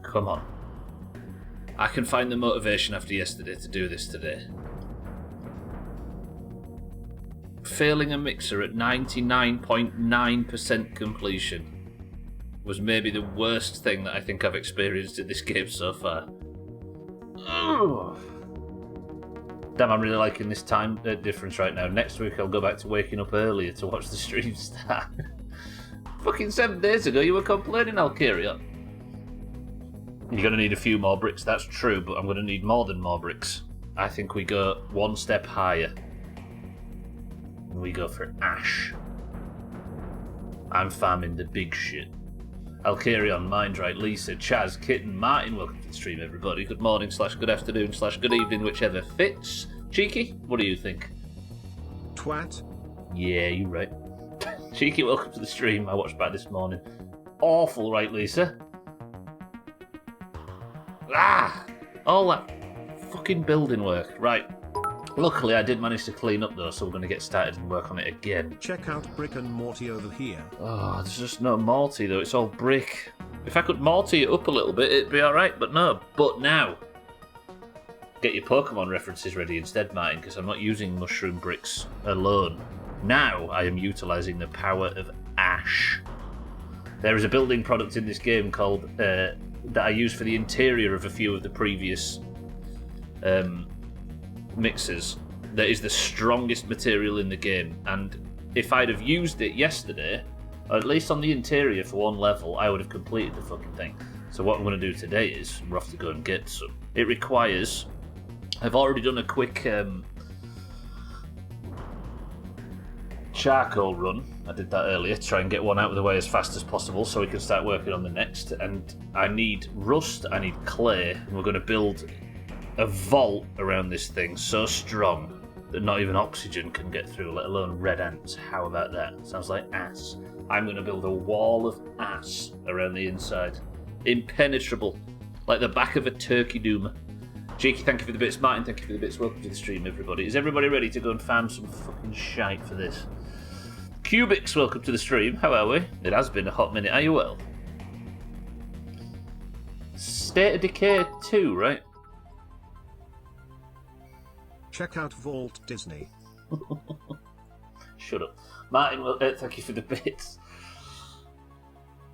Come on. I can find the motivation after yesterday to do this today. Failing a mixer at 99.9% completion was maybe the worst thing that I think I've experienced in this game so far. Ugh. Damn, I'm really liking this time difference right now. Next week I'll go back to waking up earlier to watch the stream start. Fucking 7 days ago you were complaining, I'll carry on. You're going to need a few more bricks, that's true, but I'm going to need more than more bricks. I think we go one step higher. We go for ash. I'm farming the big shit. I'll carry on, mind right, Lisa, Chaz, Kitten, Martin, welcome to the stream everybody. Good morning / good afternoon / good evening, whichever fits. Cheeky, what do you think? Twat. Yeah, you're right. Cheeky, welcome to the stream. I watched back this morning. Awful, right, Lisa? Ah! All that fucking building work. Right. Luckily, I did manage to clean up, though, so we're going to get started and work on it again. Check out Brick and Morty over here. Oh, there's just no Morty, though. It's all brick. If I could Morty it up a little bit, it'd be alright, but no. But now. Get your Pokemon references ready instead, Martin, because I'm not using mushroom bricks alone. Now I am utilising the power of ash. There is a building product in this game called that I use for the interior of a few of the previous mixers that is the strongest material in the game, and if I'd have used it yesterday, or at least on the interior for one level, I would have completed the fucking thing. So what I'm going to do today is we're off to go and get some. It requires... I've already done a quick charcoal run. I did that earlier to try and get one out of the way as fast as possible so we can start working on the next. And I need rust, I need clay, and we're going to build a vault around this thing so strong that not even oxygen can get through, let alone red ants. How about that? Sounds like ass. I'm going to build a wall of ass around the inside. Impenetrable. Like the back of a turkey doomer. Cheeky, thank you for the bits. Martin, thank you for the bits. Welcome to the stream, everybody. Is everybody ready to go and farm some fucking shite for this? Cubics, welcome to the stream. How are we? It has been a hot minute. Are you well? State of Decay 2, right? Check out Vault Disney. Shut up. Martin, well, thank you for the bits.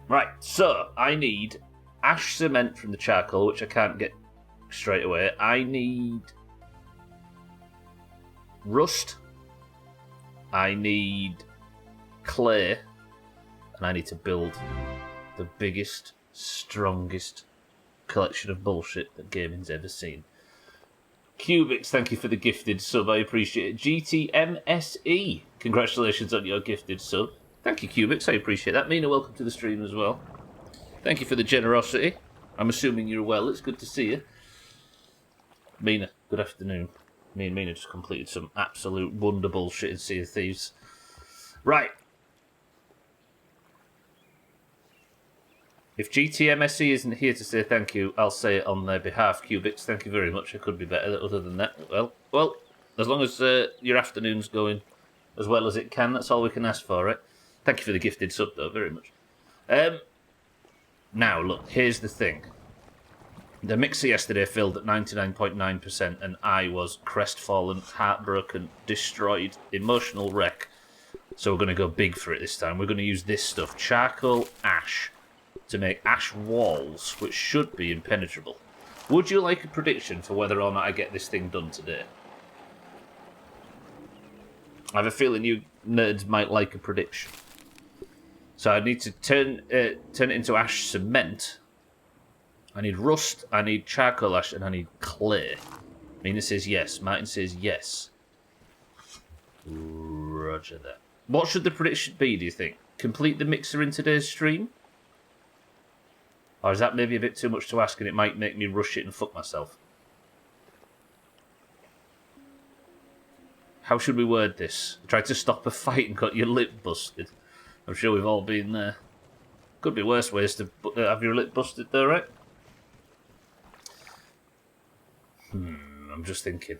Right, so I need ash cement from the charcoal, which I can't get straight away. I need rust. I need clay. And I need to build the biggest, strongest collection of bullshit that gaming's ever seen. Cubics, thank you for the gifted sub. I appreciate it. GTMSE, congratulations on your gifted sub. Thank you, Cubics. I appreciate that. Mina, welcome to the stream as well. Thank you for the generosity. I'm assuming you're well. It's good to see you. Mina, good afternoon. Me and Mina just completed some absolute wonder bullshit in Sea of Thieves. Right. If GTMSE isn't here to say thank you, I'll say it on their behalf. Cubics, thank you very much. I could be better other than that. Well, as long as your afternoon's going as well as it can, that's all we can ask for, right? Thank you for the gifted sub, though, very much. Now, look, here's the thing. The mixer yesterday filled at 99.9%, and I was crestfallen, heartbroken, destroyed, emotional wreck. So we're going to go big for it this time. We're going to use this stuff, charcoal ash, to make ash walls, which should be impenetrable. Would you like a prediction for whether or not I get this thing done today? I have a feeling you nerds might like a prediction. So I need to turn it into ash cement. I need rust, I need charcoal ash, and I need clay. Mina says yes. Martin says yes. Roger that. What should the prediction be, do you think? Complete the mixer in today's stream? Or is that maybe a bit too much to ask and it might make me rush it and fuck myself? How should we word this? Try to stop a fight and got your lip busted. I'm sure we've all been there. Could be worse ways to have your lip busted though, right? I'm just thinking.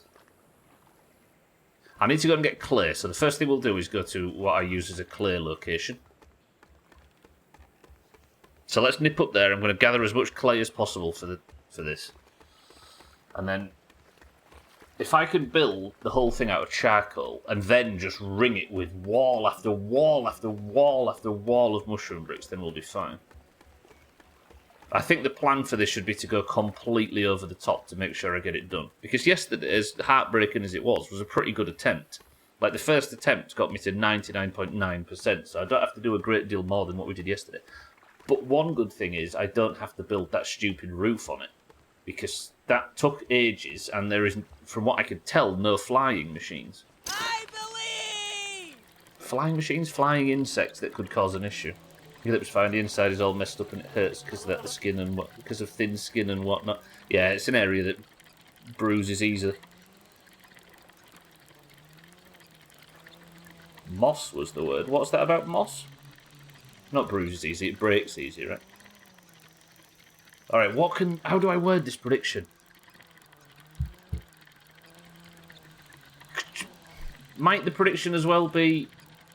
I need to go and get clay, so the first thing we'll do is go to what I use as a clay location. So let's nip up there. I'm going to gather as much clay as possible for this. And then, if I can build the whole thing out of charcoal and then just ring it with wall after wall after wall after wall of mushroom bricks, then we'll be fine. I think the plan for this should be to go completely over the top to make sure I get it done. Because yesterday, as heartbreaking as it was a pretty good attempt. Like, the first attempt got me to 99.9%, so I don't have to do a great deal more than what we did yesterday. But one good thing is I don't have to build that stupid roof on it. Because that took ages, and there is, from what I could tell, no flying machines. I believe! Flying machines? Flying insects that could cause an issue. Yeah, it was fine. The inside is all messed up and it hurts because of the skin and because of thin skin and whatnot. Yeah, it's an area that bruises easily. Moss was the word. What's that about moss? Not bruises easy, it breaks easy, right? Alright, how do I word this prediction? Might the prediction as well be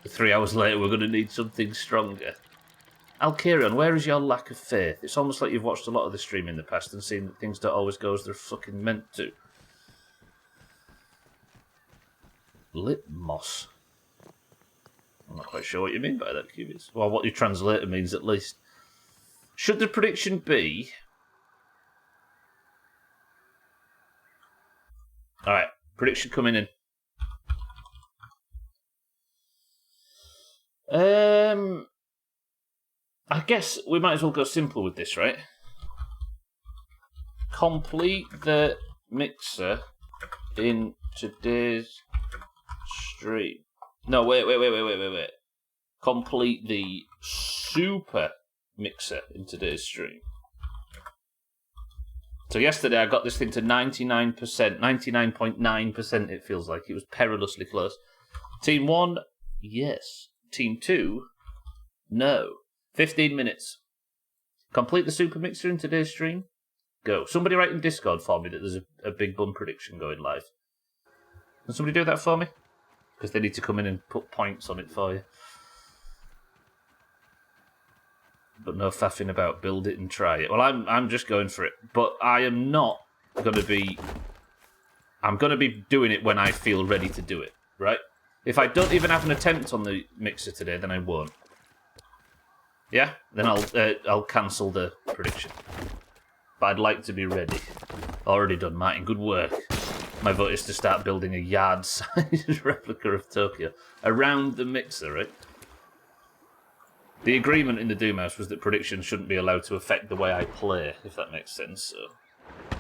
3 hours later we're going to need something stronger? Alkarion, where is your lack of faith? It's almost like you've watched a lot of the stream in the past and seen that things don't always go as they're fucking meant to. Lip moss. I'm not quite sure what you mean by that, Cubits. Well, what your translator means, at least. Should the prediction be... Alright, prediction coming in. I guess we might as well go simple with this, right? Complete the mixer in today's stream. No, wait. Complete the super mixer in today's stream. So yesterday I got this thing to 99%, 99.9% it feels like. It was perilously close. Team 1, yes. Team 2, no. 15 minutes. Complete the super mixer in today's stream. Go. Somebody write in Discord for me that there's a big bun prediction going live. Can somebody do that for me? Because they need to come in and put points on it for you. But no faffing about. Build it and try it. Well, I'm just going for it. But I am not going to be... I'm going to be doing it when I feel ready to do it, right? If I don't even have an attempt on the mixer today, then I won't. Yeah? Then I'll cancel the prediction. But I'd like to be ready. Already done, Martin. Good work. My vote is to start building a yard-sized replica of Tokyo around the mixer, right? The agreement in the Doomhaus was that predictions shouldn't be allowed to affect the way I play, if that makes sense. So,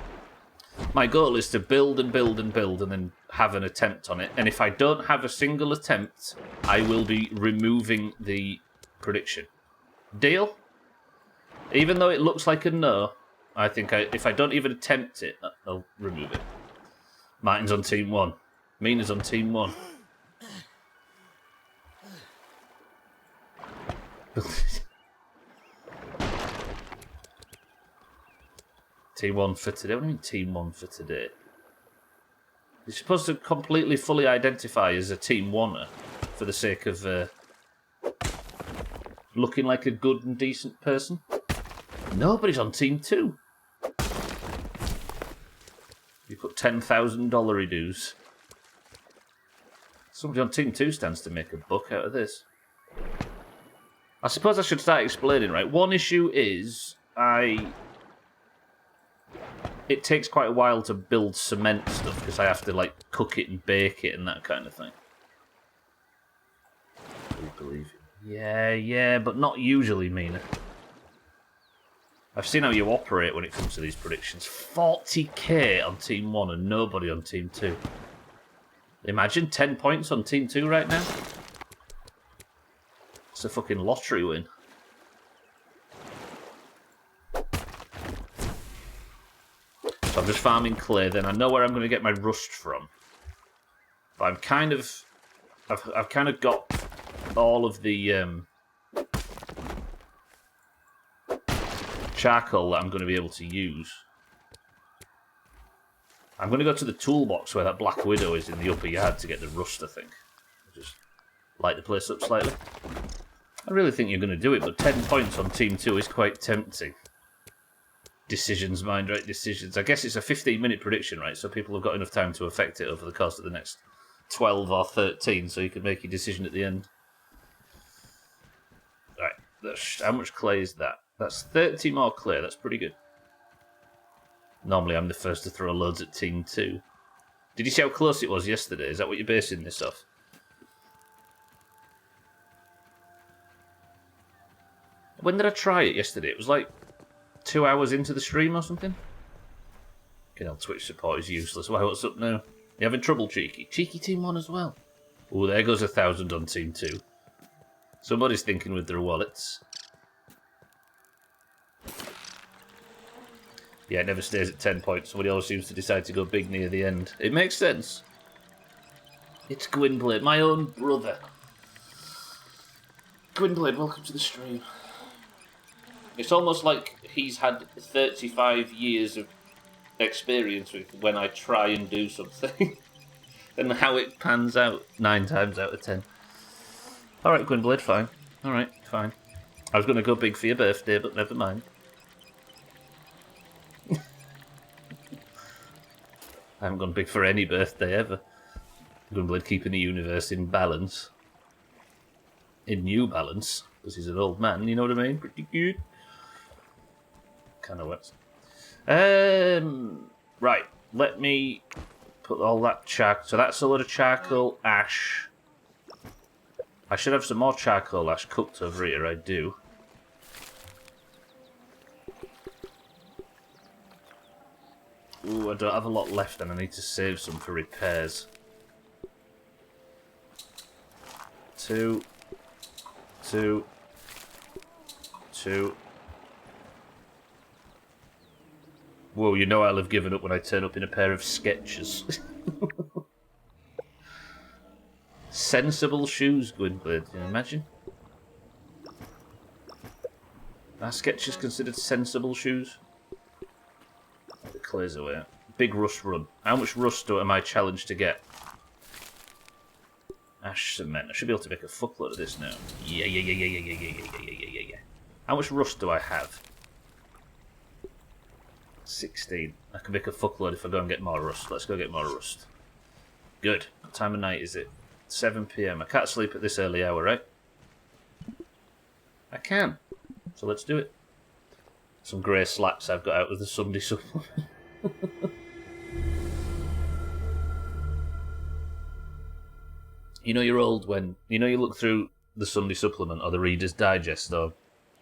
my goal is to build and build and build and then have an attempt on it. And if I don't have a single attempt, I will be removing the prediction. Deal? Even though it looks like a no, I think if I don't even attempt it, I'll remove it. Martin's on team 1. Mina's on team 1. Team 1 for today? What do you mean team 1 for today? You're supposed to completely, fully identify as a team 1er for the sake of looking like a good and decent person. Nobody's on team 2. You put $10,000 dues. Somebody on team 2 stands to make a buck out of this. I suppose I should start explaining, right? One issue is it takes quite a while to build cement stuff because I have to like cook it and bake it and that kind of thing. I believe it. Yeah, but not usually, Mina. I've seen how you operate when it comes to these predictions. 40k on Team 1 and nobody on Team 2. Imagine 10 points on Team 2 right now. It's a fucking lottery win. So I'm just farming clay, then I know where I'm going to get my rust from. But I'm kind of... I've kind of got all of the charcoal that I'm going to be able to use. I'm going to go to the toolbox where that Black Widow is in the upper yard to get the rust, I think. Just light the place up slightly. I really think you're going to do it, but 10 points on Team 2 is quite tempting. Decisions, mind right decisions. I guess it's a 15-minute prediction, right? So people have got enough time to affect it over the course of the next 12 or 13, so you can make your decision at the end. Right, how much clay is that? That's 30 more clay, that's pretty good. Normally I'm the first to throw loads at Team 2. Did you see how close it was yesterday? Is that what you're basing this off? When did I try it yesterday? It was like 2 hours into the stream or something? Okay, no, Twitch support is useless. Why, what's up now? You having trouble, Cheeky? Cheeky Team 1 as well. Oh, there goes 1,000 on Team 2. Somebody's thinking with their wallets. Yeah, it never stays at 10 points. Somebody always seems to decide to go big near the end. It makes sense. It's Gwynblade, my own brother. Gwynblade, welcome to the stream. It's almost like he's had 35 years of experience with when I try and do something. And how it pans out 9 times out of 10. Alright, Gwynblade, fine. Alright, fine. I was going to go big for your birthday, but never mind. I haven't gone big for any birthday ever. Gwynblade keeping the universe in balance. In new balance, because he's an old man, you know what I mean? Pretty good. Kind of works. Right, let me put all that charcoal. So that's a load of charcoal ash. I should have some more charcoal ash cooked over here, I do. Ooh, I don't have a lot left and I need to save some for repairs. 2, 2, 2. Whoa, you know I'll have given up when I turn up in a pair of Skechers. Sensible shoes, Gwynblade, can you imagine? Are Skechers considered sensible shoes? It clears away. Big rust run. How much rust am I challenged to get? Ash cement. I should be able to make a fuckload of this now. Yeah. How much rust do I have? 16. I can make a fuckload if I go and get more rust. Let's go get more rust. Good. What time of night is it? 7 PM. I can't sleep at this early hour, right? I can. So let's do it. Some grey slats I've got out of the Sunday supplement. You know you're old when... You know you look through the Sunday supplement or the Reader's Digest or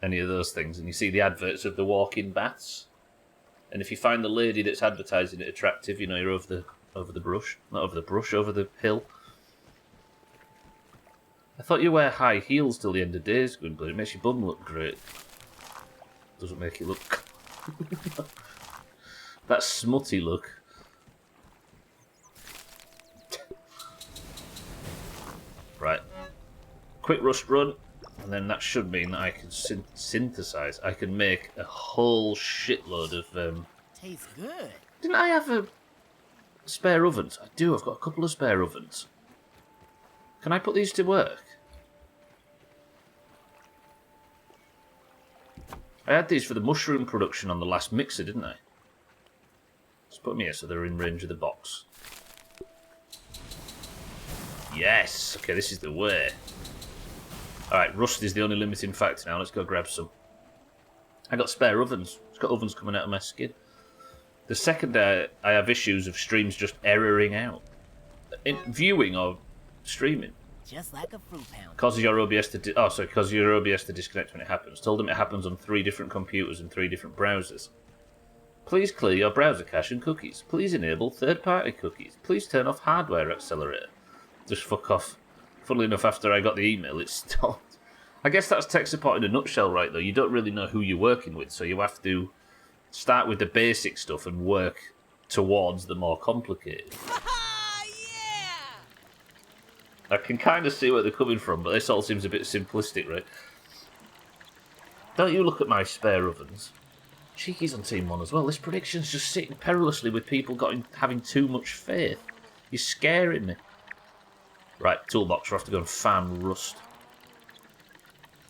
any of those things and you see the adverts of the walk-in baths? And if you find the lady that's advertising it attractive, you know you're over the brush. Not over the brush, over the hill. I thought you wear high heels till the end of days, Gwynblade. It makes your bum look great. Doesn't make it look... that smutty look. Right. Quick rust run, and then that should mean that I can synthesize. I can make a whole shitload of... Tastes good. Didn't I have a spare ovens? I do, I've got a couple of spare ovens. Can I put these to work? I had these for the mushroom production on the last mixer, didn't I? Let's put them here so they're in range of the box. Yes! Okay, this is the way. Alright, rust is the only limiting factor now. Let's go grab some. I got spare ovens. It's got ovens coming out of my skin. The second day, I have issues of streams just erroring out. In viewing or streaming. Just like a fruit pound. Causes your OBS to causes your OBS to disconnect when it happens. Told them it happens on 3 different computers and 3 different browsers. Please clear your browser cache and cookies. Please enable third-party cookies. Please turn off hardware accelerator. Just fuck off. Funnily enough, after I got the email, it stopped. I guess that's tech support in a nutshell, right, though. You don't really know who you're working with, so you have to start with the basic stuff and work towards the more complicated. I can kind of see where they're coming from, but this all seems a bit simplistic, right? Don't you look at my spare ovens. Cheeky's on Team 1 as well. This prediction's just sitting perilously with people having too much faith. You're scaring me. Right, toolbox. We'll have to go and farm rust.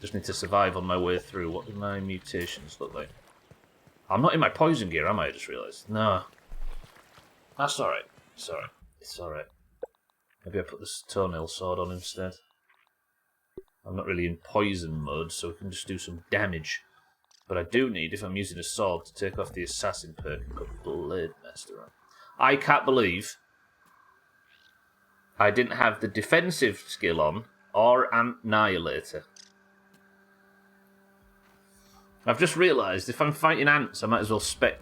Just need to survive on my way through. What do my mutations look like? I'm not in my poison gear, am I? I just realised. No. That's alright. It's alright. It's alright. Maybe I put this toenail sword on instead. I'm not really in poison mode, so we can just do some damage. But I do need, if I'm using a sword, to take off the assassin perk and put Blade Master on. I can't believe I didn't have the defensive skill on, or Annihilator. I've just realised, if I'm fighting ants, I might as well spec...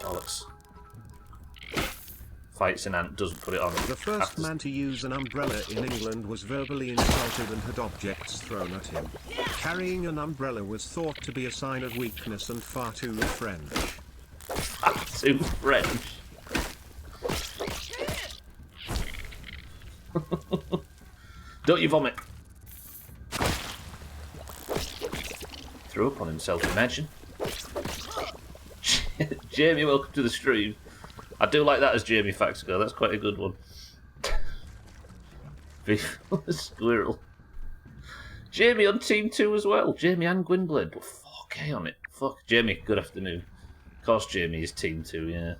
Bollocks. Fights an ant, doesn't put it on. The first man to use an umbrella in England was verbally insulted and had objects thrown at him. Carrying an umbrella was thought to be a sign of weakness and far too French. Far too French. Don't you vomit. Threw up on himself, imagine. Jamie, welcome to the stream. I do like that as Jamie Faxco, that's quite a good one. Squirrel. Jamie on Team 2 as well. Jamie and Gwynblade, but 4K on it. Fuck. Jamie, good afternoon. Of course Jamie is Team 2, yeah.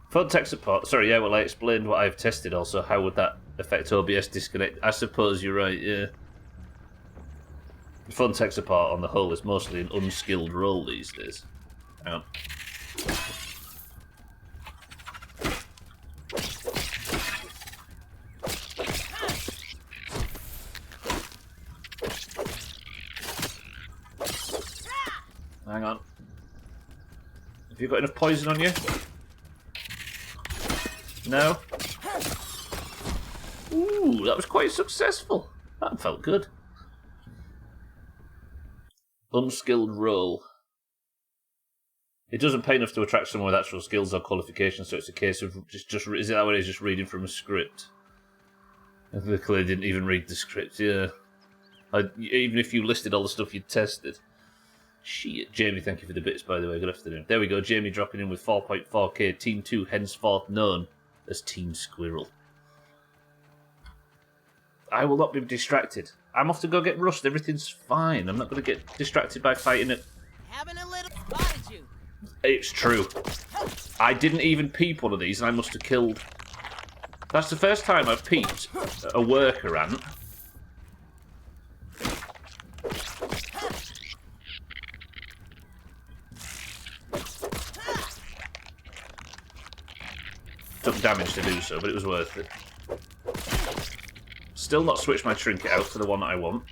Phone tech support. Sorry, yeah, well I explained what I've tested also. How would that affect OBS disconnect? I suppose you're right, yeah. Phone tech support on the whole is mostly an unskilled role these days. Hang on. Hang on. Have you got enough poison on you? No? Ooh, that was quite successful. That felt good. Unskilled role. It doesn't pay enough to attract someone with actual skills or qualifications, so it's a case of just is it that way? It's just reading from a script. They clearly didn't even read the script, yeah. Even if you listed all the stuff you'd tested. Shit. Jamie, thank you for the bits, by the way. Good afternoon. There we go. Jamie dropping in with 4.4k. Team 2, henceforth known as Team Squirrel. I will not be distracted. I'm off to go get rust. Everything's fine. I'm not going to get distracted by fighting it. Having a little spotted you. It's true. I didn't even peep one of these, and I must have killed... That's the first time I've peeped a worker ant. Took damage to do so, but it was worth it. Still not switched my trinket out for the one that I want.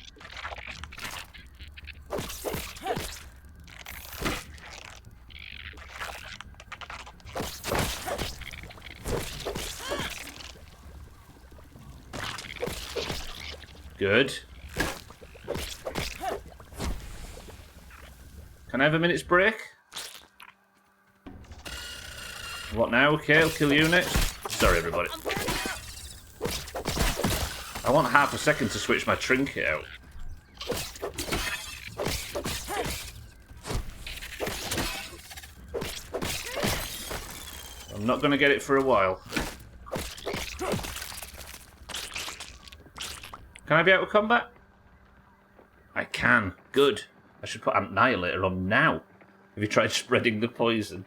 Good. Can I have a minute's break? What now? Okay, I'll kill you next. Sorry, everybody. I want half a second to switch my trinket out. I'm not going to get it for a while. Can I be out of combat? I can. Good. I should put Annihilator on now. Have you tried spreading the poison?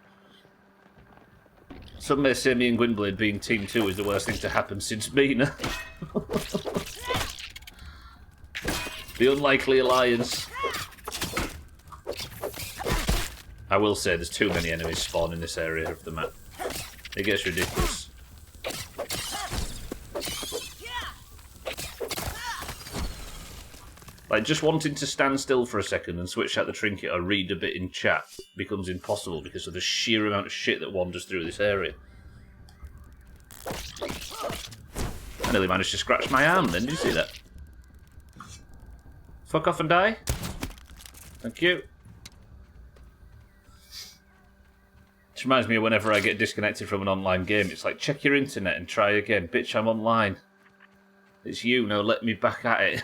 Some may say me and Gwynblade being Team 2 is the worst thing to happen since Mina. The unlikely alliance. I will say there's too many enemies spawn in this area of the map. It gets ridiculous. Like, just wanting to stand still for a second and switch out the trinket or read a bit in chat becomes impossible because of the sheer amount of shit that wanders through this area. I nearly managed to scratch my arm then, did you see that? Fuck off and die. Thank you. Which reminds me of whenever I get disconnected from an online game, it's like, check your internet and try again. Bitch, I'm online. It's you, now let me back at it.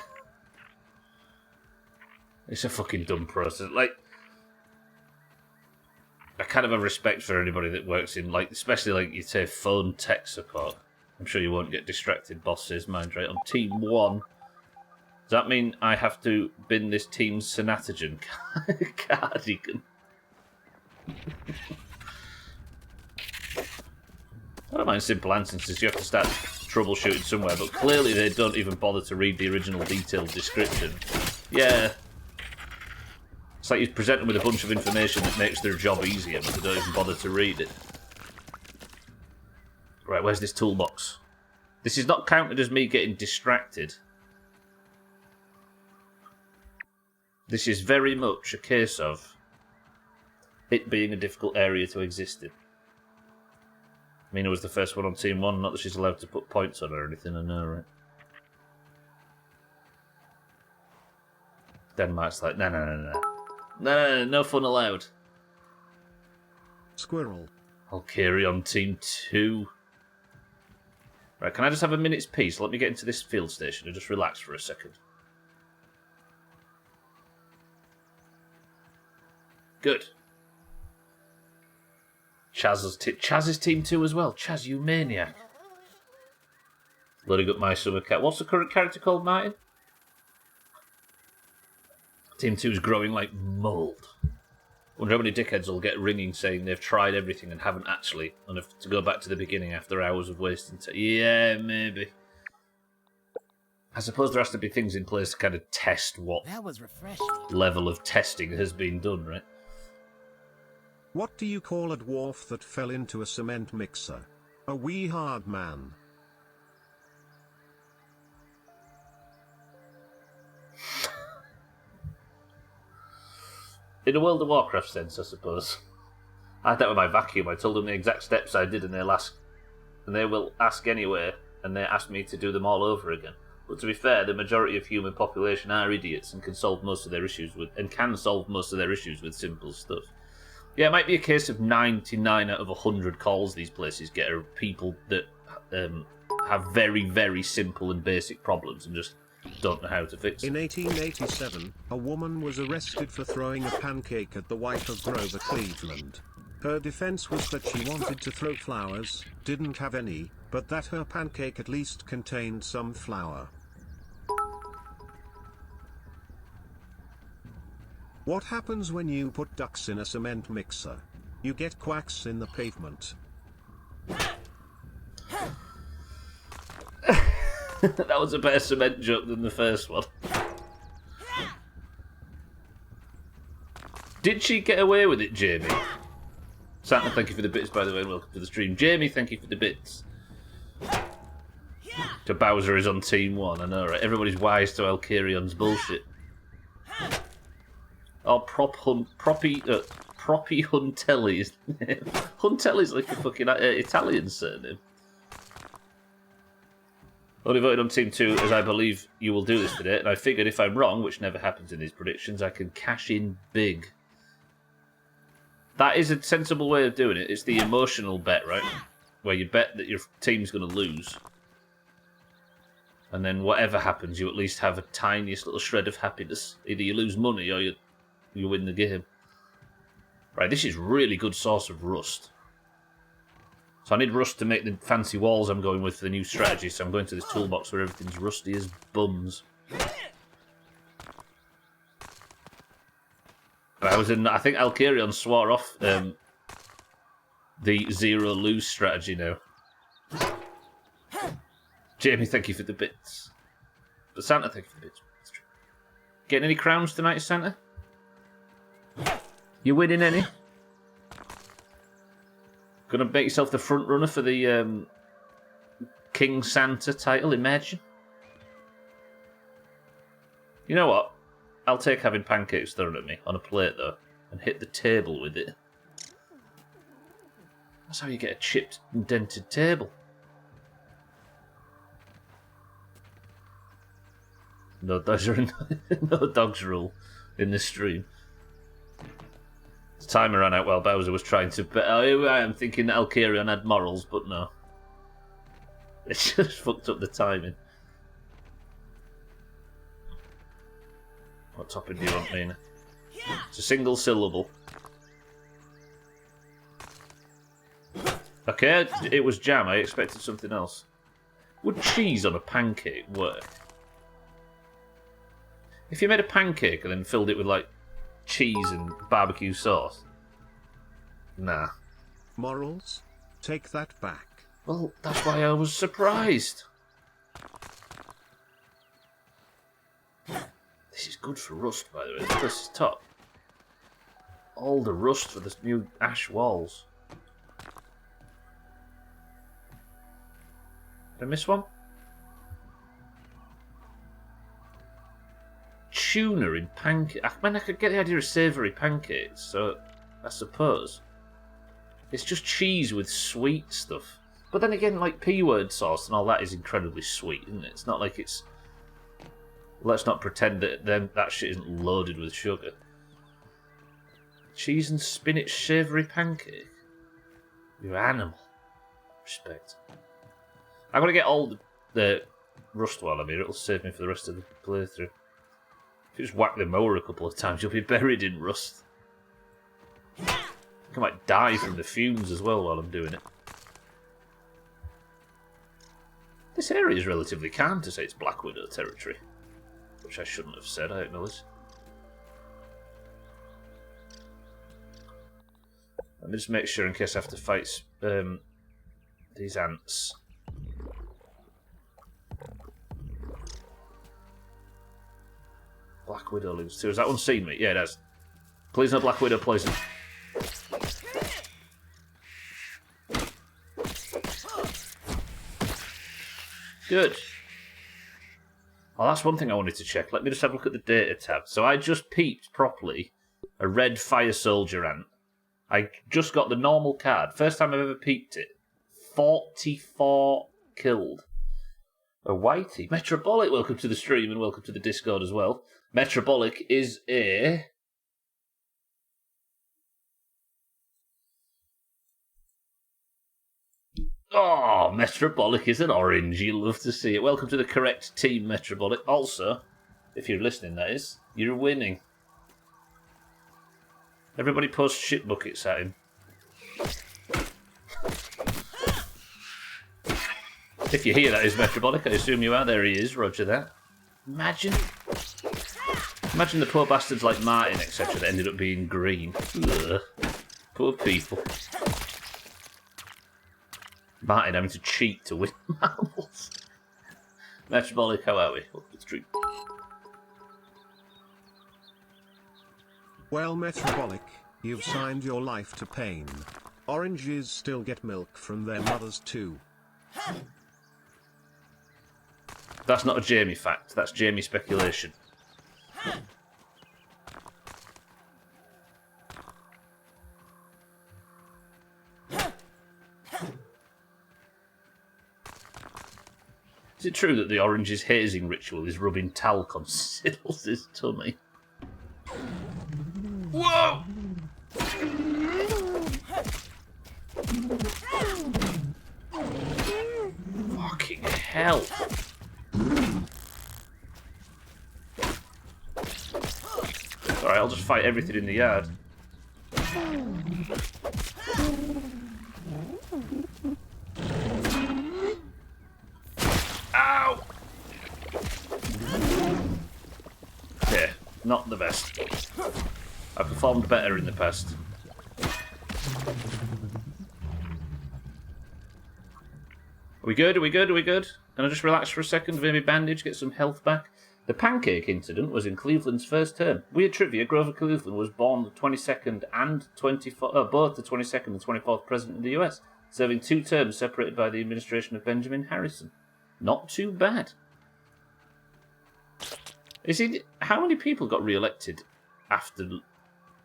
It's a fucking dumb process. Like, I kind of have respect for anybody that works in, like, especially, like, you say, phone tech support. I'm sure you won't get distracted, boss says, mind right, on Team 1. that mean I have to bin this team's Sanatogen cardigan? I don't mind simple answers, since you have to start troubleshooting somewhere, but clearly they don't even bother to read the original detailed description. Yeah. It's like you present them with a bunch of information that makes their job easier, but they don't even bother to read it. Right, where's this toolbox? This is not counted as me getting distracted. This is very much a case of it being a difficult area to exist in. Mina was the first one on Team 1, not that she's allowed to put points on her or anything, I know, right? Denmark's like, no fun allowed. Squirrel. I'll carry on Team 2. Right, can I just have a minute's peace? Let me get into this field station and just relax for a second. Good. Chaz is Team 2 as well. Chaz, you maniac. Loading up my summer cat. What's the current character called, Martin? Team 2 is growing like mould. Wonder how many dickheads will get ringing saying they've tried everything and haven't actually, and have to go back to the beginning after hours of wasting time. Yeah, maybe. I suppose there has to be things in place to kind of test what That was refreshing. level of testing has been done, right? What do you call a dwarf that fell into a cement mixer? A wee hard man. In a World of Warcraft sense, I suppose. I had that with my vacuum. I told them the exact steps I did, and they will ask anyway, and they asked me to do them all over again. But to be fair, the majority of human population are idiots and can solve most of their issues with simple stuff. Yeah, it might be a case of 99 out of 100 calls these places get are people that have very, very simple and basic problems and just don't know how to fix it. In 1887, a woman was arrested for throwing a pancake at the wife of Grover Cleveland. Her defense was that she wanted to throw flowers, didn't have any, but that her pancake at least contained some flour. What happens when you put ducks in a cement mixer? You get quacks in the pavement. That was a better cement joke than the first one. Did she get away with it, Jamie? Santa, thank you for the bits, by the way, and welcome to the stream. Jamie, thank you for the bits. To Bowser is on Team 1, I know, right? Everybody's wise to Alcarion's bullshit. Oh, Proppy Huntelli is the name. Huntelli's like a fucking Italian surname. Only voted on Team 2 as I believe you will do this today, and I figured if I'm wrong, which never happens in these predictions, I can cash in big. That is a sensible way of doing it. It's the emotional bet, right? Where you bet that your team's going to lose. And then whatever happens, you at least have a tiniest little shred of happiness. Either you lose money or you win the game. Right, this is really good source of rust. So I need rust to make the fancy walls I'm going with for the new strategy, so I'm going to this toolbox where everything's rusty as bums. I think Alcarion swore off the zero lose strategy now. Jamie, thank you for the bits. But Santa, thank you for the bits. Getting any crowns tonight, Santa? You winning any? Gonna make yourself the front runner for the King Santa title, imagine? You know what? I'll take having pancakes thrown at me on a plate, though, and hit the table with it. That's how you get a chipped and dented table. No dogs no dogs rule in this stream. The timer ran out while Bowser was trying to... I am thinking that Alcarion had morals, but no. It just fucked up the timing. What topping do you want, Mina? It's a single syllable. Okay, it was jam. I expected something else. Would cheese on a pancake work? If you made a pancake and then filled it with, like, cheese and barbecue sauce. Nah. Morals? Take that back. Well, that's why I was surprised. This is good for rust, by the way. This is top. All the rust for the new ash walls. Did I miss one? Tuna in pancake. I mean, I could get the idea of savoury pancakes, so I suppose. It's just cheese with sweet stuff. But then again, like P-word sauce and all that is incredibly sweet, isn't it? It's not like it's... Let's not pretend that that shit isn't loaded with sugar. Cheese and spinach savoury pancake. You're an animal. Respect. I'm going to get all the rust while I'm here. It'll save me for the rest of the playthrough. If you just whack the mower a couple of times, you'll be buried in rust. I might die from the fumes as well while I'm doing it. This area is relatively calm to say it's Black Widow territory. Which I shouldn't have said, I acknowledge. Let me just make sure in case I have to fight these ants. Black Widow loses too. Has that one seen me? Yeah, it has. Please no Black Widow poison. Good. Oh, that's one thing I wanted to check. Let me just have a look at the data tab. So I just peeped properly a red fire soldier ant. I just got the normal card. First time I've ever peeped it. 44 killed. A whitey. Metrobolic, welcome to the stream and welcome to the Discord as well. Metrobolic is a... Oh, Metrobolic is an orange. You love to see it. Welcome to the correct team, Metrobolic. Also, if you're listening, that is, you're winning. Everybody post shit buckets at him. If you hear that is Metrobolic, I assume you are. There he is, roger that. Imagine the poor bastards like Martin, etc. that ended up being green. Ugh. Poor people. Martin having to cheat to win marbles. Metrobolic, how are we? Up the street. Well, Metrobolic, you've signed your life to pain. Oranges still get milk from their mothers too. That's not a Jamie fact, that's Jamie speculation. Is it true that the orange's hazing ritual is rubbing talc on Siddles' tummy? Whoa! Fucking hell. Alright, I'll just fight everything in the yard. Ow! Okay, not the best. I performed better in the past. Are we good? Are we good? Are we good? Can I just relax for a second, maybe bandage, get some health back? The pancake incident was in Cleveland's first term. Weird trivia, Grover Cleveland was born the 22nd and 24th, both the 22nd and 24th president of the US, serving 2 terms separated by the administration of Benjamin Harrison. Not too bad. How many people got re-elected after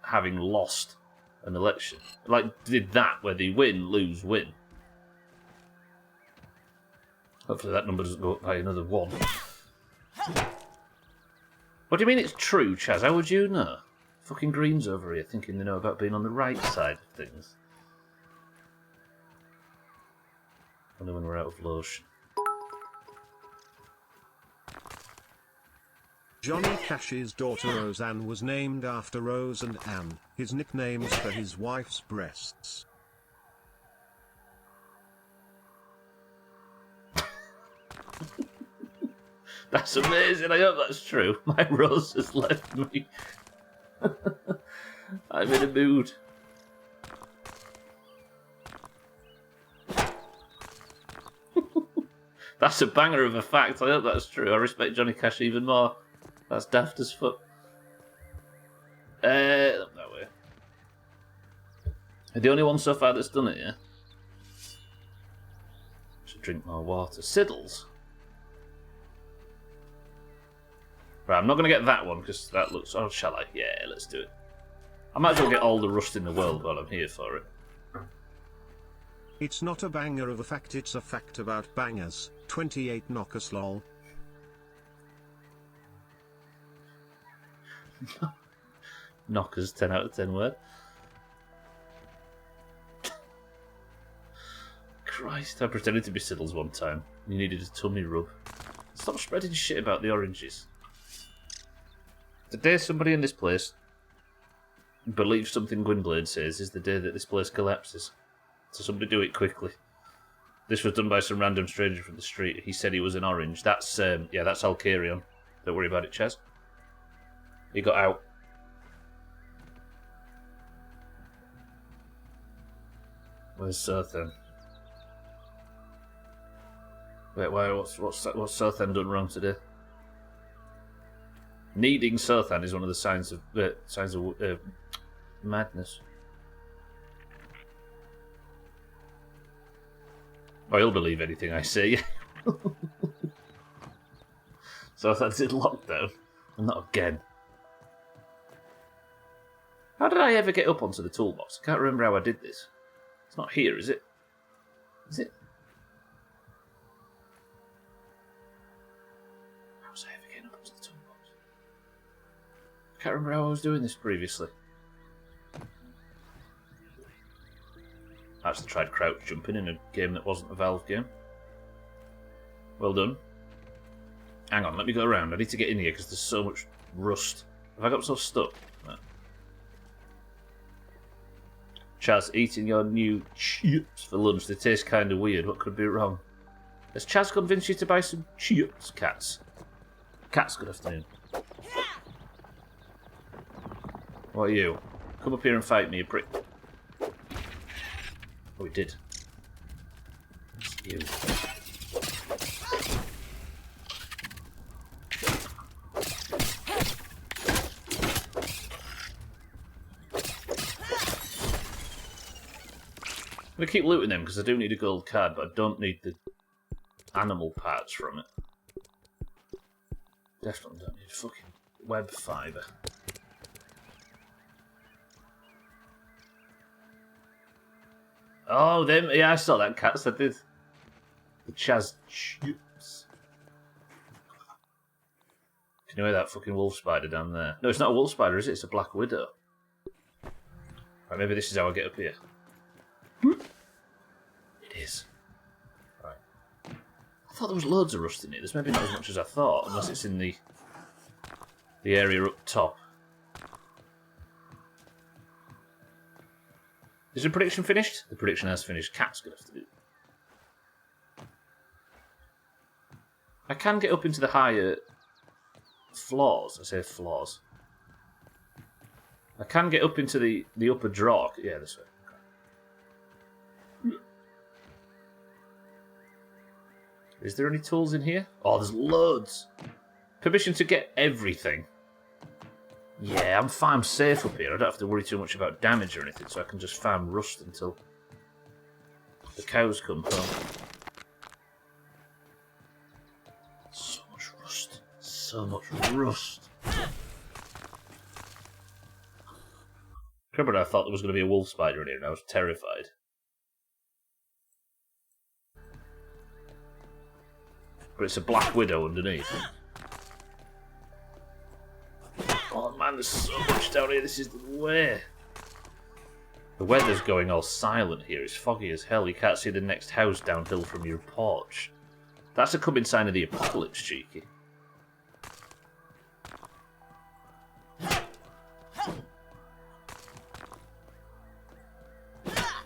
having lost an election? Like, did that, where they win, lose, win? Hopefully that number doesn't go up by another 1. What do you mean it's true, Chaz? How would you know? Fucking Greens over here thinking they know about being on the right side of things. Only when we're out of lotion. Johnny Cash's daughter Roseanne was named after Rose and Anne, his nicknames for his wife's breasts. That's amazing. I hope that's true. My rose has left me. I'm in a mood. That's a banger of a fact. I hope that's true. I respect Johnny Cash even more. That's daft as fuck. That way. The only one so far that's done it, yeah? Should drink more water. Siddles. Right, I'm not going to get that one because that looks... Oh, shall I? Yeah, let's do it. I might as well get all the rust in the world while I'm here for it. It's not a banger of a fact, it's a fact about bangers. 28 knockers lol. Knockers, 10 out of 10 word. Christ, I pretended to be Siddles one time. You needed a tummy rub. Stop spreading shit about the oranges. The day somebody in this place believes something Gwynblade says is the day that this place collapses. So somebody do it quickly. This was done by some random stranger from the street. He said he was an orange. That's, yeah, that's Alcarion. Don't worry about it, Chaz. He got out. Where's Sothan? Wait, why? What's Sothan done wrong today? Needing Sothan is one of the signs of madness. Oh, he'll believe anything I say. Sothan's in lockdown, and not again. How did I ever get up onto the toolbox? I can't remember how I did this. It's not here, is it? Is it? How was I ever getting up onto the toolbox? I can't remember how I was doing this previously. I actually tried crouch jumping in a game that wasn't a Valve game. Well done. Hang on, let me go around. I need to get in here because there's so much rust. Have I got so stuck? No. Chaz, eating your new chips for lunch. They taste kind of weird. What could be wrong? Has Chaz convinced you to buy some chips, Cats? Cats, good afternoon. What are you? Come up here and fight me, you prick. Oh, he did. It's you. I'm going to keep looting them because I do need a gold card, but I don't need the animal parts from it. Definitely don't need fucking web fibre. Oh, them! Yeah, I saw that, Cats. I did. The Chaz chips. Can you hear that fucking wolf spider down there? No, it's not a wolf spider, is it? It's a black widow. Right, maybe this is how I get up here. It is. Right. I thought there was loads of rust in it. There's maybe not as much as I thought, unless it's in the area up top. Is the prediction finished? The prediction has finished. Cat's gonna have to do it. I can get up into the higher floors. I say floors. I can get up into the upper drawer. Yeah, this way. Okay. Is there any tools in here? Oh, there's loads. Permission to get everything. Yeah, I'm fine. I'm safe up here. I don't have to worry too much about damage or anything, so I can just farm rust until the cows come home. So much rust. So much rust. Remember, I thought there was going to be a wolf spider in here, and I was terrified. But it's a black widow underneath. Oh man, there's so much down here. This is the way. The weather's going all silent here. It's foggy as hell. You can't see the next house downhill from your porch. That's a coming sign of the apocalypse, cheeky.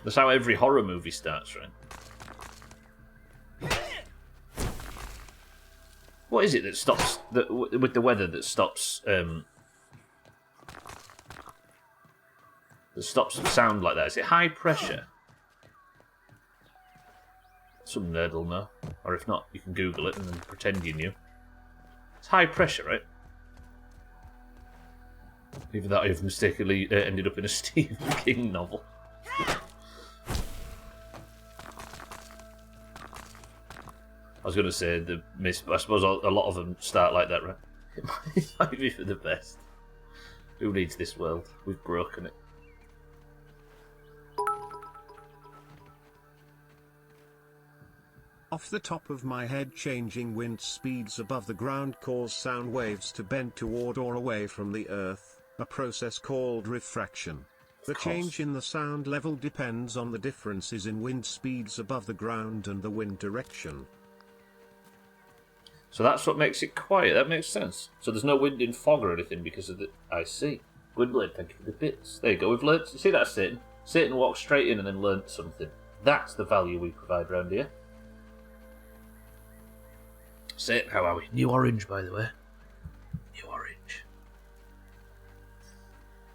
That's how every horror movie starts, right? What is it that stops with the weather that stops sound like that? Is it high pressure? Some nerd will know, or if not, you can Google it and then pretend you knew. It's high pressure, right? Even that I've mistakenly ended up in a Stephen King novel. I was going to say the miss, but I suppose a lot of them start like that, right? It might be for the best. Who needs this world? We've broken it. Off the top of my head, changing wind speeds above the ground cause sound waves to bend toward or away from the earth, a process called refraction. The change in the sound level depends on the differences in wind speeds above the ground and the wind direction. So that's what makes it quiet. That makes sense. So there's no wind in fog or anything because of the... I see. Gwynblade, thank you for the bits. There you go. We've learned... See that, Satan? Satan walked straight in and then learnt something. That's the value we provide round here. Satan, how are we? New orange, by the way. New orange.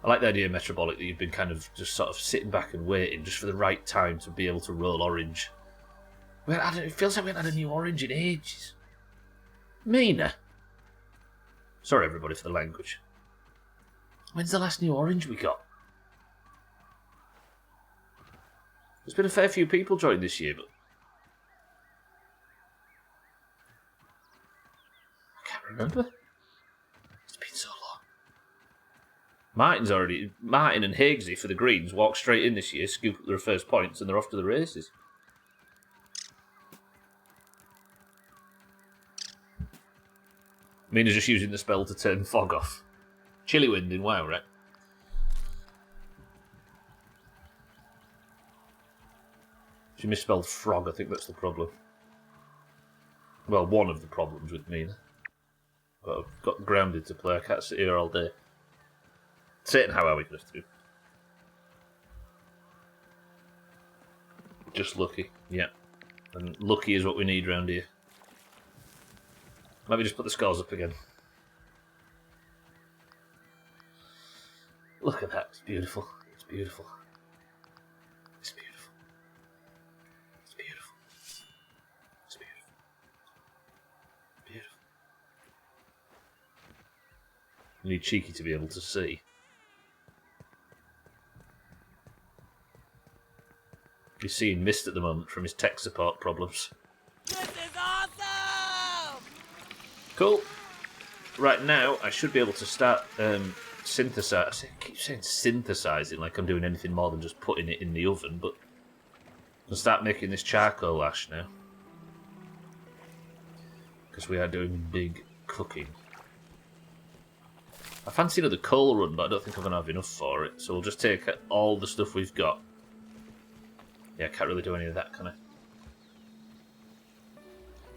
I like the idea, Metabolic, that you've been kind of just sort of sitting back and waiting just for the right time to be able to roll orange. Well, it feels like we haven't had a new orange in ages. Mina. Sorry, everybody, for the language. When's the last new orange we got? There's been a fair few people joined this year, but I can't remember. It's been so long. Martin and Haigsy for the Greens walked straight in this year, scoop up their first points, and they're off to the races. Mina's just using the spell to turn fog off. Chilly wind in WoW, right? She misspelled frog, I think that's the problem. Well, one of the problems with Mina. But I've got grounded to play, I can't sit here all day. Satan, how are we just two? Just lucky, yeah. And lucky is what we need round here. Let me just put the scores up again. Look at that, it's beautiful. It's beautiful. It's beautiful. It's beautiful. It's beautiful. Beautiful. You need Cheeky to be able to see. He's seeing mist at the moment from his tech support problems. This is awesome! Cool. Right now, I should be able to start synthesizing. I keep saying synthesizing like I'm doing anything more than just putting it in the oven, but I'll start making this charcoal ash now. Because we are doing big cooking. I fancy another coal run, but I don't think I'm going to have enough for it, so we'll just take all the stuff we've got. Yeah, I can't really do any of that, can I?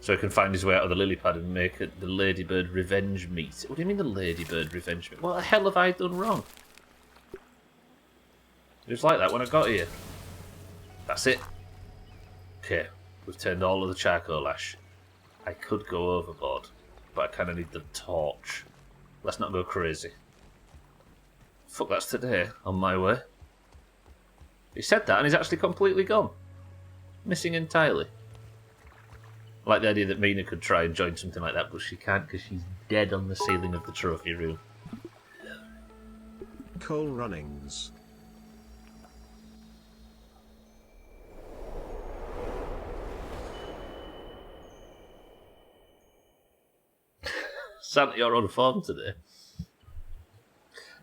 So he can find his way out of the lily pad and make the ladybird revenge meat. What do you mean the ladybird revenge meat? What the hell have I done wrong? It was like that when I got here. That's it. Okay, we've turned all of the charcoal ash. I could go overboard, but I kind of need the torch. Let's not go crazy. Fuck, that's today, on my way. He said that and he's actually completely gone. Missing entirely. I like the idea that Mina could try and join something like that, but she can't because she's dead on the ceiling of the trophy room. Coal runnings. Santa, you're on form today.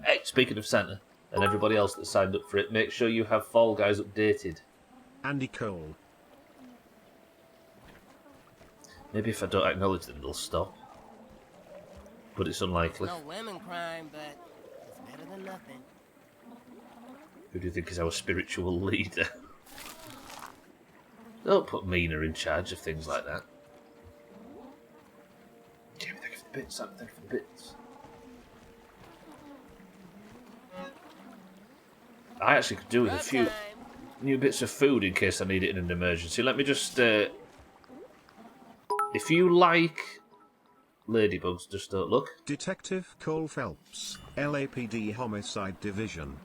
Hey, speaking of Santa, and everybody else that signed up for it, make sure you have Fall Guys updated. Andy Cole. Maybe if I don't acknowledge them, they'll stop. But it's unlikely. No women crime, but it's better than nothing. Who do you think is our spiritual leader? Don't put Mina in charge of things like that. Jamie, thank you for the bits. Sam, thank you for the bits. I actually could do with a few new bits of food in case I need it in an emergency. Let me just... if you like ladybugs just don't look. Detective Cole Phelps, LAPD Homicide Division.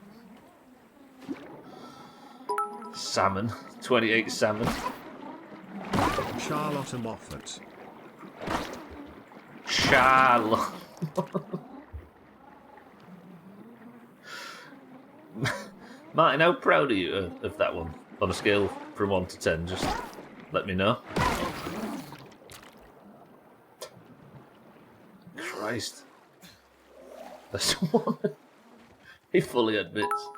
Salmon. 28 salmon. Charlotte Moffat. Charlotte. Martin, how proud are you of that one? On a scale from 1 to 10, just let me know. Christ. That's one. He fully admits.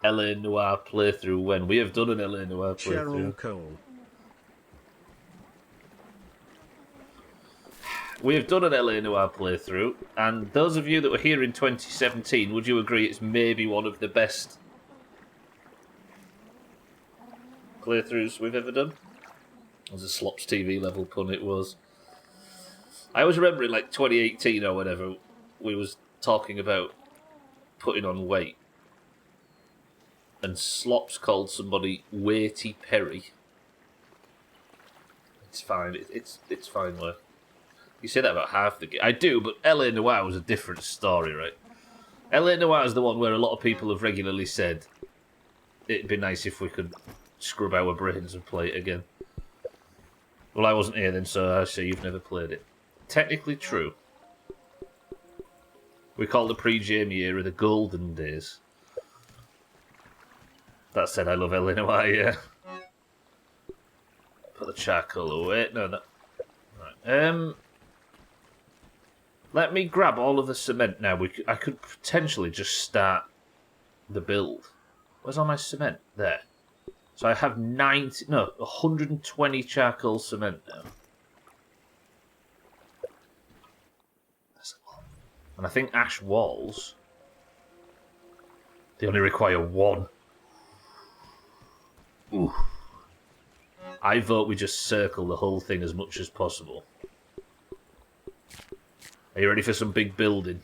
LA Noire playthrough when? We have done an LA Noire playthrough. Cheryl Cole. We have done an LA Noire playthrough, and those of you that were here in 2017, would you agree it's maybe one of the best playthroughs we've ever done? It was a Slops TV level pun, it was. I always remember in like 2018 or whatever, we was talking about putting on weight, and Slops called somebody Weighty Perry. It's fine, it's fine work. You say that about half the game. I do, but LA Noire was a different story, right? LA Noire is the one where a lot of people have regularly said it'd be nice if we could scrub our brains and play it again. Well, I wasn't here then, so I say you've never played it. Technically true. We call the pre-Jamie era the golden days. That said, I love LA Noire, yeah. Put the charcoal away. No, no. Right. Let me grab all of the cement now. I could potentially just start the build. Where's all my cement? There. So I have 120 charcoal cement now. That's a lot. And I think ash walls, they only require 1. Ooh. I vote we just circle the whole thing as much as possible. Are you ready for some big building?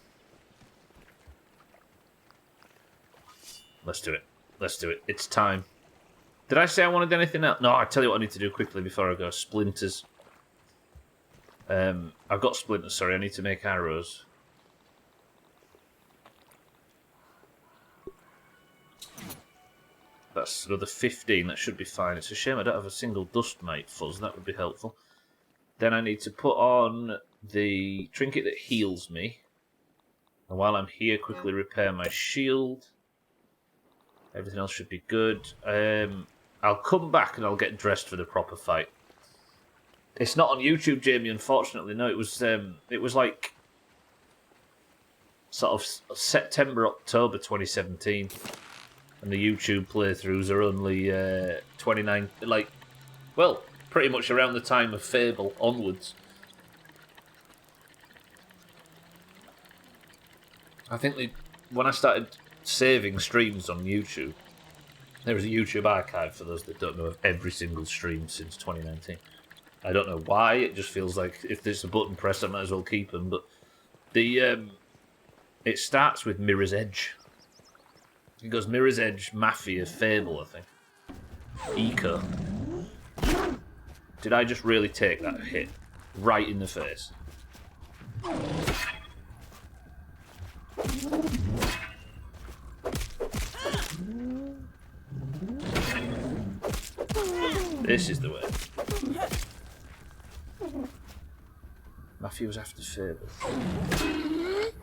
Let's do it. Let's do it. It's time. Did I say I wanted anything else? No, I tell you what I need to do quickly before I go. Splinters. I've got splinters, sorry. I need to make arrows. That's another 15. That should be fine. It's a shame I don't have a single dust mite fuzz. That would be helpful. Then I need to put on the trinket that heals me. And while I'm here, quickly repair my shield. Everything else should be good. I'll come back and I'll get dressed for the proper fight. It's not on YouTube, Jamie, unfortunately. No, it was like sort of September, October 2017. And the YouTube playthroughs are only 29, like, well, pretty much around the time of Fable onwards. I think when I started saving streams on YouTube, there was a YouTube archive, for those that don't know, of every single stream since 2019. I don't know why, it just feels like if there's a button press I might as well keep them, but the it starts with Mirror's Edge. It goes Mirror's Edge, Mafia, Fable, I think. Eco. Did I just really take that hit? Right in the face. This is the way. Mafia was after Fable.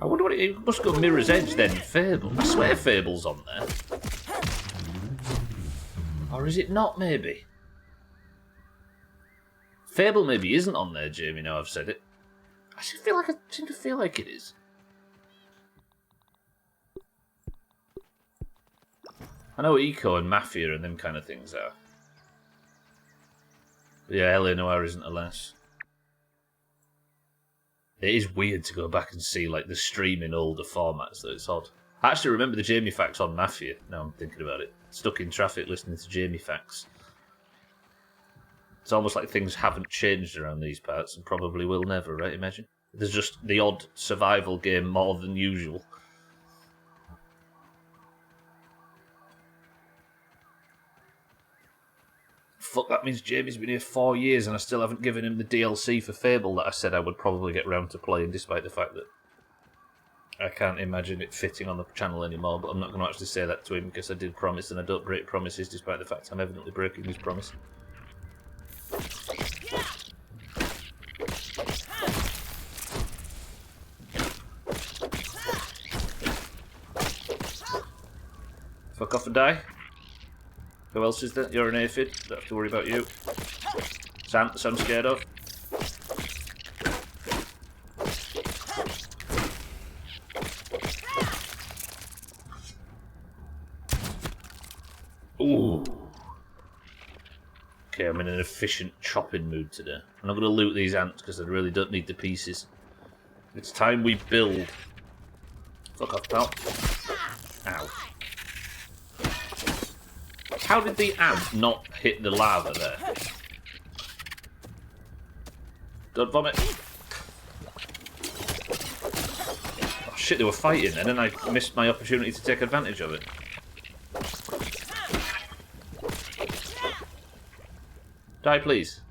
I wonder what it must go Mirror's Edge then, Fable. I swear Fable's on there. Or is it not, maybe? Fable maybe isn't on there, Jamie, now I've said it. I seem to feel like it is. I know Eco and Mafia and them kind of things are. But yeah, LA Noire isn't, alas. It is weird to go back and see like the stream in older formats, though. It's odd. I actually remember the Jamie Facts on Mafia, now I'm thinking about it. Stuck in traffic listening to Jamie Facts. It's almost like things haven't changed around these parts and probably will never, right? Imagine. There's just the odd survival game more than usual. fuck, that means Jamie's been here 4 years and I still haven't given him the DLC for Fable that I said I would probably get round to playing, despite the fact that I can't imagine it fitting on the channel anymore, but I'm not going to actually say that to him because I did promise and I don't break promises, despite the fact I'm evidently breaking his promise. Fuck off and die. Who else is there? You're an aphid. Don't have to worry about you. Sam, I'm scared of. Ooh. Okay, I'm in an efficient chopping mood today. I'm not going to loot these ants because I really don't need the pieces. It's time we build. Fuck off, pal. Ow. How did the ant not hit the lava there? Don't vomit. Oh shit, they were fighting then and I missed my opportunity to take advantage of it. Die, please.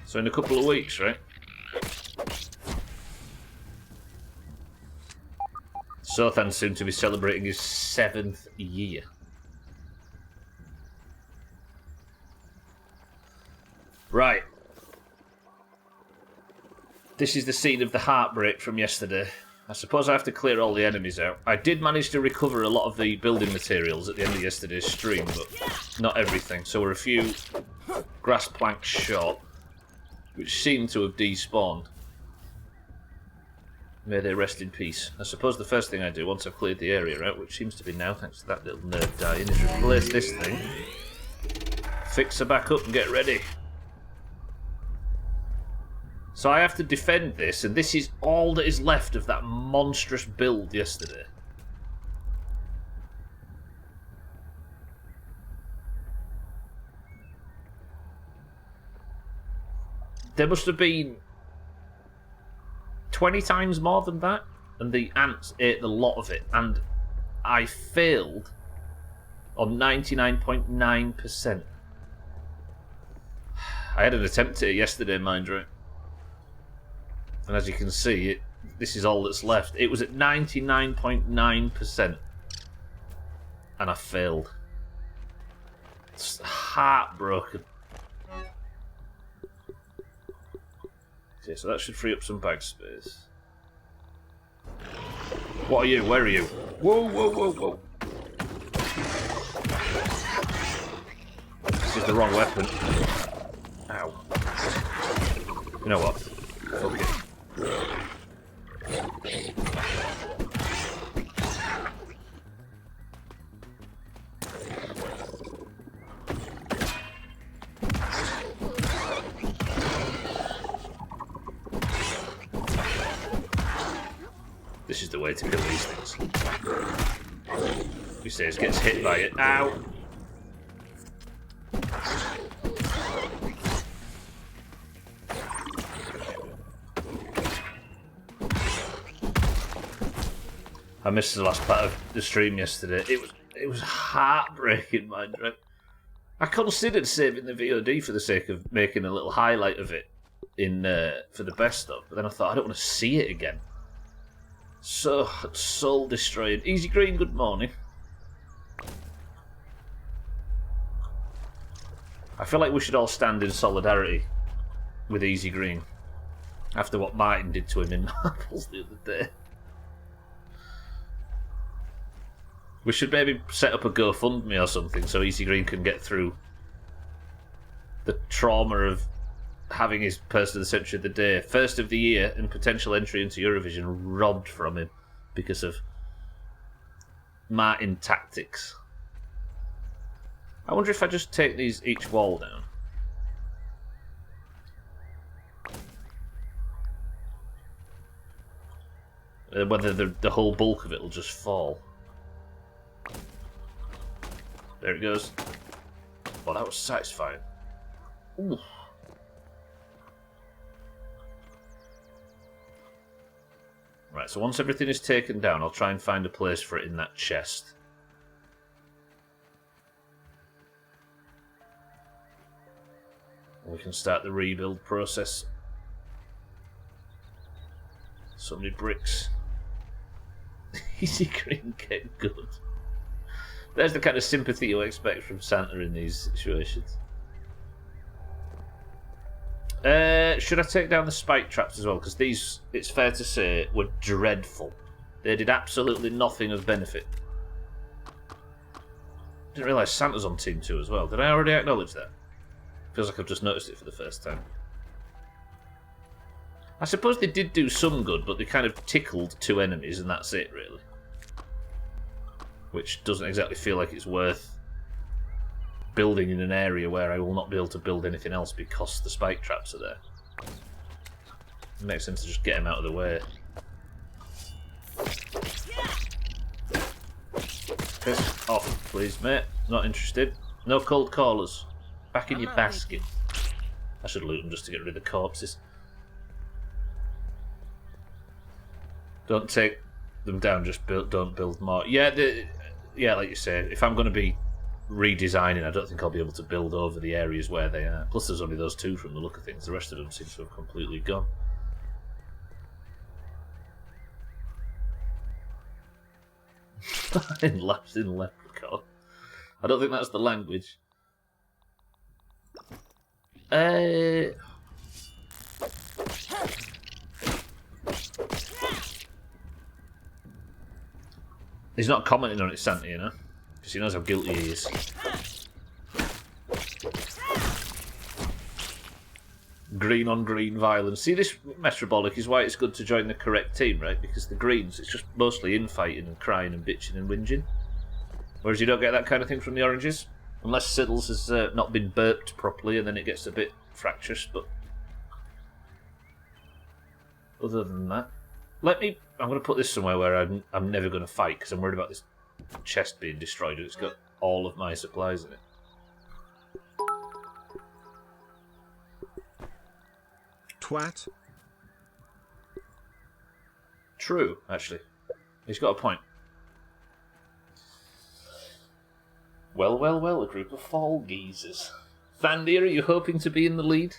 So in a couple of weeks, right? Sothan's soon to be celebrating his 7th year. Right. This is the scene of the heartbreak from yesterday. I suppose I have to clear all the enemies out. I did manage to recover a lot of the building materials at the end of yesterday's stream, but not everything. So we're a few grass planks short, which seem to have despawned. May they rest in peace. I suppose the first thing I do once I've cleared the area out, which seems to be now thanks to that little nerd dying, is replace this thing, fix her back up and get ready. So I have to defend this, and this is all that is left of that monstrous build yesterday. There must have been 20 times more than that, and the ants ate the lot of it, and I failed on 99.9%. I had an attempt at it yesterday, mind you, and as you can see, this is all that's left. It was at 99.9%, and I failed. It's heartbroken. Okay, so that should free up some bag space. What are you? Where are you? Whoa, whoa, whoa, whoa. This is the wrong weapon. Ow. You know what? Fuck it. This is the way to kill these things. Who says gets hit by it? Ow! I missed the last part of the stream yesterday. It was heartbreaking, mind you. I considered saving the VOD for the sake of making a little highlight of it in for the best of, but then I thought I don't want to see it again. So soul destroying. Easy Green, good morning. I feel like we should all stand in solidarity with Easy Green after what Martin did to him in Marbles the other day. We should maybe set up a GoFundMe or something so Easy Green can get through the trauma of having his Person of the Century of the Day, first of the year, and potential entry into Eurovision robbed from him because of Martin tactics. I wonder if I just take these each wall down. Whether the whole bulk of it will just fall. There it goes. Well, that was satisfying. Ooh. Right, so once everything is taken down, I'll try and find a place for it in that chest. We can start the rebuild process. So many bricks. Easy green get good. There's the kind of sympathy you expect from Santa in these situations. Should I take down the spike traps as well? Because these, it's fair to say, were dreadful. They did absolutely nothing of benefit. Didn't realise Santa's on Team 2 as well. Did I already acknowledge that? Feels like I've just noticed it for the first time. I suppose they did do some good, but they kind of tickled 2 enemies and that's it, really. Which doesn't exactly feel like it's worth building in an area where I will not be able to build anything else because the spike traps are there. It makes sense to just get him out of the way. Piss off, please, mate. Not interested. No cold callers. Back in your basket. I should loot them just to get rid of the corpses. Don't take them down, just don't build more. Yeah, like you say, if I'm going to be redesigning, I don't think I'll be able to build over the areas where they are. Plus there's only those 2 from the look of things. The rest of them seem to have completely gone. In leprechaun. I don't think that's the language. He's not commenting on it, Santa, you know? Because he knows how guilty he is. Green on green violence. See, this Metrobolic is why it's good to join the correct team, right? Because the Greens, it's just mostly infighting and crying and bitching and whinging. Whereas you don't get that kind of thing from the Oranges. Unless Siddles has not been burped properly and then it gets a bit fractious, but... Other than that... I'm going to put this somewhere where I'm never going to fight because I'm worried about this chest being destroyed and it's got all of my supplies in it. Twat. True, actually. He's got a point. Well, a group of fall geezers. Thandir, are you hoping to be in the lead?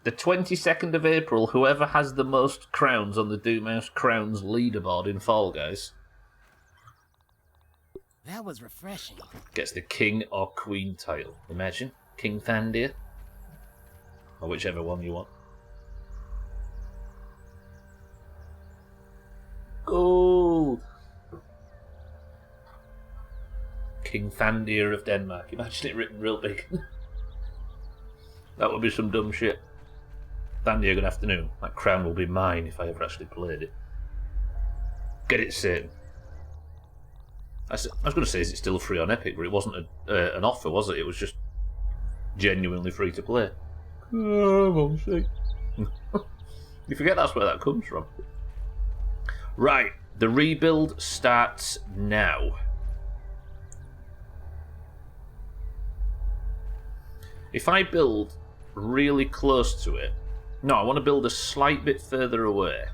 The 22nd of April, whoever has the most crowns on the Doomhaus Crowns leaderboard in Fall Guys That was refreshing. gets the King or Queen title. Imagine. King Thandir. Or whichever one you want. Gold! King Thandir of Denmark. Imagine it written real big. That would be some dumb shit. Thandir, good afternoon. That crown will be mine if I ever actually played it. Get it, Satan. I was going to say, is it still free on Epic? But it wasn't an offer, was it? It was just genuinely free to play. Oh, I won't say. You forget that's where that comes from. Right, the rebuild starts now. If I build really close to it... No, I want to build a slight bit further away.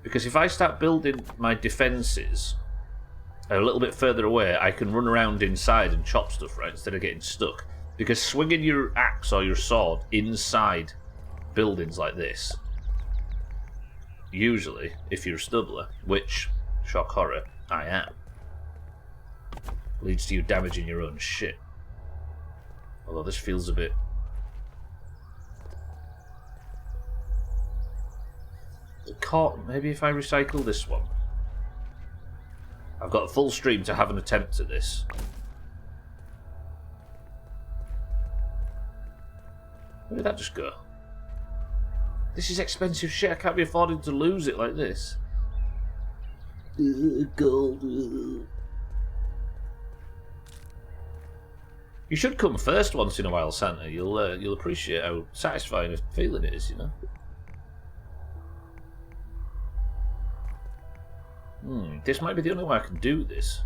Because if I start building my defences a little bit further away, I can run around inside and chop stuff, right, instead of getting stuck. Because swinging your axe or your sword inside buildings like this, usually, if you're a Stubbler, which, shock horror, I am, leads to you damaging your own shit. Although this feels a bit... Maybe if I recycle this one. I've got a full stream to have an attempt at this. Where did that just go? This is expensive shit. I can't be affording to lose it like this. Gold. You should come first once in a while, Santa. You'll appreciate how satisfying a feeling it is, you know. This might be the only way I can do this.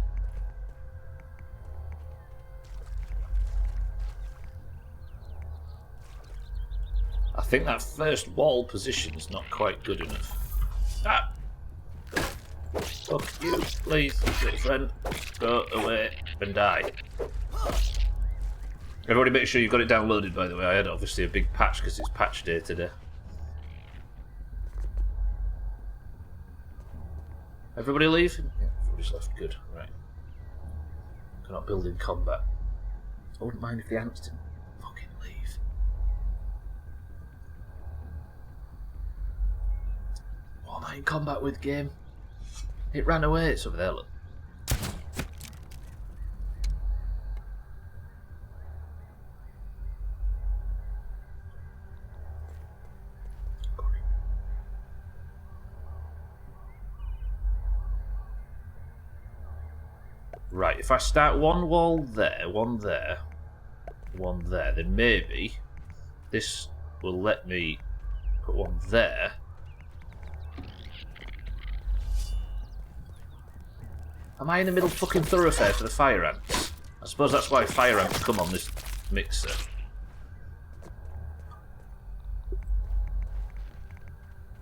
I think that first wall position is not quite good enough. Fuck you, please, little friend. Go away and die. Everybody make sure you've got it downloaded, by the way. I had obviously a big patch because it's patch day today. Everybody leave? Yeah, everybody's left. Good. Right. Cannot build in combat. I wouldn't mind if the ants didn't fucking leave. What am I in combat with, game? It ran away. It's over there, look. Right, if I start one wall there, one there, one there, then maybe this will let me put one there. Am I in the middle fucking thoroughfare for the fire ants? I suppose that's why fire ants come on this mixer.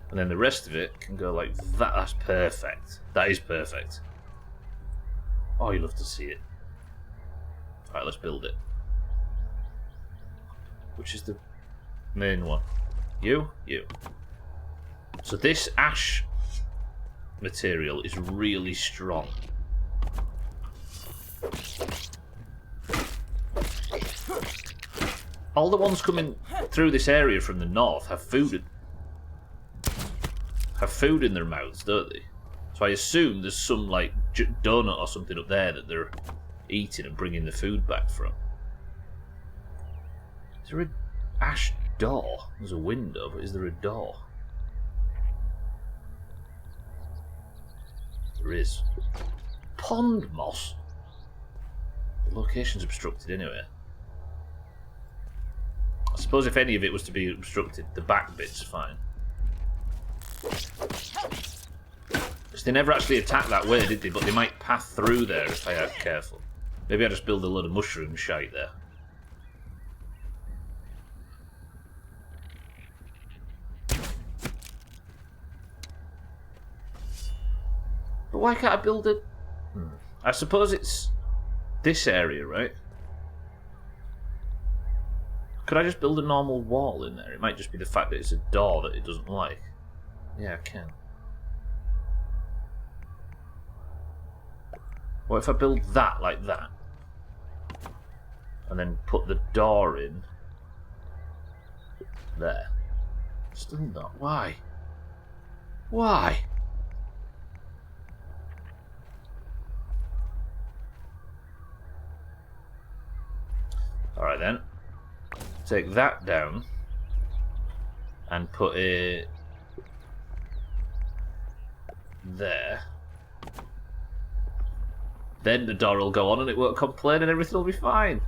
And then the rest of it can go like that. That's perfect. That is perfect. Oh, you love to see it. Alright, let's build it. Which is the main one? You? You. So this ash material is really strong. All the ones coming through this area from the north have food in their mouths, don't they? So I assume there's some like donut or something up there that they're eating and bringing the food back from. Is there an ash door? There's a window, but is there a door? There is. Pond moss? The location's obstructed anyway. I suppose if any of it was to be obstructed, the back bit's fine. They never actually attacked that way, did they? But they might path through there if I aren't careful. Maybe I just build a load of mushroom shite there. But why can't I build it? I suppose it's this area, right? Could I just build a normal wall in there? It might just be the fact that it's a door that it doesn't like. Yeah, I can. What if I build that like that? And then put the door in there. Still not. Why? Why? Alright then. Take that down and put it there. Then the door will go on and it won't complain and everything will be fine.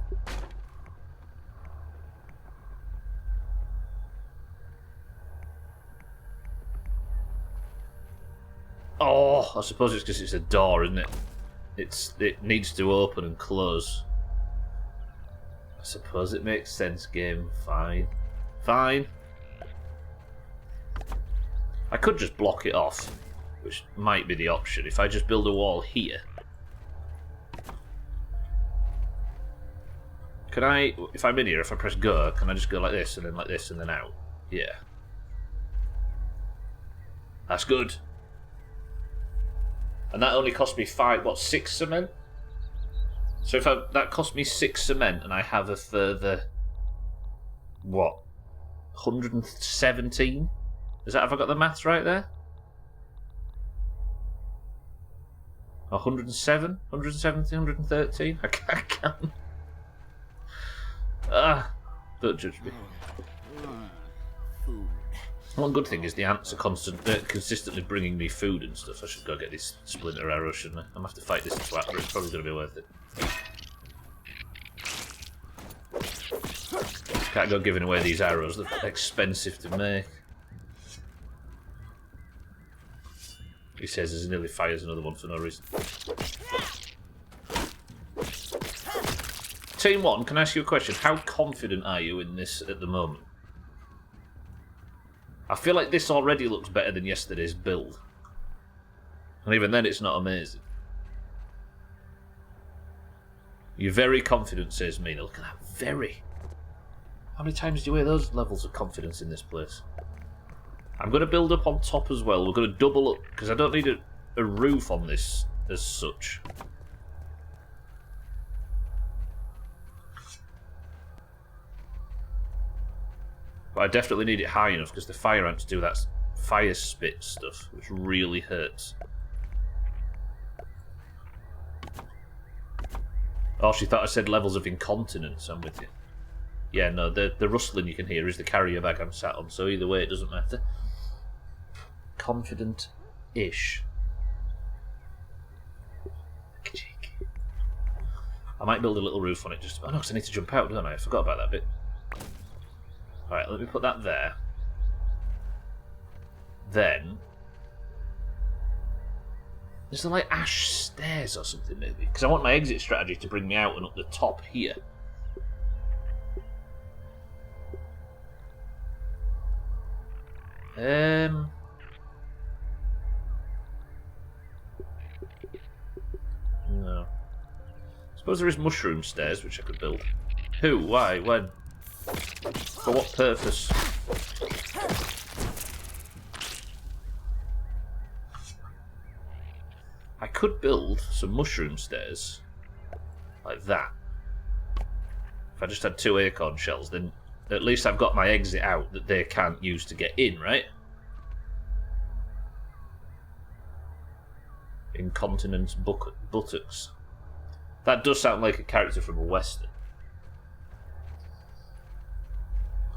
Oh, I suppose it's because it's a door, isn't it? It needs to open and close. I suppose it makes sense, game. Fine. Fine. I could just block it off, which might be the option. If I just build a wall here. Can I, if I'm in here, if I press go, can I just go like this and then out? Yeah. That's good. And that only cost me 6 cement? So if that cost me 6 cement and I have a further, what, 117? Have I got the maths right there? 107? 117? 113? I can't. Don't judge me. One good thing is the ants are consistently bringing me food and stuff. I should go get this splinter arrow, shouldn't I? I'm gonna have to fight this twat, but it's probably gonna be worth it. Can't go giving away these arrows, they're expensive to make. He says as he nearly fires another one for no reason. Team 1, can I ask you a question? How confident are you in this at the moment? I feel like this already looks better than yesterday's build. And even then, it's not amazing. You're very confident, says Mina. Look at that. Very. How many times do you hear those levels of confidence in this place? I'm going to build up on top as well. We're going to double up, because I don't need a roof on this as such. But I definitely need it high enough, because the fire ants do that fire spit stuff, which really hurts. Oh, she thought I said levels of incontinence. I'm with you. Yeah, no, the rustling you can hear is the carrier bag I'm sat on, so either way it doesn't matter. Confident-ish. I might build a little roof on it just... Oh no, because I need to jump out, don't I? I forgot about that bit. Alright, let me put that there. Then... Is there like ash stairs or something maybe? Because I want my exit strategy to bring me out and up the top here. No. I suppose there is mushroom stairs which I could build. Who? Why? When? For what purpose? I could build some mushroom stairs. Like that. If I just had 2 acorn shells, then at least I've got my exit out that they can't use to get in, right? Incontinent buttocks. That does sound like a character from a western.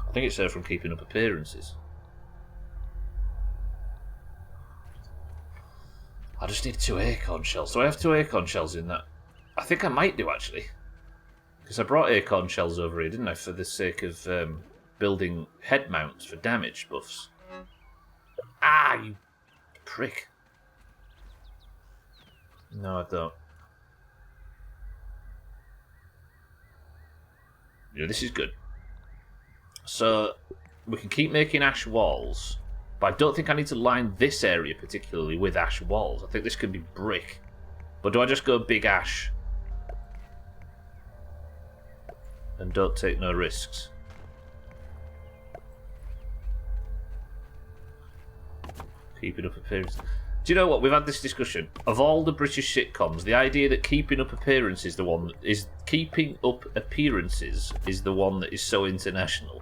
I think it's her from Keeping Up Appearances. I just need 2 acorn shells. Do I have 2 acorn shells in that? I think I might do, actually. Because I brought acorn shells over here, didn't I? For the sake of building head mounts for damage buffs. Ah, you prick. No, I don't. Yeah, this is good. So, we can keep making ash walls. But I don't think I need to line this area particularly with ash walls. I think this could be brick. But do I just go big ash? And don't take no risks? Keeping Up Appearances. Do you know what? We've had this discussion. Of all the British sitcoms, the idea that Keeping Up Appearances is the one that is... Keeping Up Appearances is the one that is so international.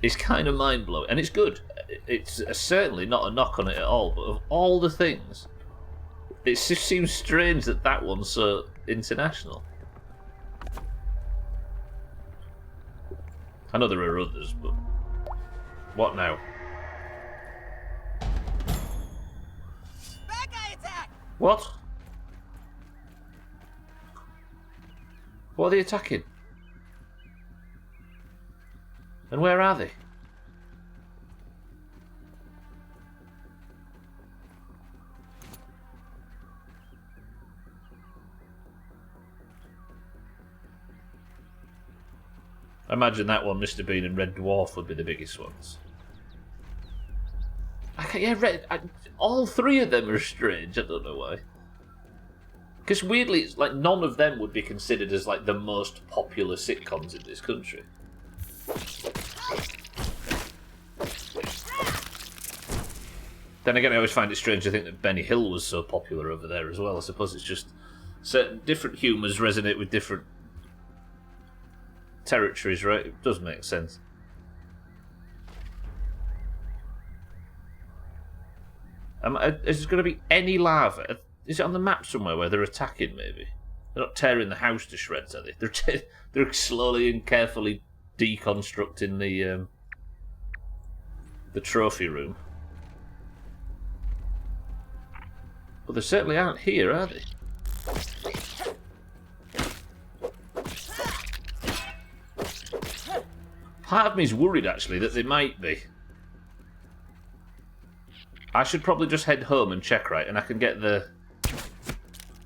It's kind of mind-blowing. And it's good. It's certainly not a knock on it at all. But of all the things, it just seems strange that that one's so international. I know there are others, but... What now? Bad guy attack! What? What are they attacking? And where are they? I imagine that one, Mr. Bean and Red Dwarf would be the biggest ones. All 3 of them are strange, I don't know why. Because weirdly, it's like none of them would be considered as like the most popular sitcoms in this country. Then again, I always find it strange to think that Benny Hill was so popular over there as well. I suppose it's just certain different humours resonate with different territories, right? It does make sense. Is there going to be any lava? Is it on the map somewhere where they're attacking, maybe? They're not tearing the house to shreds, are they? They're slowly and carefully deconstructing the trophy room. But they certainly aren't here, are they? Part of me is worried, actually, that they might be. I should probably just head home and check, right? And I can get the...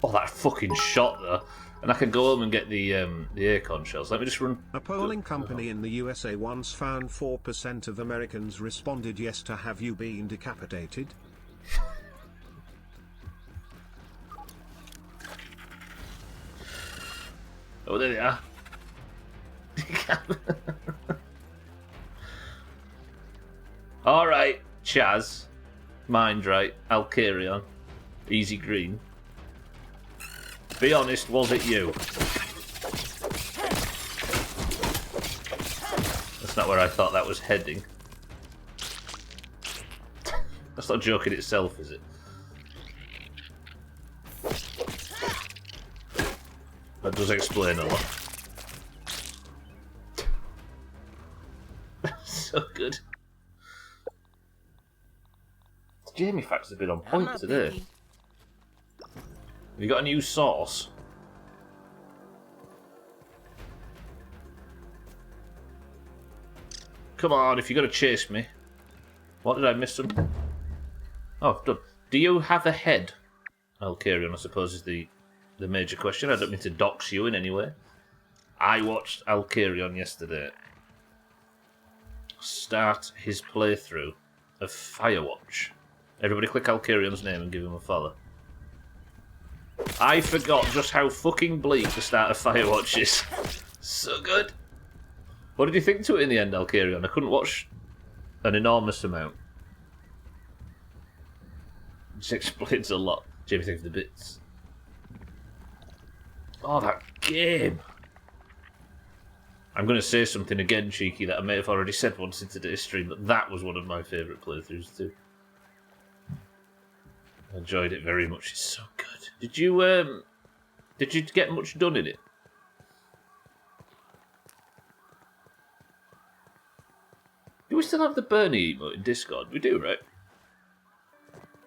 Oh, that fucking shot, though. And I can go home and get the acorn shells. Let me just run... A polling company in the USA once found 4% of Americans responded yes to have you been decapitated. Oh, there they are. Alright, Chaz. Mind right. Alcarion. Easy green. Be honest, was it you? That's not where I thought that was heading. That's not joking itself, is it? That does explain a lot. So good. Jamie facts have been on point today. Picky. Have you got a new sauce? Come on, if you're going to chase me. What did I miss? Oh, done. Do you have a head? Alcarion, I suppose, is the major question. I don't mean to dox you in any way. I watched Alcarion yesterday start his playthrough of Firewatch. Everybody click Alcarion's name and give him a follow. I forgot just how fucking bleak the start of Firewatch is. So good. What did you think to it in the end, Alcarion? I couldn't watch an enormous amount. This explains a lot. Jamie, think of the bits. Oh, that game. I'm going to say something again, cheeky, that I may have already said once in today's stream, but that was one of my favourite playthroughs too. I enjoyed it very much. It's so good. Did you get much done in it? Do we still have the Bernie emote in Discord? We do, right?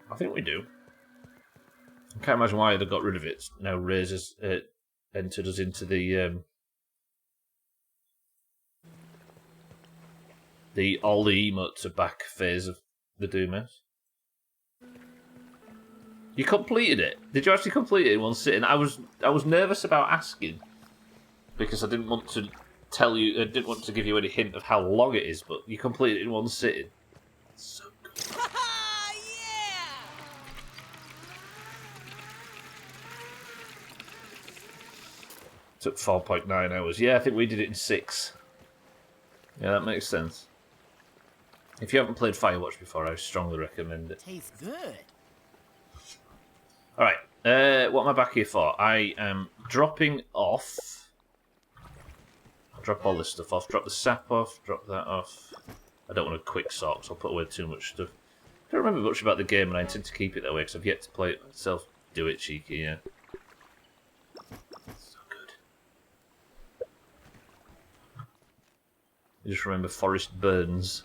I think we do. I can't imagine why they got rid of it. Now Razor's entered us into the all the emotes are back phase of the Doomhaus. You completed it? Did you actually complete it in one sitting? I was nervous about asking because I didn't want to tell you. I didn't want to give you any hint of how long it is, but you completed it in one sitting. So good. Yeah! Took 4.9 hours. Yeah, I think we did it in 6. Yeah, that makes sense. If you haven't played Firewatch before, I strongly recommend it. Tastes good. Alright, what am I back here for? I am dropping off... I'll drop all this stuff off. Drop the sap off, drop that off. I don't want a quick sort, so I'll put away too much stuff. I don't remember much about the game, and I intend to keep it that way, because I've yet to play it myself. Do it, cheeky, yeah. So good. I just remember Forrest Burns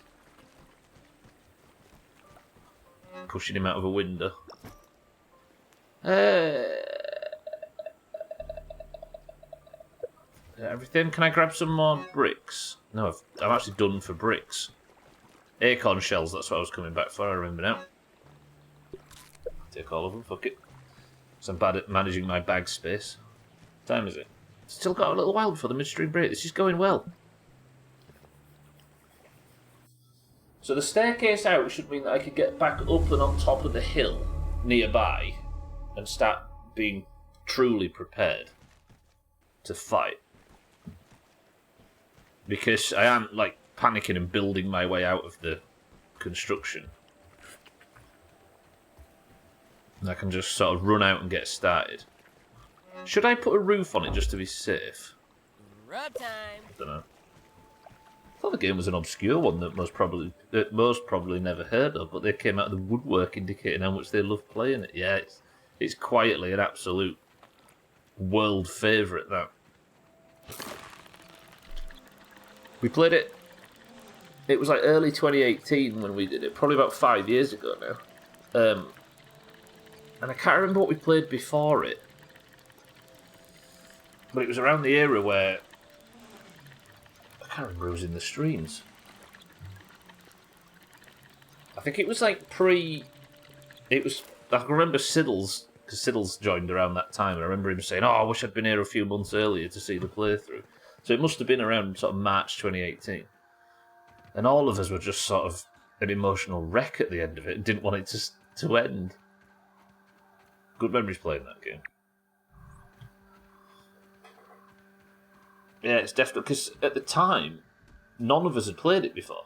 pushing him out of a window. Everything? Can I grab some more bricks? No, I'm actually done for bricks. Acorn shells, that's what I was coming back for, I remember now. Take all of them, fuck it. Because I'm bad at managing my bag space. What time is it? Still got a little while before the midstream break. This is going well. So the staircase out should mean that I could get back up and on top of the hill nearby and start being truly prepared to fight. Because I am, like, panicking and building my way out of the construction. And I can just sort of run out and get started. Should I put a roof on it just to be safe? Rub time. I don't know. I thought the game was an obscure one that most probably never heard of, but they came out of the woodwork indicating how much they love playing it. Yeah, it's quietly an absolute world favourite, that. We played it, it was like early 2018 when we did it, probably about 5 years ago now. And I can't remember what we played before it. But it was around the era where... I can't remember who was in the streams. I think it was like pre... It was... I can remember Siddles, because Siddles joined around that time, and I remember him saying, oh, I wish I'd been here a few months earlier to see the playthrough. So it must have been around sort of March 2018. And all of us were just sort of an emotional wreck at the end of it and didn't want it to end. Good memories playing that game. Yeah, it's definitely... Because at the time, none of us had played it before.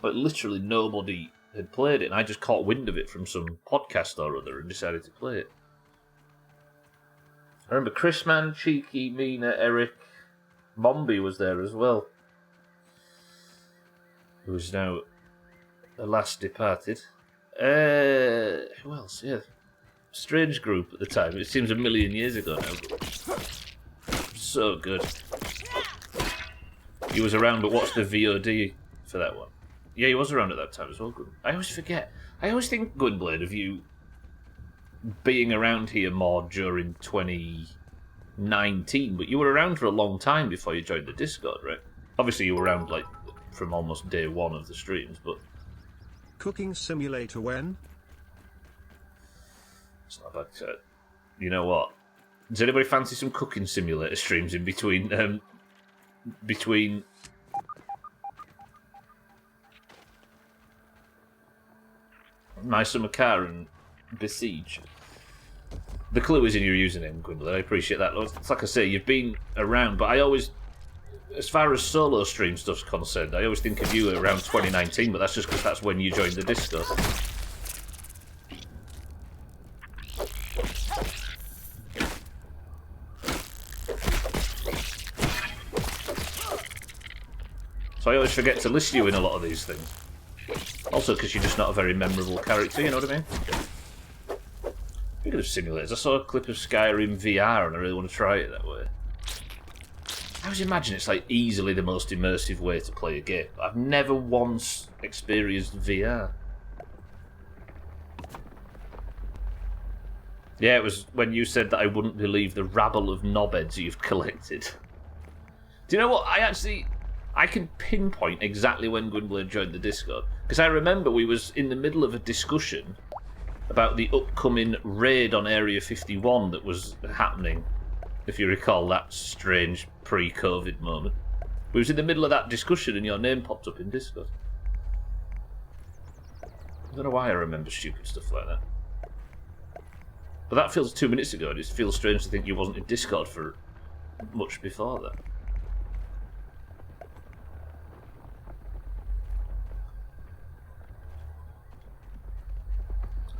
Like, literally nobody had played it, and I just caught wind of it from some podcast or other and decided to play it. I remember Chris Man, Cheeky, Mina, Eric, Mombi was there as well. Who is now, alas, departed. Who else? Yeah. Strange group at the time. It seems a million years ago now. But so good. He was around, but watched the VOD for that one. Yeah, he was around at that time as well. Good. I always forget. I always think, Gunblade, of you being around here more during 2019, but you were around for a long time before you joined the Discord, right? Obviously, you were around, like, from almost day one of the streams, but... Cooking simulator when? It's not bad. You know what? Does anybody fancy some cooking simulator streams in between, between... My Summer Car and Besiege? The clue is in your username, Gwendolyn. I appreciate that. It's like I say, you've been around, but I always... As far as solo stream stuff's concerned, I always think of you around 2019, but that's just because that's when you joined the Discord. So I always forget to list you in a lot of these things. Also because you're just not a very memorable character, you know what I mean? Speaking of simulators, I saw a clip of Skyrim VR and I really want to try it that way. I always imagine it's like easily the most immersive way to play a game. I've never once experienced VR. Yeah, it was when you said that I wouldn't believe the rabble of knobheads you've collected. Do you know what? I can pinpoint exactly when Gwynblade joined the Discord. Because I remember we was in the middle of a discussion about the upcoming raid on Area 51 that was happening. If you recall that strange pre-COVID moment. We was in the middle of that discussion and your name popped up in Discord. I don't know why I remember stupid stuff like that. But that feels 2 minutes ago and it feels strange to think you wasn't in Discord for much before that.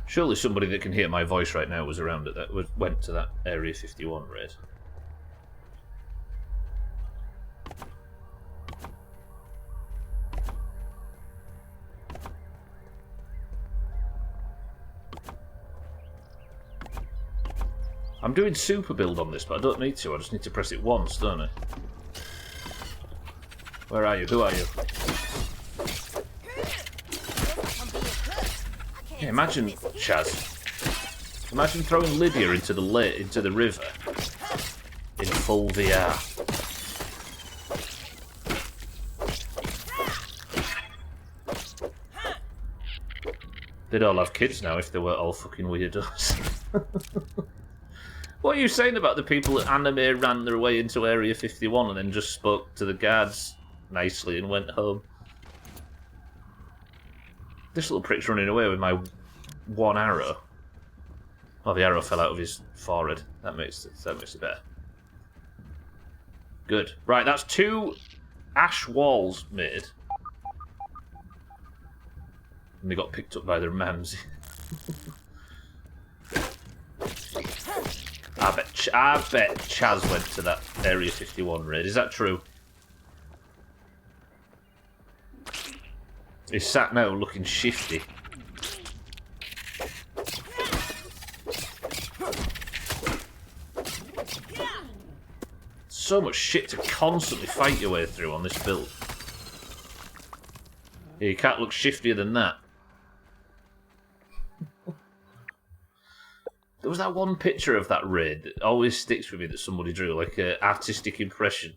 Surely somebody that can hear my voice right now was around at that, went to that Area 51 raid. I'm doing super build on this, but I don't need to. I just need to press it once, don't I? Where are you? Who are you? Yeah, imagine, Chaz. Imagine throwing Lydia into the river in full VR. They'd all have kids now if they were all fucking weirdos. What are you saying about the people that anime ran their way into Area 51 and then just spoke to the guards nicely and went home? This little prick's running away with my one arrow. Well, the arrow fell out of his forehead. That makes it better. Good. Right, that's 2 ash walls made. And they got picked up by their mams. I bet Chaz went to that Area 51 raid. Is that true? He's sat now looking shifty. So much shit to constantly fight your way through on this build. Yeah, you can't look shiftier than that. There was that one picture of that raid that always sticks with me that somebody drew, like an artistic impression.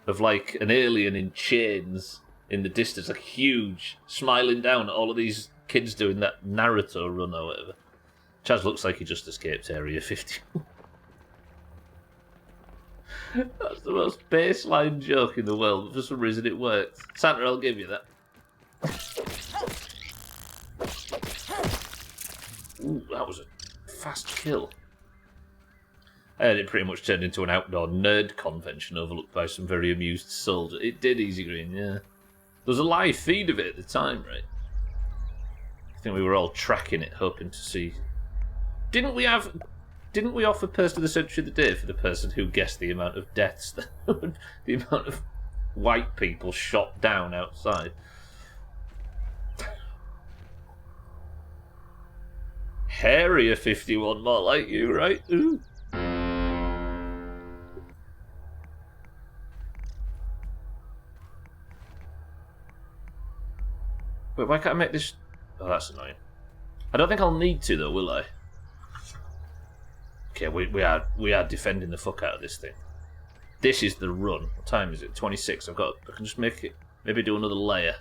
Of like an alien in chains in the distance, like huge, smiling down at all of these kids doing that Naruto run or whatever. Chaz looks like he just escaped Area 50. That's the most baseline joke in the world, but for some reason it worked. Santa, I'll give you that. Ooh, that was a fast kill. I heard it pretty much turned into an outdoor nerd convention overlooked by some very amused soldiers. It did, Easy Green, yeah. There was a live feed of it at the time, right? I think we were all tracking it, hoping to see. Didn't we offer Person of the Century of the Day for the person who guessed the amount of deaths, the amount of white people shot down outside? Area 51, more like you, right? Ooh. Wait, why can't I make this? Oh, that's annoying. I don't think I'll need to though, will I? Okay, we are defending the fuck out of this thing. This is the run. What time is it? 26. I can just make it. Maybe do another layer.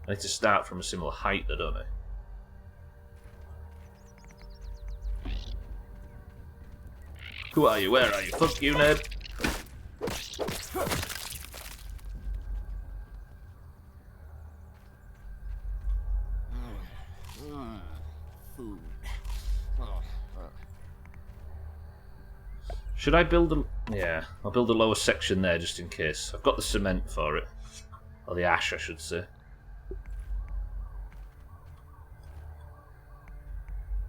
I need to start from a similar height, though, don't I? Who are you? Where are you? Fuck you, nerd. Food. Should I build a... Yeah, I'll build a lower section there just in case. I've got the cement for it. Or the ash, I should say.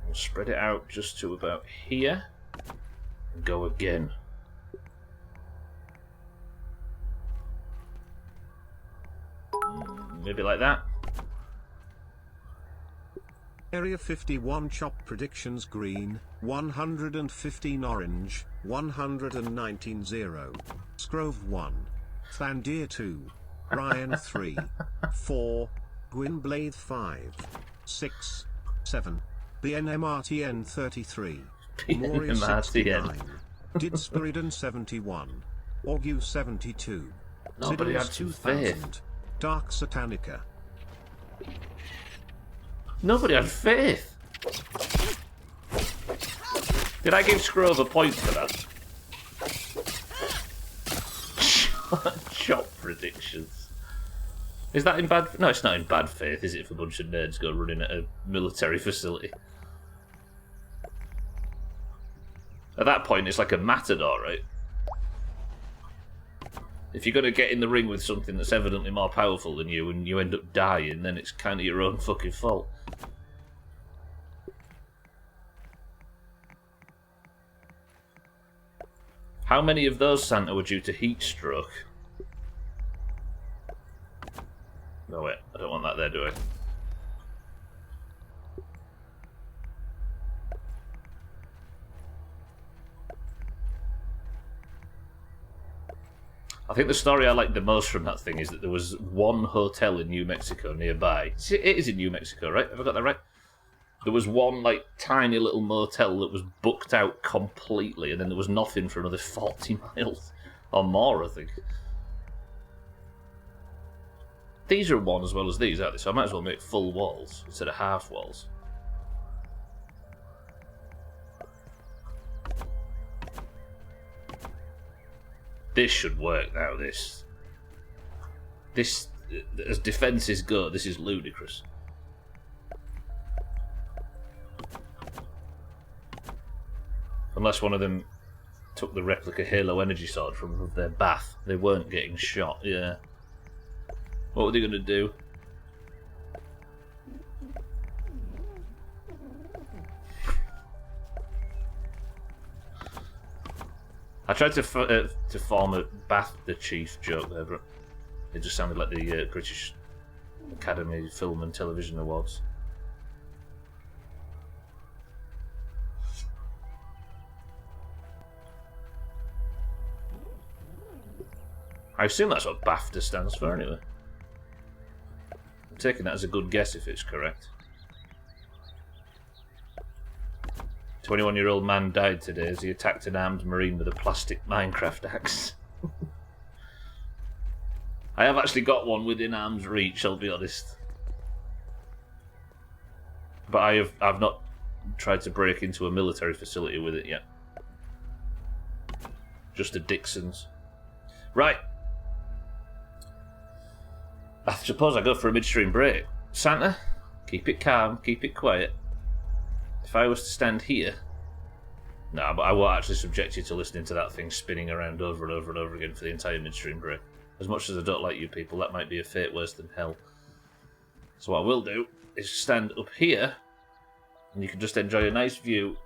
I'll spread it out just to about here. And go again. Maybe like that. Area 51 chop predictions green, 115 orange, 119 0. Scrove 1. Thandir 2. Ryan 3. 4. Gwynblade 5. 6. 7. BNMRTN 33. Moria 69. Didsperidan 71. Orgu 72. Nobody had 2000. Dark Satanica. Nobody had faith. Did I give Scrove a point for that? Chop predictions. Is that in bad... No, it's not in bad faith, is it, if a bunch of nerds go running at a military facility? At that point, it's like a matador, right? If you're going to get in the ring with something that's evidently more powerful than you and you end up dying, then it's kind of your own fucking fault. How many of those, Santa, were due to heat stroke? No, wait. I don't want that there, do I? I think the story I like the most from that thing is that there was one hotel in New Mexico nearby. It is in New Mexico, right? Have I got that right? There was one, like, tiny little motel that was booked out completely, and then there was nothing for another 40 miles. Or more, I think. These are one as well as these, aren't they? So I might as well make full walls instead of half walls. This should work now, this, as defences go, this is ludicrous. Unless one of them took the replica Halo energy sword from their bath. They weren't getting shot, yeah. What were they going to do? I tried to form a Bath the Chief joke there, but it just sounded like the British Academy Film and Television Awards. I assume that's what BAFTA stands for anyway. I'm taking that as a good guess if it's correct. 21-year-old man died today as he attacked an armed marine with a plastic Minecraft axe. I have actually got one within arm's reach, I'll be honest. But I've not tried to break into a military facility with it yet. Just a Dixon's. Right. I suppose I go for a midstream break. Santa, keep it calm, keep it quiet. If I was to stand here, No, but I won't actually subject you to listening to that thing spinning around over and over and over again for the entire midstream break. As much as I don't like you people, that might be a fate worse than hell. So what I will do is stand up here, and you can just enjoy a nice view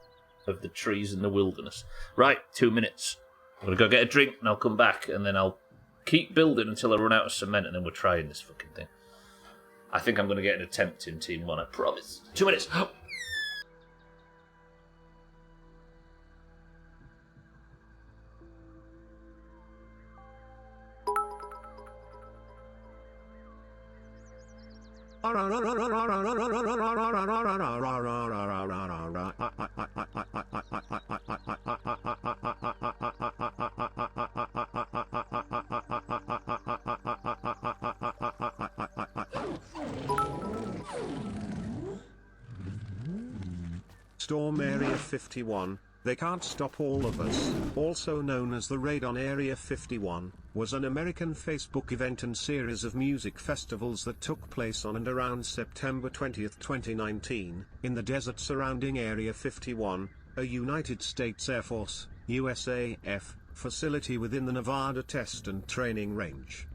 of the trees in the wilderness. Right, 2 minutes. I'm going to go get a drink, and I'll come back, and then I'll keep building until I run out of cement, and then we're trying this fucking thing. I think I'm going to get an attempt in Team 1, I promise. 2 minutes. Storm Area 51, They Can't Stop All of Us, also known as the Raid on Area 51, was an American Facebook event and series of music festivals that took place on and around September 20, 2019, in the desert surrounding Area 51, a United States Air Force, USAF, facility within the Nevada Test and Training Range.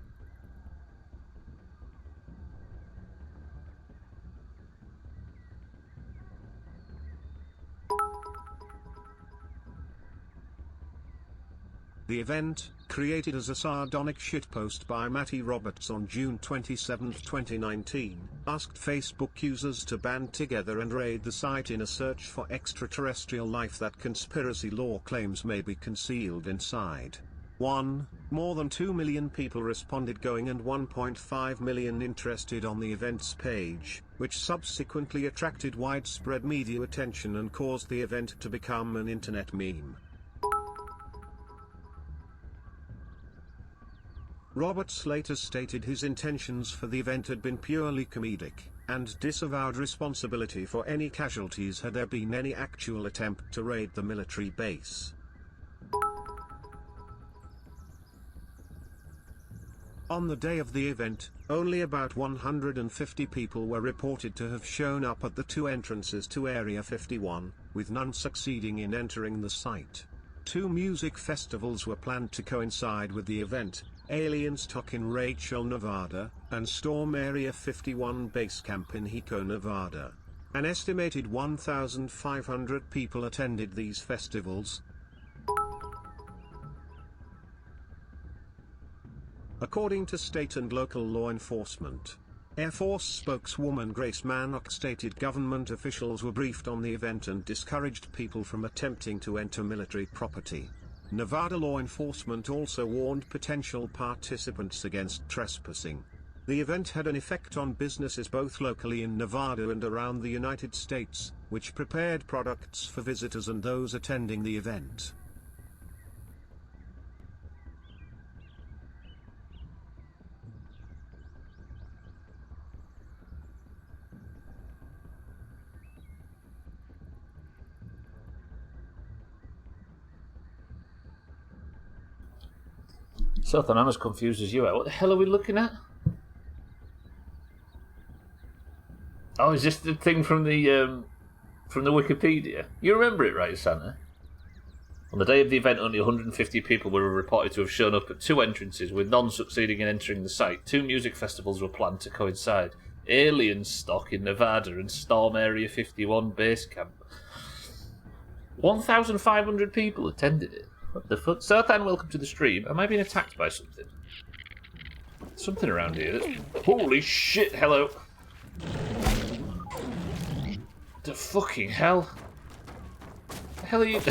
The event, created as a sardonic shitpost by Matty Roberts on June 27, 2019, asked Facebook users to band together and raid the site in a search for extraterrestrial life that conspiracy law claims may be concealed inside. More than 2 million people responded, going and 1.5 million interested on the events page, which subsequently attracted widespread media attention and caused the event to become an internet meme. Roberts later stated his intentions for the event had been purely comedic, and disavowed responsibility for any casualties had there been any actual attempt to raid the military base. On the day of the event, only about 150 people were reported to have shown up at the two entrances to Area 51, with none succeeding in entering the site. 2 music festivals were planned to coincide with the event: Aliens Talk in Rachel, Nevada, and Storm Area 51 Base Camp in Hico, Nevada. An estimated 1,500 people attended these festivals. According to state and local law enforcement, Air Force spokeswoman Grace Mannock stated government officials were briefed on the event and discouraged people from attempting to enter military property. Nevada law enforcement also warned potential participants against trespassing. The event had an effect on businesses both locally in Nevada and around the United States, which prepared products for visitors and those attending the event. Southern, I'm as confused as you are. What the hell are we looking at? Oh, is this the thing from the Wikipedia? You remember it, right, Santa? On the day of the event, only 150 people were reported to have shown up at 2 entrances, with none succeeding in entering the site. 2 music festivals were planned to coincide: Alien Stock in Nevada and Storm Area 51 Base Camp. 1,500 people attended it. What the fuck? Sothan, welcome to the stream. Am I being attacked by something? Something around here. Holy shit, hello. The fucking hell? The hell are you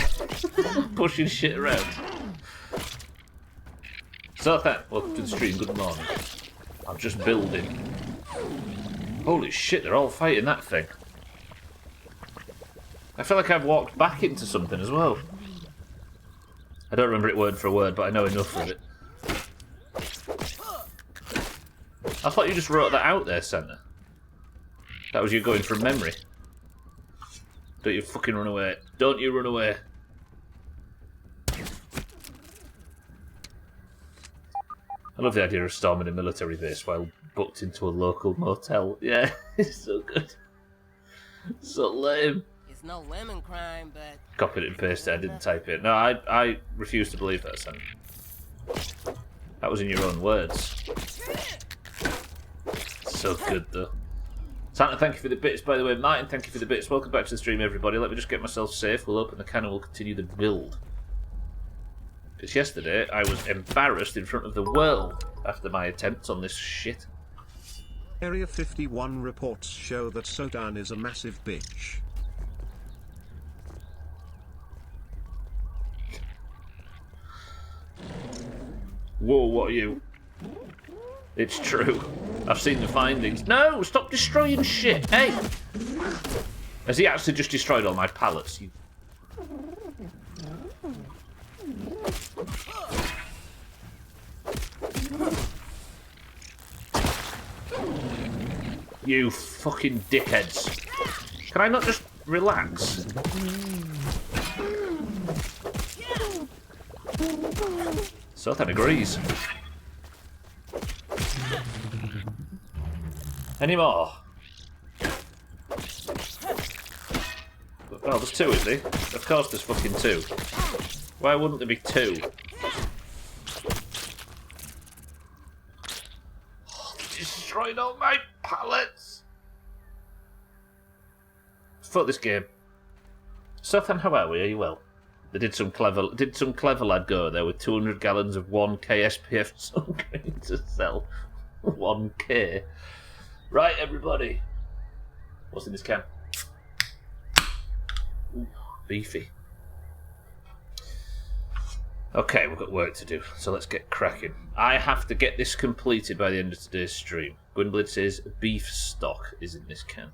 pushing shit around? Sothan, welcome to the stream. Good morning. I'm just building. Holy shit, they're all fighting that thing. I feel like I've walked back into something as well. I don't remember it word for word, but I know enough of it. I thought you just wrote that out there, Santa. That was you going from memory. Don't you fucking run away. Don't you run away. I love the idea of storming a military base while booked into a local motel. Yeah, it's so good. So lame. Is It's no lemon crime, but... Copied it and pasted it, I didn't type it. No, I refuse to believe that, Sam. That was in your own words. So good, though. Santa, thank you for the bits, by the way. Martin, thank you for the bits. Welcome back to the stream, everybody. Let me just get myself safe. We'll open the can and we'll continue the build. Because yesterday, I was embarrassed in front of the world after my attempts on this shit. Area 51 reports show that Sodan is a massive bitch. Whoa, what are you? It's true. I've seen the findings. No, stop destroying shit. Hey! Has he actually just destroyed all my pallets? You fucking dickheads. Can I not just relax? Sothan agrees. Any more? Well, there's two, is there? Of course there's fucking two. Why wouldn't there be two? Oh, destroyed all my pallets! Fuck this game. Sothan, how are we? Are you well? They did some clever lad go there with 200 gallons of 1k SPF sunscreen to sell 1k. Right, everybody. What's in this can? Ooh, beefy. Okay, we've got work to do, so let's get cracking. I have to get this completed by the end of today's stream. Gwynblade says beef stock is in this can.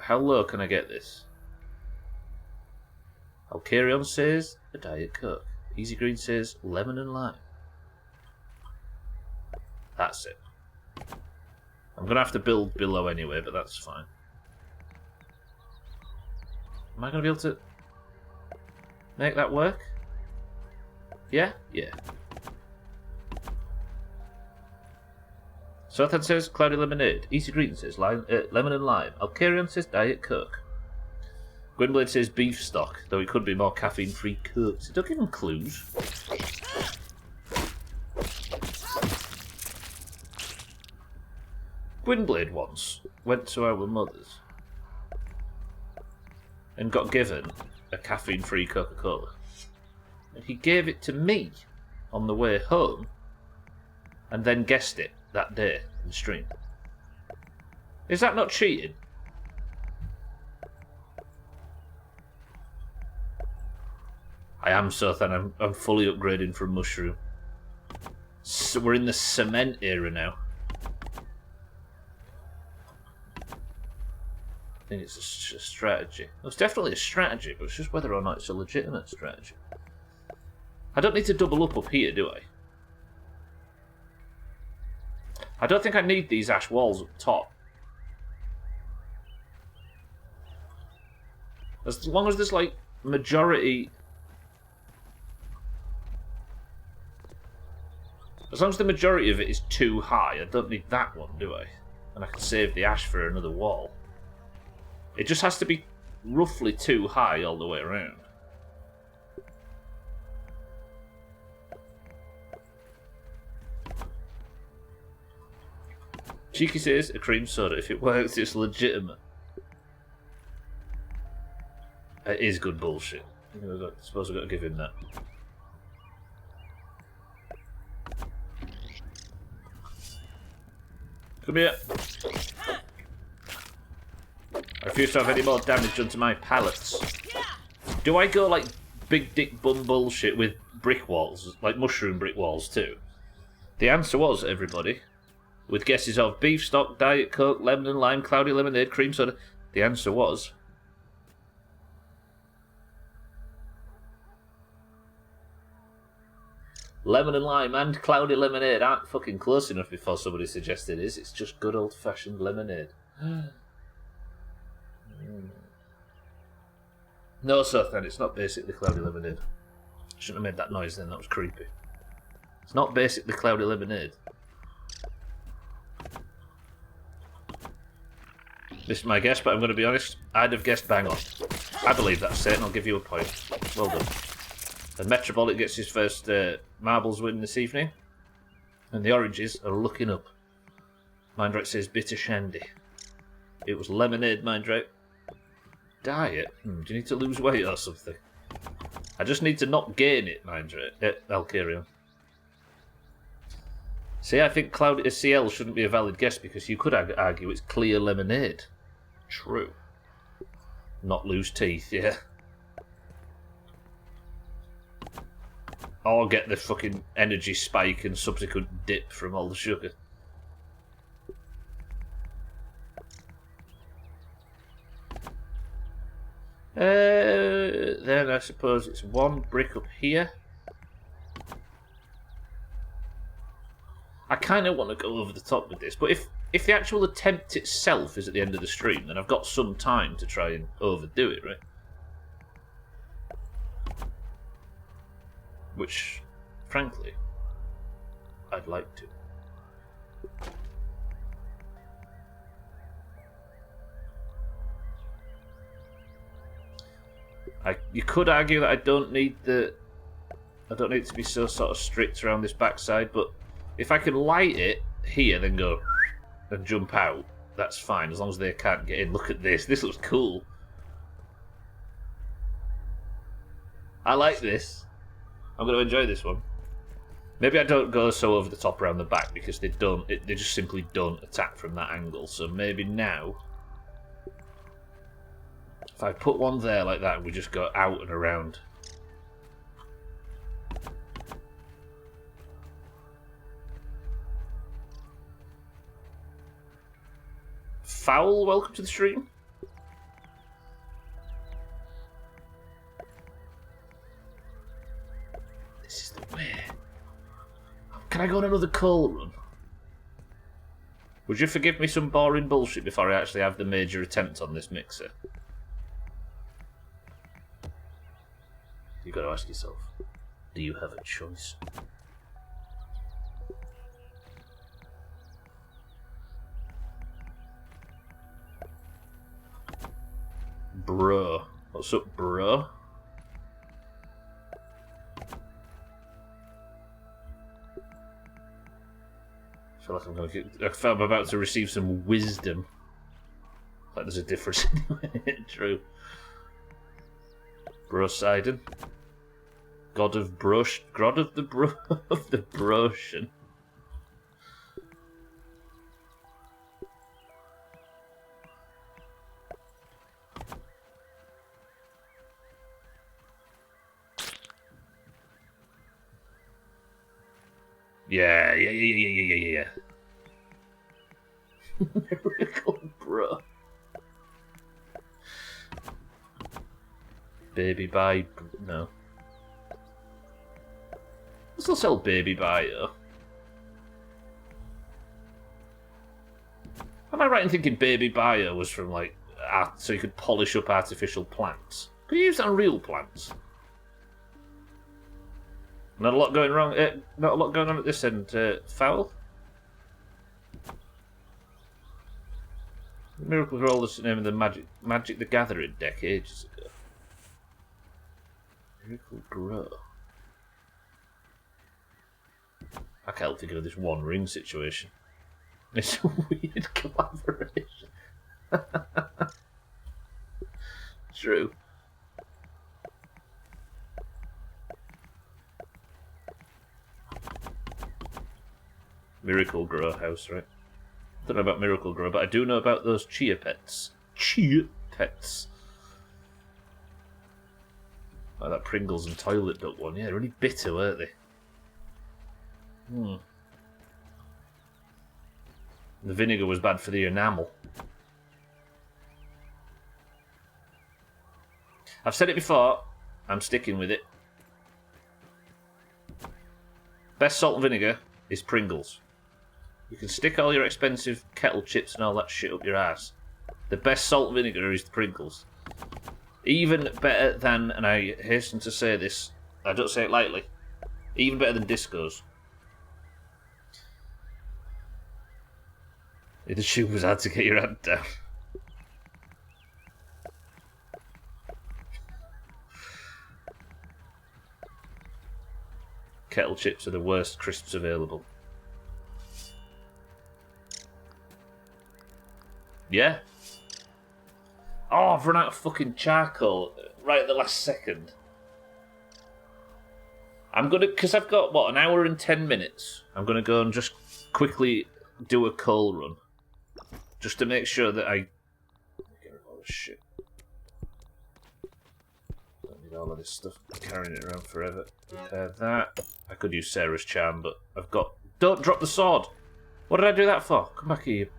How low can I get this? Alcarion says a Diet Coke. Easy Green says lemon and lime. That's it. I'm going to have to build below anyway, but that's fine. Am I going to be able to make that work? Yeah? Yeah. Sothan says cloudy lemonade. Easy Green says lemon and lime. Alcarion says Diet Coke. Gwynblade says beef stock, though it could be more caffeine-free Cokes. Don't give them clues. Gwynblade once went to our mother's and got given a caffeine-free Coca-Cola. And he gave it to me on the way home and then guessed it that day in stream. Is that not cheating? I am Sothan. I'm fully upgrading from mushroom. So we're in the cement era now. I think it's a strategy. It's definitely a strategy, but it's just whether or not it's a legitimate strategy. I don't need to double up here, do I? I don't think I need these ash walls up top. As long as there's like majority... As long as the majority of it is too high, I don't need that one, do I? And I can save the ash for another wall. It just has to be roughly too high all the way around. Cheeky says a cream soda. If it works, it's legitimate. It is good bullshit. I suppose I've got to give him that. Come here. I refuse to have any more damage done to my pallets. Do I go like big dick bum bullshit with brick walls, like mushroom brick walls too? The answer was, everybody, with guesses of beef stock, Diet Coke, lemon and lime, cloudy lemonade, cream soda. The answer was... lemon and lime and cloudy lemonade aren't fucking close enough before somebody suggested it is. It's just good old-fashioned lemonade. No, Sothan, it's not basically cloudy lemonade. Shouldn't have made that noise then, that was creepy. It's not basically cloudy lemonade. Missed my guess, but I'm going to be honest. I'd have guessed bang on. I believe that's it, and I'll give you a point. Well done. And Metropolitan gets his first marbles win this evening. And the oranges are looking up. Mindrake says bitter shandy. It was lemonade, Mindrake. Diet? Do you need to lose weight or something? I just need to not gain it, Mindrake. I'll carry on. See, I think Cloud CL shouldn't be a valid guess because you could argue it's clear lemonade. True. Not lose teeth, yeah. Or get the fucking energy spike and subsequent dip from all the sugar. Then I suppose it's one brick up here. I kind of want to go over the top with this, but if the actual attempt itself is at the end of the stream, then I've got some time to try and overdo it, right? Which, frankly, I'd like to. You could argue that I don't need it to be so sort of strict around this backside, but if I can light it here, then go and jump out, that's fine, as long as they can't get in. Look at this. This looks cool. I like this. I'm going to enjoy this one. Maybe I don't go so over the top around the back because they just simply don't attack from that angle. So maybe now, if I put one there like that, we just go out and around. Foul, welcome to the stream. This is the way. Can I go on another coal run? Would you forgive me some boring bullshit before I actually have the major attempt on this mixer? You've got to ask yourself, do you have a choice? Bro. What's up, bro? I feel like I'm about to receive some wisdom. Like there's a difference anyway. True. Brosidon. God of brush. God of the broshan. Yeah. Miracle, bro. Baby buy, no. I still sell baby bio. Am I right in thinking baby bio was from like art, so you could polish up artificial plants? Could you use that on real plants? Not a lot going wrong. Not a lot going on at this end. Foul. Miracle Grow is the name of the Magic the Gathering deck ages ago. Miracle Grow. I can't think of this One Ring situation. It's a weird collaboration. True. Miracle Grow house, right? Don't know about Miracle Grow, but I do know about those chia pets. Chia pets. Like that Pringles and toilet duck one. Yeah, really bitter, weren't they? The vinegar was bad for the enamel. I've said it before. I'm sticking with it. Best salt and vinegar is Pringles. You can stick all your expensive kettle chips and all that shit up your ass. The best salt and vinegar is the Pringles. Even better than, and I hasten to say this, I don't say it lightly, even better than Disco's. The shoe was hard to get your hand down. kettle chips are the worst crisps available. Yeah. Oh, I've run out of fucking charcoal right at the last second. I'm gonna, because I've got, what, an hour and 10 minutes. I'm gonna go and just quickly do a coal run. Just to make sure that I... Get rid of all this shit. Don't need all of this stuff. I'm carrying it around forever. Repair that. I could use Sarah's charm, but I've got... Don't drop the sword! What did I do that for? Come back here.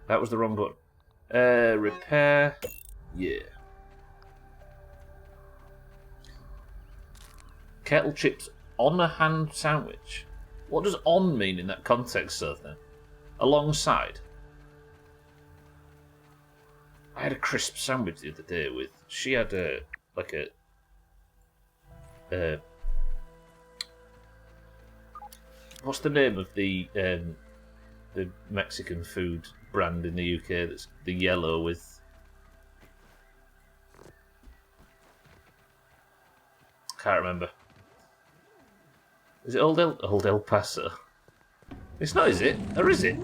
That was the wrong button. Repair. Yeah. Kettle chips on a hand sandwich. What does on mean in that context, sir, then? Alongside? I had a crisp sandwich the other day with... She had a... like a... what's the name of the Mexican food brand in the UK that's the yellow with... Can't remember. Is it Old El Paso? It's not, is it? Or is it?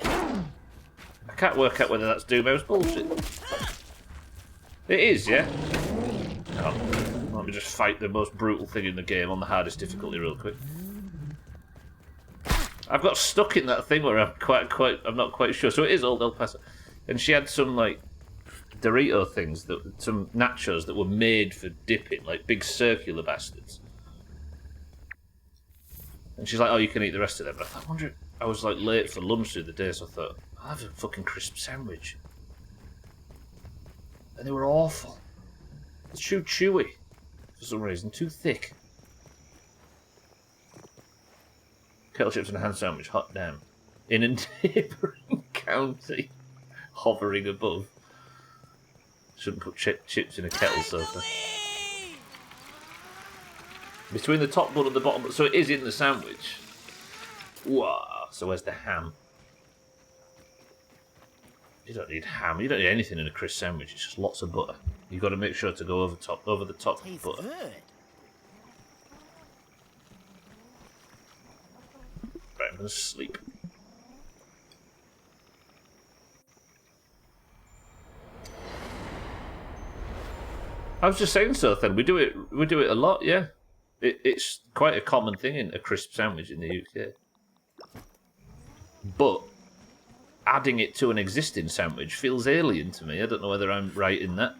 I can't work out whether that's Doomhaus bullshit. It is, yeah? Oh, let me just fight the most brutal thing in the game on the hardest difficulty real quick. I've got stuck in that thing where I'm not quite sure. So it is Old El Paso. And she had some, like, Dorito things, some nachos that were made for dipping, like big circular bastards. And she's like, oh, you can eat the rest of them. But I wonder, I was like late for lunch the other day, so I thought, I'll have a fucking crisp sandwich. And they were awful. Too chewy, for some reason, too thick. Kettle chips and a ham sandwich, hot damn. In a neighbouring county, hovering above. Shouldn't put chips in a kettle, so. Between the top bun and the bottom, so it is in the sandwich. Wow. So where's the ham? You don't need ham. You don't need anything in a crisp sandwich. It's just lots of butter. You've got to make sure to go over the top Tastes butter. good. Right, I'm going to sleep. I was just saying so then. We do it a lot, yeah. It's quite a common thing in a crisp sandwich in the UK. But adding it to an existing sandwich feels alien to me. I don't know whether I'm right in that.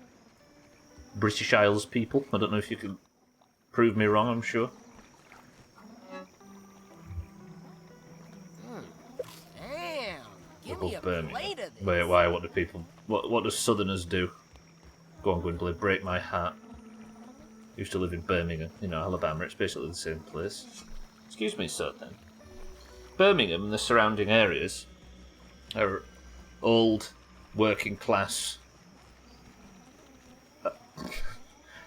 British Isles people, I don't know if you can prove me wrong, I'm sure. Damn. Give me a Birmingham. plate of this. Wait, why? What do people... What do Southerners do? Go on, Gwendolyn, break my heart. Used to live in Birmingham, Alabama. It's basically the same place. Excuse me, sir, then. Birmingham and the surrounding areas are old, working class.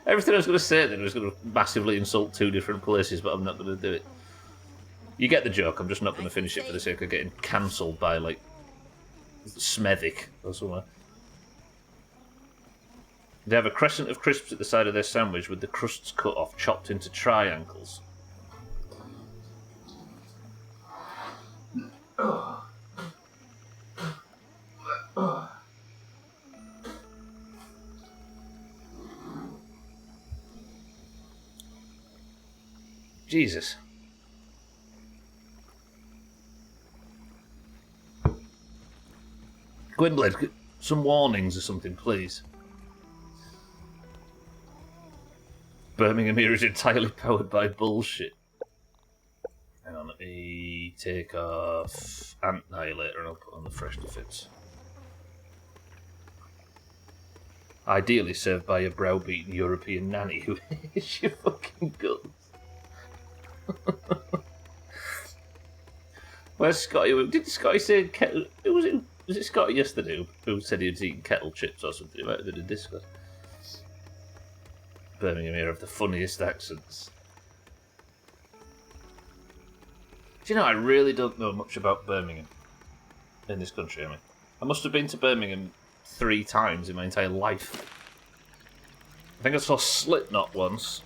Everything I was going to say then I was going to massively insult two different places, but I'm not going to do it. You get the joke. I'm just not going to finish it for the sake of getting cancelled by, like, Smethwick or somewhere. They have a crescent of crisps at the side of their sandwich with the crusts cut off, chopped into triangles. Jesus. Gwynblade, some warnings or something, please. Birmingham here is entirely powered by bullshit. Hang on, let me take off Annihilator and I'll put on the Fresh Defense. Ideally served by a browbeaten European nanny who hates your fucking guts. Where's Scotty? Did Scotty say kettle? Was it Scotty yesterday who said he was eating kettle chips or something? It might have been in Discord. Birmingham here have the funniest accents. Do you know, I really don't know much about Birmingham in this country. I must have been to Birmingham 3 times in my entire life. I think I saw Slipknot once.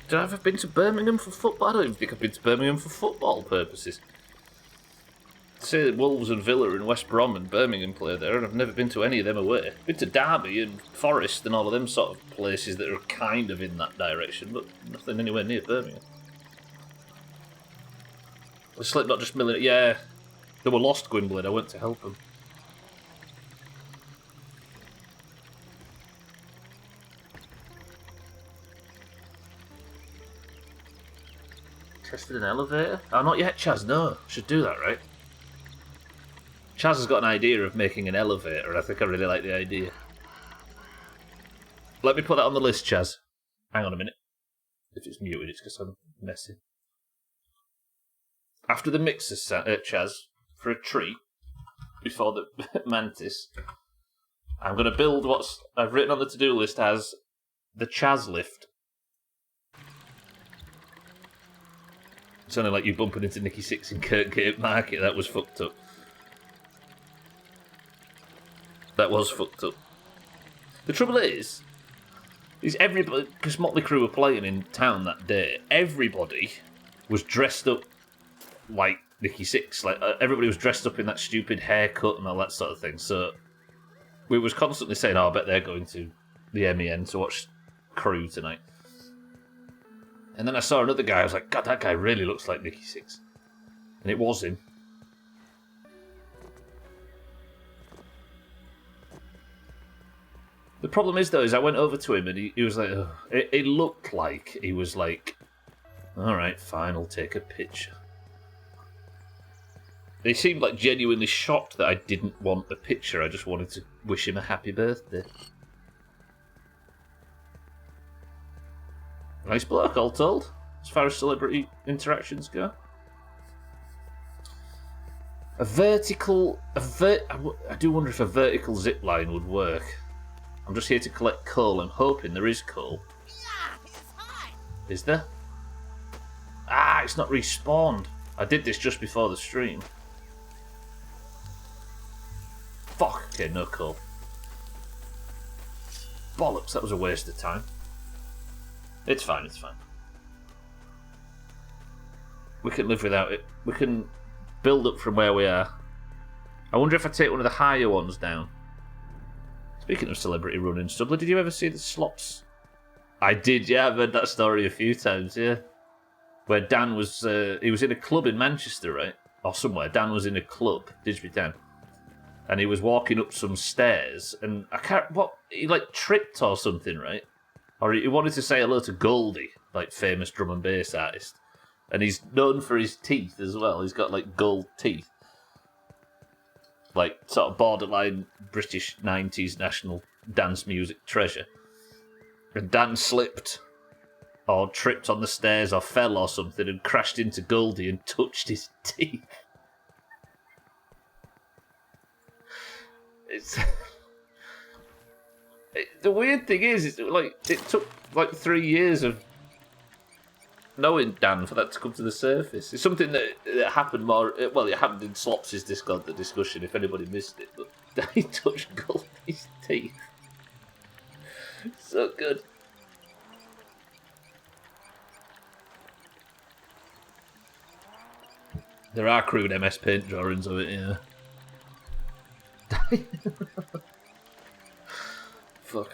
Did I ever been to Birmingham for football? I don't even think I've been to Birmingham for football purposes. Say that Wolves and Villa and West Brom and Birmingham play there, and I've never been to any of them away. Been to Derby and Forest and all of them sort of places that are kind of in that direction, but nothing anywhere near Birmingham. The Slipknot just milling it. Yeah, they were lost, Gwynbleidd. I went to help them. Tested an elevator? Oh, not yet, Chaz. No, should do that, right? Chaz has got an idea of making an elevator, and I think I really like the idea. Let me put that on the list, Chaz. Hang on a minute. If it's muted, it's because I'm messing. After the mixer Chaz, for a treat, before the Mantis, I'm going to build what's I've written on the to-do list as the Chaz lift. It's only like you bumping into Nicky Six in Kirkgate Market. That was fucked up. That was fucked up. The trouble is everybody, because Motley Crue were playing in town that day, everybody was dressed up like Nicky Six. Like everybody was dressed up in that stupid haircut and all that sort of thing. So we was constantly saying, "Oh, I bet they're going to the MEN to watch Crue tonight." And then I saw another guy. I was like, "God, that guy really looks like Nicky Six," and it was him. The problem is, though, is I went over to him and he was like, oh, it looked like he was like, all right, fine, I'll take a picture. He seemed like genuinely shocked that I didn't want a picture. I just wanted to wish him a happy birthday. Nice bloke, all told, as far as celebrity interactions go. I do wonder if a vertical zip line would work. I'm just here to collect coal. I'm hoping there is coal. Yeah, it's hot. Is there? Ah, it's not respawned. I did this just before the stream. Fuck. Okay, no coal. Bollocks, that was a waste of time. It's fine, it's fine. We can live without it. We can build up from where we are. I wonder if I take one of the higher ones down. Speaking of celebrity running, Stubbler, did you ever see the slots? I did, yeah. I've heard that story a few times, yeah. Where Dan was, he was in a club in Manchester, right? Or somewhere. Dan was in a club, Didsbury Dan. And he was walking up some stairs, and he like tripped or something, right? Or he wanted to say hello to Goldie, like famous drum and bass artist. And he's known for his teeth as well. He's got like gold teeth. Like, sort of borderline British 90s national dance music treasure. And Dan slipped, or tripped on the stairs, or fell or something, and crashed into Goldie and touched his teeth. The weird thing is like, it took like 3 years of knowing Dan for that to come to the surface. It's something that happened more. Well, it happened in Slops' Discord, the discussion, if anybody missed it. But he touched Goldie's teeth. So good. There are crude MS Paint drawings of it, yeah. Fuck.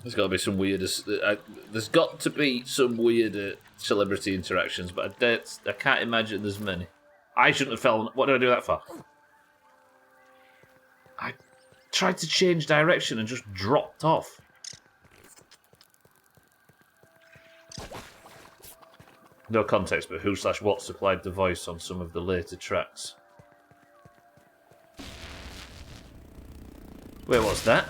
There's got to be some weirdest. There's got to be some weirder celebrity interactions, but I can't imagine there's many. I shouldn't have fallen. What did I do that for? I tried to change direction and just dropped off. No context, but who/what supplied the voice on some of the later tracks. Wait, what's that?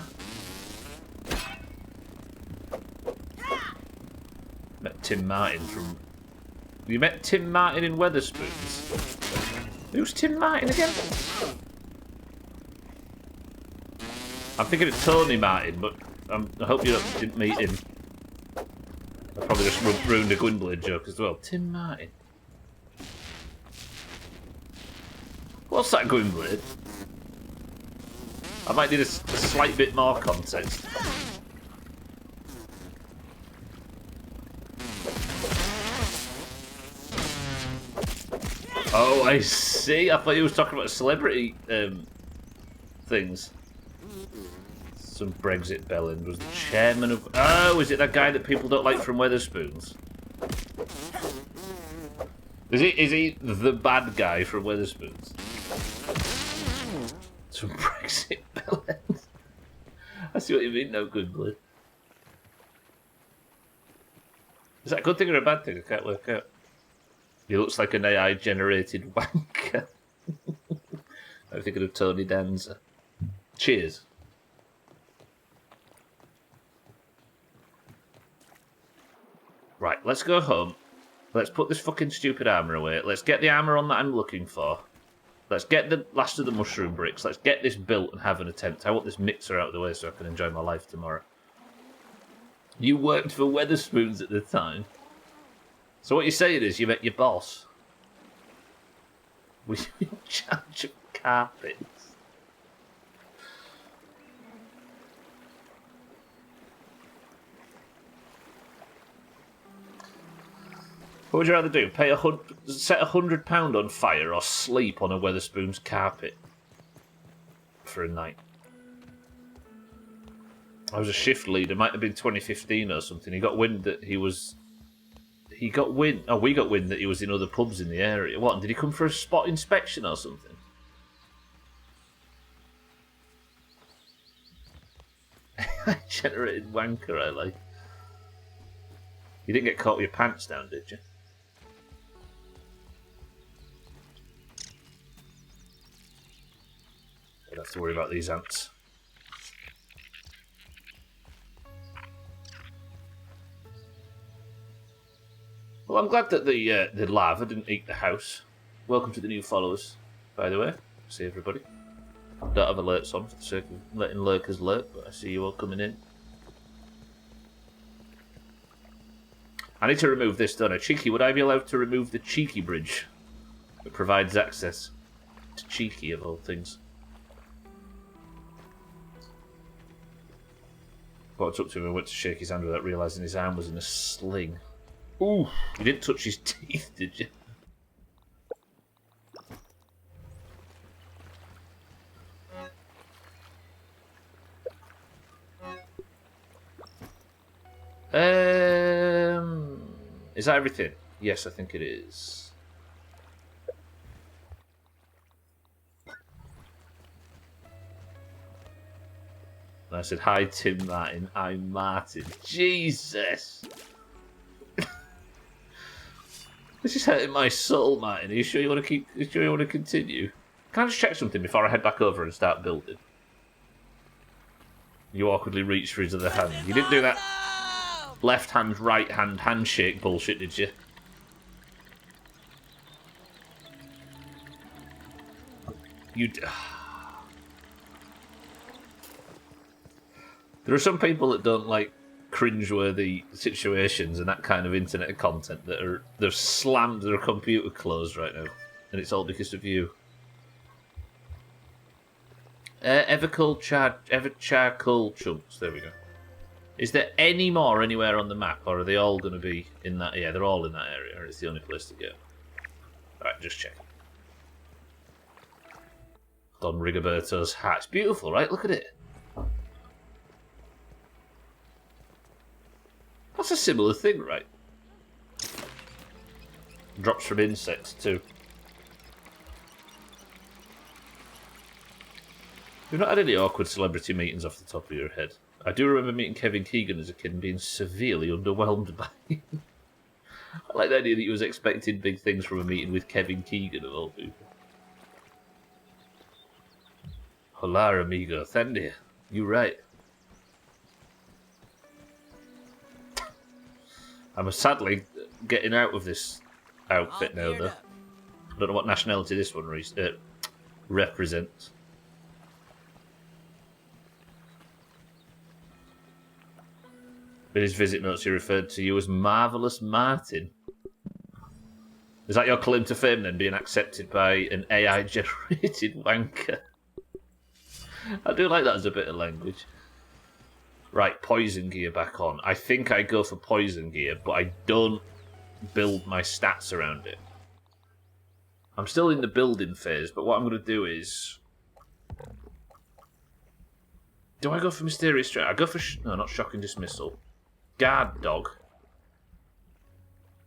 Met Tim Martin from... You met Tim Martin in Wetherspoons? Who's Tim Martin again? I'm thinking of Tony Martin, but I hope you didn't meet him. I probably just ruined a Gwynbleidd joke as well. Tim Martin. What's that, Gwynbleidd? I might need a slight bit more context. Oh, I see. I thought you was talking about celebrity things. Some Brexit bellend was the chairman of... Oh, is it that guy that people don't like from Wetherspoons? Is he the bad guy from Wetherspoons? Some Brexit bellend. I see what you mean, no good blood. Is that a good thing or a bad thing? I can't work out. He looks like an AI-generated wanker. I'm thinking of Tony Danza. Cheers. Right, let's go home. Let's put this fucking stupid armour away. Let's get the armour on that I'm looking for. Let's get the last of the mushroom bricks. Let's get this built and have an attempt. I want this mixer out of the way so I can enjoy my life tomorrow. You worked for Wetherspoons at the time. So what you're saying is you met your boss. Were you in charge of carpets? What would you rather do? Set £100 on fire or sleep on a Wetherspoons carpet for a night? I was a shift leader. Might have been 2015 or something. He got wind that he was. He got wind. Oh, we got wind that he was in other pubs in the area. What? Did he come for a spot inspection or something? Generated wanker, I like. You didn't get caught with your pants down, did you? I don't have to worry about these ants. Well, I'm glad that the lava didn't eat the house. Welcome to the new followers, by the way. See everybody. Don't have alerts on for the sake of letting lurkers lurk, but I see you all coming in. I need to remove this, don't I? Cheeky, would I be allowed to remove the Cheeky bridge that provides access to Cheeky, of all things? Walked up to him and went to shake his hand without realising his arm was in a sling. Ooh, you didn't touch his teeth, did you? Is that everything? Yes, I think it is. And I said, hi, Tim Martin. I'm Martin. Jesus! This is hurting my soul, Martin. Are you sure you want to keep? Are you sure you want to continue? Can I just check something before I head back over and start building? You awkwardly reached for his other hand. You didn't do that left hand, right hand handshake bullshit, did you? There are some people that don't like cringeworthy situations and that kind of internet content that they've slammed their computer closed right now, and it's all because of you. Ever charcoal chunks. There we go. Is there any more anywhere on the map, or are they all going to be in that? Yeah, they're all in that area, and it's the only place to go. Right, just checking. Don Rigoberto's hat. It's beautiful, right? Look at it. That's a similar thing, right? Drops from insects, too. You've not had any awkward celebrity meetings off the top of your head. I do remember meeting Kevin Keegan as a kid and being severely underwhelmed by him. I like the idea that you was expecting big things from a meeting with Kevin Keegan, of all people. Hola, amigo. Thandia. You're right. I'm sadly getting out of this outfit now, though. I don't know what nationality this one represents. In his visit notes, he referred to you as Marvellous Martin. Is that your claim to fame, then, being accepted by an AI-generated wanker? I do like that as a bit of language. Right, poison gear back on. I think I go for poison gear, but I don't build my stats around it. I'm still in the building phase, but what I'm going to do is... Do I go for Mysterious Threat? I go for... No, not Shocking Dismissal. Guard Dog.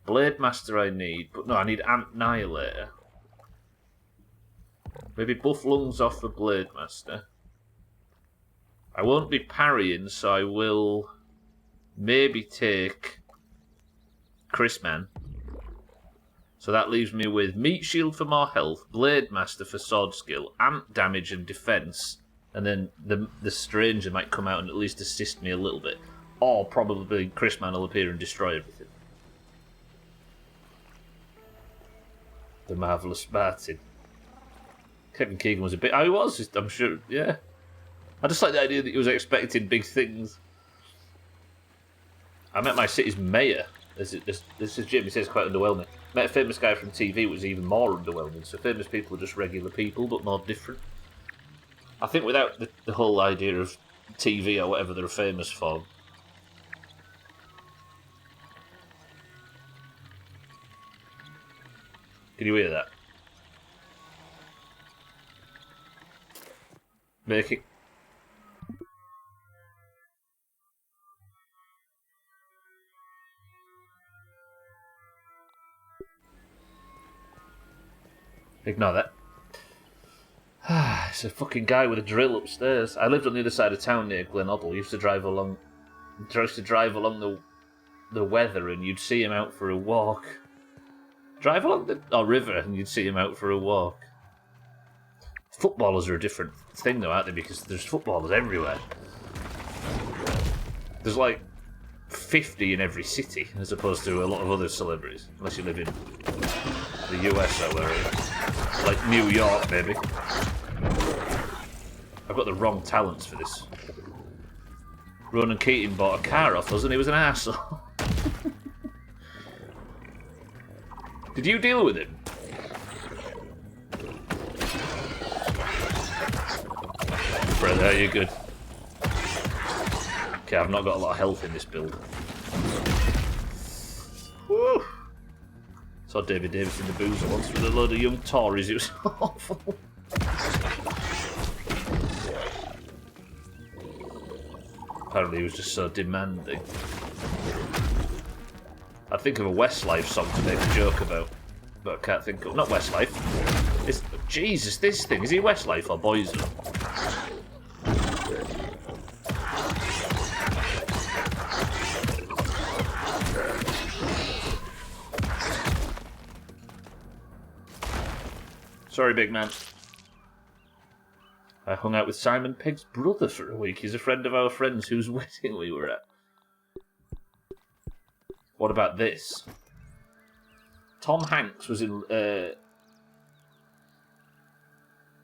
Blade Master I need, but no, I need Annihilator. Maybe buff lungs off for Blade Master. I won't be parrying, so I will maybe take Chris Man. So that leaves me with Meat Shield for more health, Blade Master for sword skill, Ant damage and defense, and then the Stranger might come out and at least assist me a little bit. Or probably Chris Man will appear and destroy everything. The Marvellous Martin. Kevin Keegan was a bit... I was, I'm sure, yeah. I just like the idea that he was expecting big things. I met my city's mayor. This is Jim, he says quite underwhelming. Met a famous guy from TV, was even more underwhelming. So famous people are just regular people, but more different. I think without the whole idea of TV or whatever they're famous for. Can you hear that? Making... Ignore that. It's a fucking guy with a drill upstairs. I lived on the other side of town near Glenaddle. Used to drive along the weather, and you'd see him out for a walk. Drive along the river, and you'd see him out for a walk. Footballers are a different thing, though, aren't they? Because there's footballers everywhere. There's like 50 in every city, as opposed to a lot of other celebrities, unless you live in the US or wherever. Like New York, maybe. I've got the wrong talents for this. Ronan Keating bought a car off us and he was an arsehole. Did you deal with him? Brother, you're good. Okay, I've not got a lot of health in this build. Woo! Saw David Davis in the boozer once with a load of young Tories. It was awful. Apparently he was just so demanding. I'd think of a Westlife song to make a joke about, but I can't think of... Not Westlife. It's... Jesus, this thing. Is he Westlife or Boyzone? Sorry, big man. I hung out with Simon Pegg's brother for a week. He's a friend of our friends whose wedding we were at. What about this? Tom Hanks was in...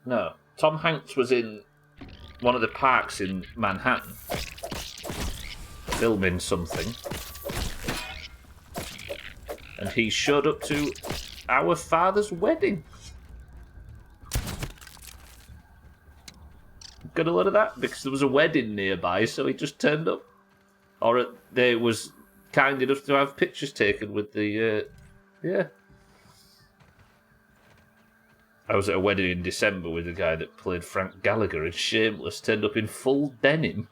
No. Tom Hanks was in one of the parks in Manhattan. Filming something. And he showed up to our father's wedding. Got a lot of that because there was a wedding nearby, so he just turned up. Or they was kind enough to have pictures taken with the, yeah. I was at a wedding in December with a guy that played Frank Gallagher in Shameless, turned up in full denim.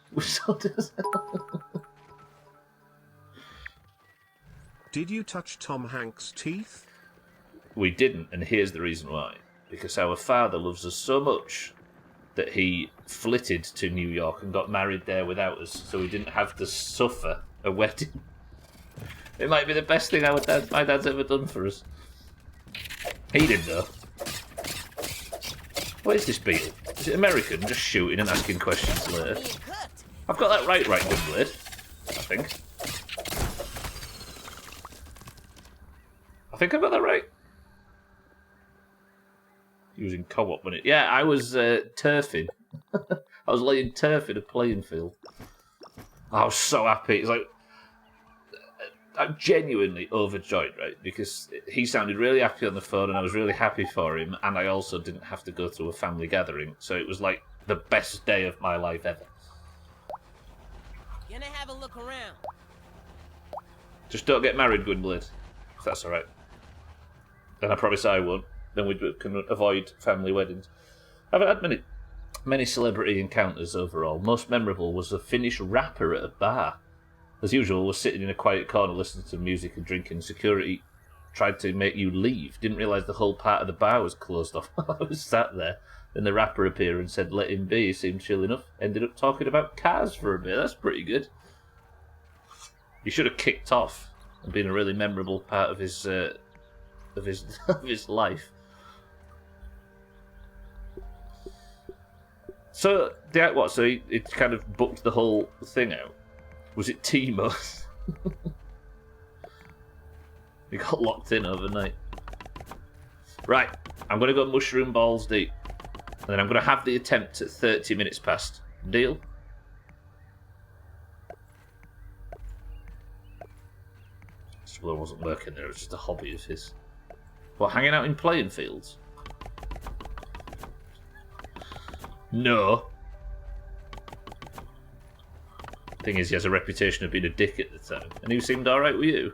Did you touch Tom Hanks' teeth? We didn't, and here's the reason why. Because our father loves us so much that he flitted to New York and got married there without us, so we didn't have to suffer a wedding. It might be the best thing my dad's ever done for us. He did, though. What is this beetle? Is it American? Just shooting and asking questions later. I've got that right, Gwynblade. I think. I think I've got that right. Using co-op when it... Yeah, I was turfing. I was laying turf in a playing field. I was so happy. It's like... I'm genuinely overjoyed, right? Because he sounded really happy on the phone and I was really happy for him, and I also didn't have to go through a family gathering, so it was like the best day of my life ever. Gonna have a look around. Just don't get married, Gwynblade. If that's alright. Then I promise I won't. then we can avoid family weddings. I haven't had many celebrity encounters overall. Most memorable was a Finnish rapper at a bar. As usual, was sitting in a quiet corner listening to music and drinking. Security tried to make you leave. Didn't realise the whole part of the bar was closed off. I was sat there. Then the rapper appeared and said, "Let him be." He seemed chill enough. Ended up talking about cars for a bit. That's pretty good. He should have kicked off and been a really memorable part of his of his life. So what? So he kind of booked the whole thing out. Was it Timo? He got locked in overnight. Right, I'm going to go mushroom balls deep. And then I'm going to have the attempt at 30 minutes past. Deal? Stubbler wasn't working there, it was just a hobby of his. What, hanging out in playing fields? No. Thing is, he has a reputation of being a dick at the time. And he seemed alright with you.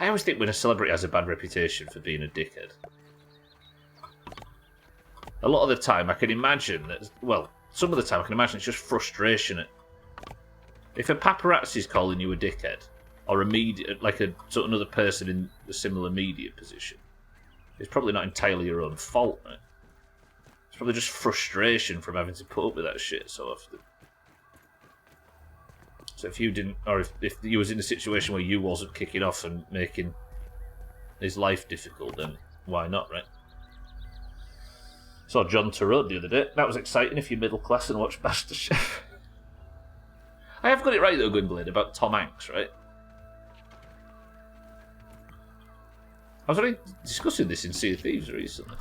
I always think when a celebrity has a bad reputation for being a dickhead, a lot of the time I can imagine that, well, some of the time I can imagine it's just frustration. If a paparazzi's calling you a dickhead, or a media, like another person in a similar media position, it's probably not entirely your own fault, right? It's probably just frustration from having to put up with that shit so often. So if you didn't, or if you was in a situation where you wasn't kicking off and making his life difficult, then why not, right? Saw John Turod the other day. That was exciting if you're middle class and watch MasterChef. I have got it right though, Gwynblade, about Tom Hanks, right? I was already discussing this in Sea of Thieves recently.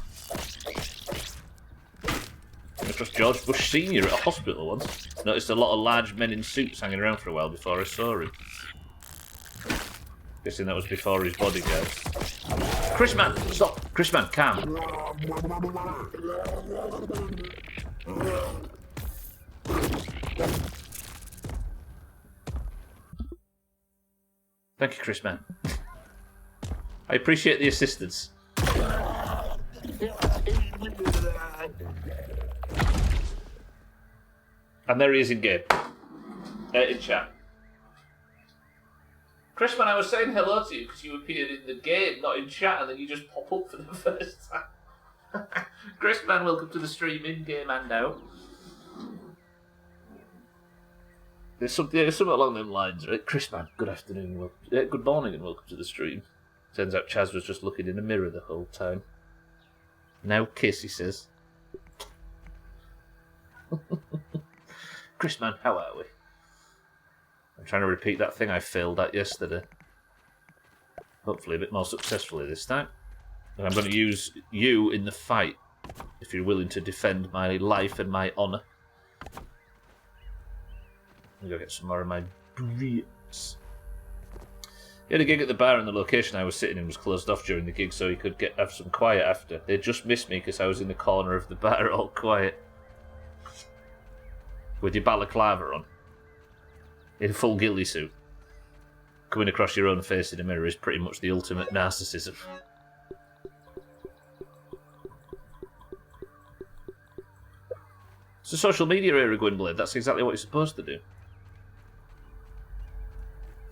I trust George Bush Sr. at a hospital once. Noticed a lot of large men in suits hanging around for a while before I saw him. Guessing that was before his bodyguards. Chris man, stop! Chris man, calm. Thank you, Chris man. I appreciate the assistance. And there he is in game. In chat. Chris, man, I was saying hello to you because you appeared in the game, not in chat, and then you just pop up for the first time. Chris, man, welcome to the stream in game and out. There's something along them lines, right? Chris, man, good afternoon, good morning, and welcome to the stream. Turns out Chaz was just looking in a mirror the whole time. Now kiss, he says. Chris, man, how are we? I'm trying to repeat that thing I failed at yesterday. Hopefully a bit more successfully this time. And I'm going to use you in the fight, if you're willing to defend my life and my honour. I'm going to get some more of my bricks. He had a gig at the bar and the location I was sitting in was closed off during the gig so he could have some quiet after. They just missed me because I was in the corner of the bar all quiet. With your balaclava on. In full ghillie suit. Coming across your own face in a mirror is pretty much the ultimate narcissism. It's a social media era, Gwynblade. That's exactly what you're supposed to do.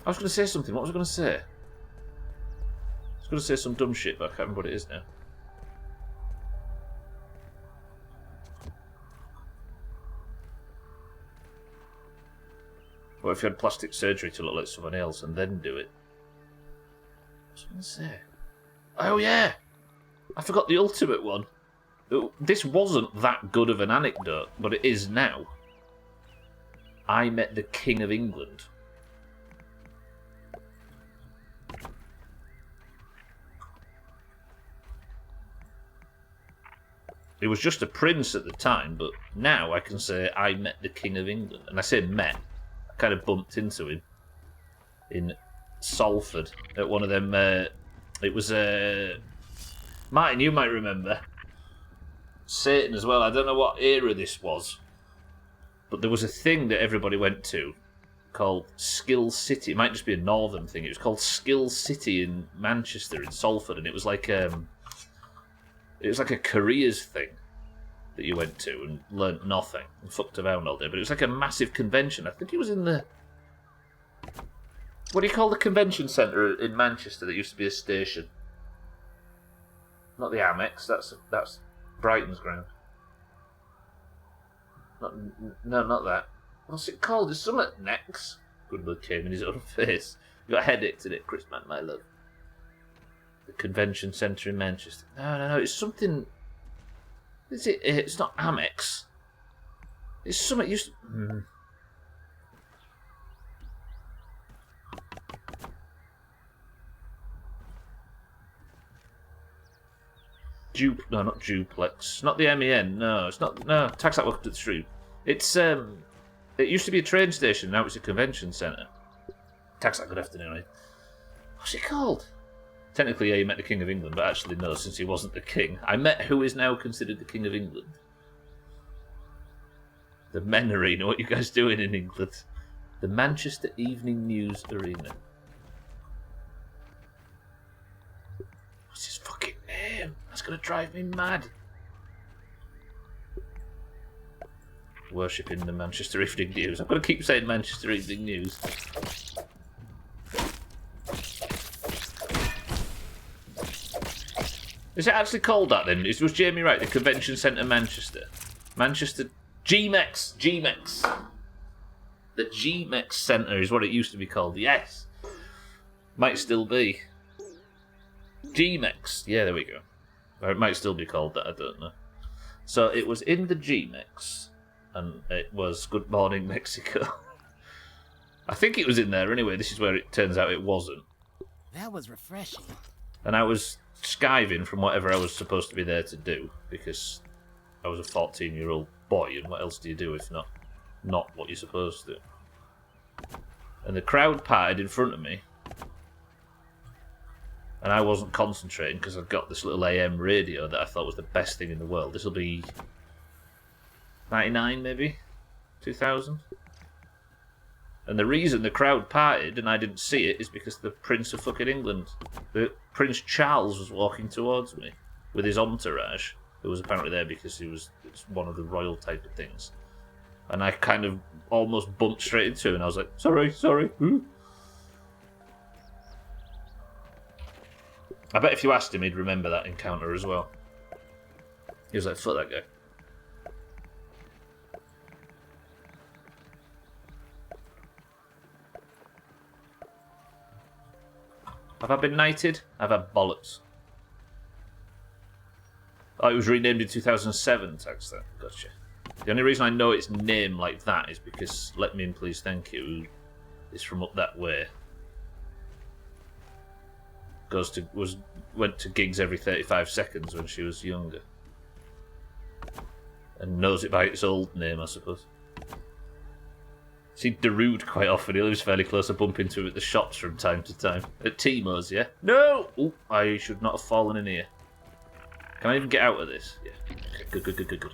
I was going to say something. What was I going to say? I was going to say some dumb shit, but I can't remember what it is now. What if you had plastic surgery to look like someone else and then do it? What was I going to say? Oh yeah! I forgot the ultimate one. This wasn't that good of an anecdote, but it is now. I met the King of England. He was just a prince at the time, but now I can say I met the King of England. And I say met. Kind of bumped into him in Salford at one of them. It was Martin, you might remember Satan as well. I don't know what era this was, but there was a thing that everybody went to called Skill City. It might just be a northern thing. It was called Skill City in Manchester, in Salford, and it was like a careers thing that you went to and learnt nothing and fucked around all day. But it was like a massive convention. I think it was in the... What do you call the convention centre in Manchester that used to be a station? Not the Amex, that's Brighton's ground. Not that. What's it called? It's something next. Goodwood came in his own face. You got a headache today, Chris, man, my love. The convention centre in Manchester. No, it's something... Is it? It's not Amex. It's something used to... No, not Duplex. Not the MEN. No, it's not. No, tax that welcome to the stream. It's it used to be a train station. Now it's a convention centre. Tax that good afternoon. What's it called? Technically, yeah, you met the King of England, but actually no, since he wasn't the king. I met who is now considered the King of England. The Men Arena. What are you guys doing in England? The Manchester Evening News Arena. What's his fucking name? That's gonna drive me mad. Worshipping the Manchester Evening News. I'm gonna keep saying Manchester Evening News. Is it actually called that then? Was Jamie right? The Convention Centre Manchester. Manchester... GMEX. The GMEX Centre is what it used to be called. Yes. Might still be. GMEX. Yeah, there we go. Or it might still be called that, I don't know. So it was in the GMEX, and it was Good Morning Mexico. I think it was in there anyway. This is where it turns out it wasn't. That was refreshing. And I was skiving from whatever I was supposed to be there to do, because I was a 14-year-old boy, and what else do you do if not what you're supposed to do? And the crowd parted in front of me, and I wasn't concentrating because I'd got this little AM radio that I thought was the best thing in the world. This will be 99 maybe? 2000? And the reason the crowd parted and I didn't see it is because the Prince of fucking England, Prince Charles, was walking towards me with his entourage, who was apparently there because it's one of the royal type of things. And I kind of almost bumped straight into him and I was like, sorry. I bet if you asked him, he'd remember that encounter as well. He was like, fuck that guy. Have I been knighted? I've had bollocks. Oh, it was renamed in 2007, text that. Gotcha. The only reason I know its name like that is because Let Me In Please Thank You is from up that way. Went to gigs every 35 seconds when she was younger. And knows it by its old name, I suppose. See Darude quite often. He lives fairly close. I bump into him at the shops from time to time. At Timo's, yeah? No! Oh, I should not have fallen in here. Can I even get out of this? Yeah. Okay, good.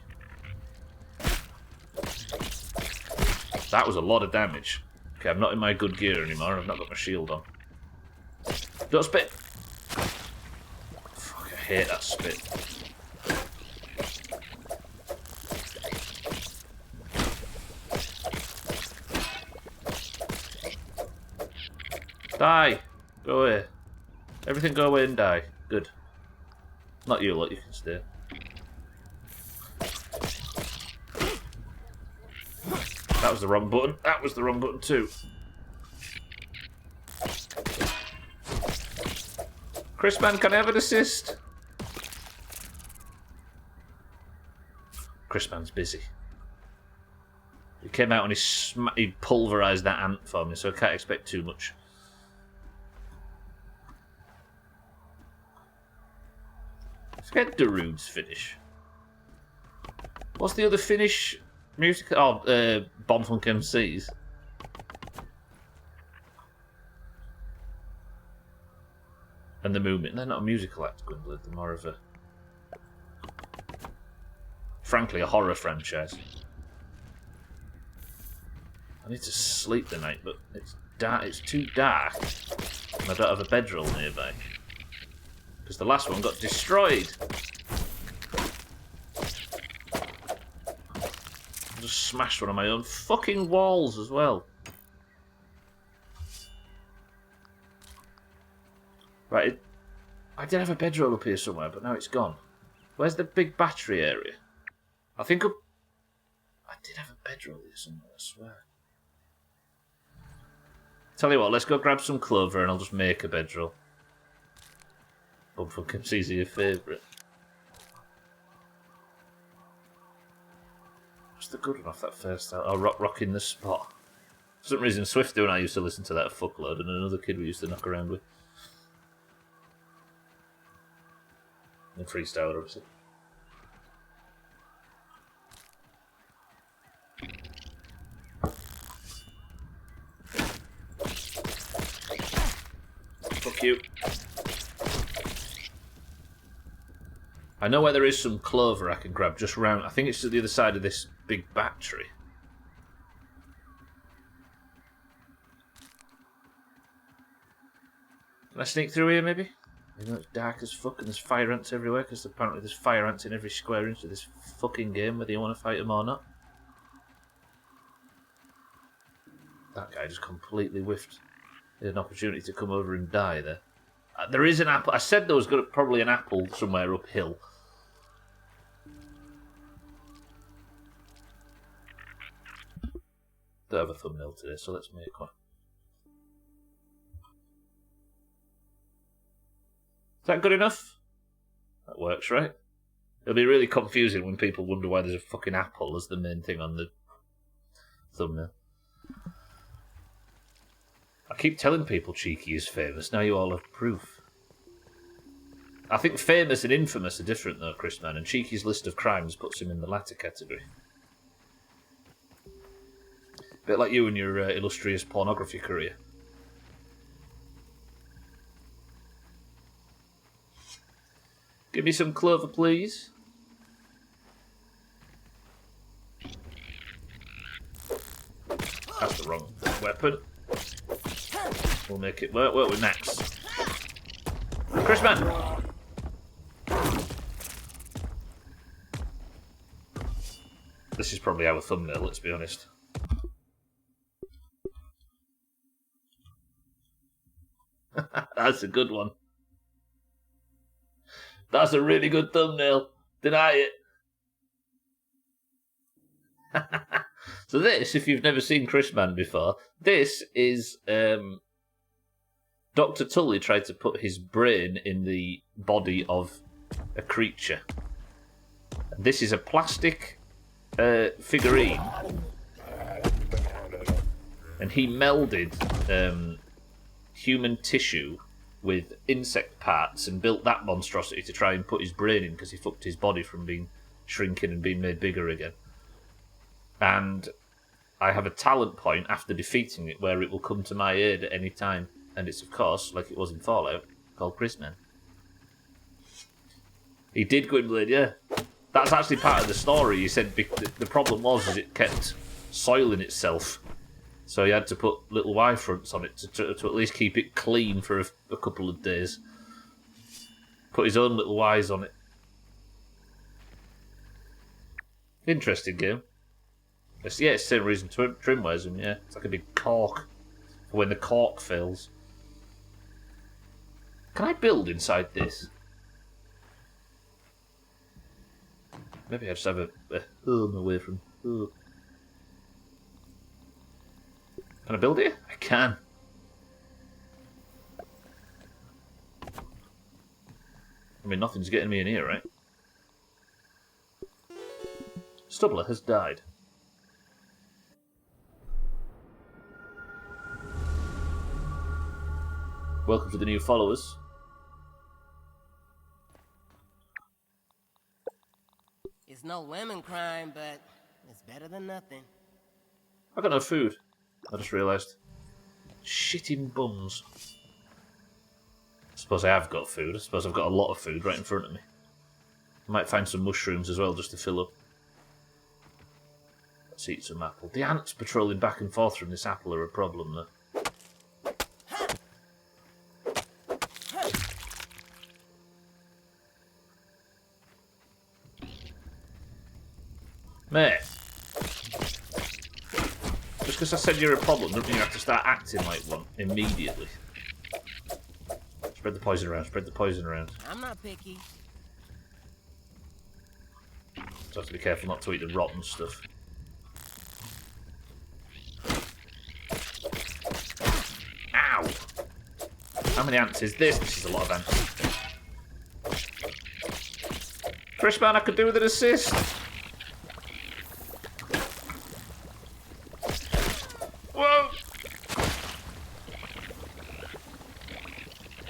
That was a lot of damage. Okay, I'm not in my good gear anymore. I've not got my shield on. Don't spit! Fuck, I hate that spit. Die! Go away. Everything go away and die. Good. Not you lot, you can stay. That was the wrong button. That was the wrong button too. Chris, man, can I have an assist? Chris, man's busy. He came out and he pulverised that ant for me, so I can't expect too much. Forget Darude's finish. What's the other finish music? Oh, Bonfunk MCs. And the movement. They're not a musical act, Gwendolyn. They're more of a... frankly, a horror franchise. I need to sleep tonight, but it's dark. It's too dark, and I don't have a bedroll nearby because the last one got destroyed. I just smashed one of my own fucking walls as well. Right, I did have a bedroll up here somewhere, but now it's gone. Where's the big battery area? I think I did have a bedroll here somewhere, I swear. Tell you what, let's go grab some clover and I'll just make a bedroll. Bumfuck MC's your favourite. What's the good one off that first out? Oh, Rocking the Spot. For some reason, Swifty and I used to listen to that a fuckload, and another kid we used to knock around with. And freestyle, obviously. Fuck you. I know where there is some clover I can grab just round. I think it's to the other side of this big battery. Can I sneak through here, maybe? Even though it's dark as fuck and there's fire ants everywhere, because apparently there's fire ants in every square inch of this fucking game, whether you want to fight them or not. That guy just completely whiffed. He had an opportunity to come over and die there. There is an apple. I said there was probably an apple somewhere uphill. Don't have a thumbnail today, so let's make one. Is that good enough? That works, right? It'll be really confusing when people wonder why there's a fucking apple as the main thing on the thumbnail. I keep telling people Cheeky is famous, now you all have proof. I think famous and infamous are different though, Chris Man, and Cheeky's list of crimes puts him in the latter category. Bit like you and your illustrious pornography career. Give me some clover, please. That's the wrong weapon. We'll make it work. What with next? Chris Man! This is probably our thumbnail, let's be honest. That's a good one. That's a really good thumbnail. Deny it. So this, if you've never seen Chris Man before, this is Dr. Tully tried to put his brain in the body of a creature. And this is a plastic figurine. And he melded human tissue with insect parts and built that monstrosity to try and put his brain in because he fucked his body from being shrinking and being made bigger again. And I have a talent point after defeating it where it will come to my aid at any time. And it's, of course, like it was in Fallout, called Chrisman. He did go in Blade, yeah. That's actually part of the story. He said the problem was it kept soiling itself. So he had to put little Y fronts on it to at least keep it clean for a couple of days. Put his own little Ys on it. Interesting game. It's the same reason Trim wears them, yeah. It's like a big cork for when the cork fails. Can I build inside this? Maybe I just have a home away from... Oh. Can I build here? I can. I mean, nothing's getting me in here, right? Stubbler has died. Welcome to the new followers. It's no lemon crime, but it's better than nothing. I got no food. I just realised. Shitting bums. I suppose I have got food. I suppose I've got a lot of food right in front of me. I might find some mushrooms as well just to fill up. Let's eat some apple. The ants patrolling back and forth from this apple are a problem, though. Mate. Just because I said you're a problem doesn't mean you have to start acting like one immediately. Spread the poison around, spread the poison around. I'm not picky. So have to be careful not to eat the rotten stuff. Ow! How many ants is this? This is a lot of ants. Chris, man, I could do with an assist. Whoa!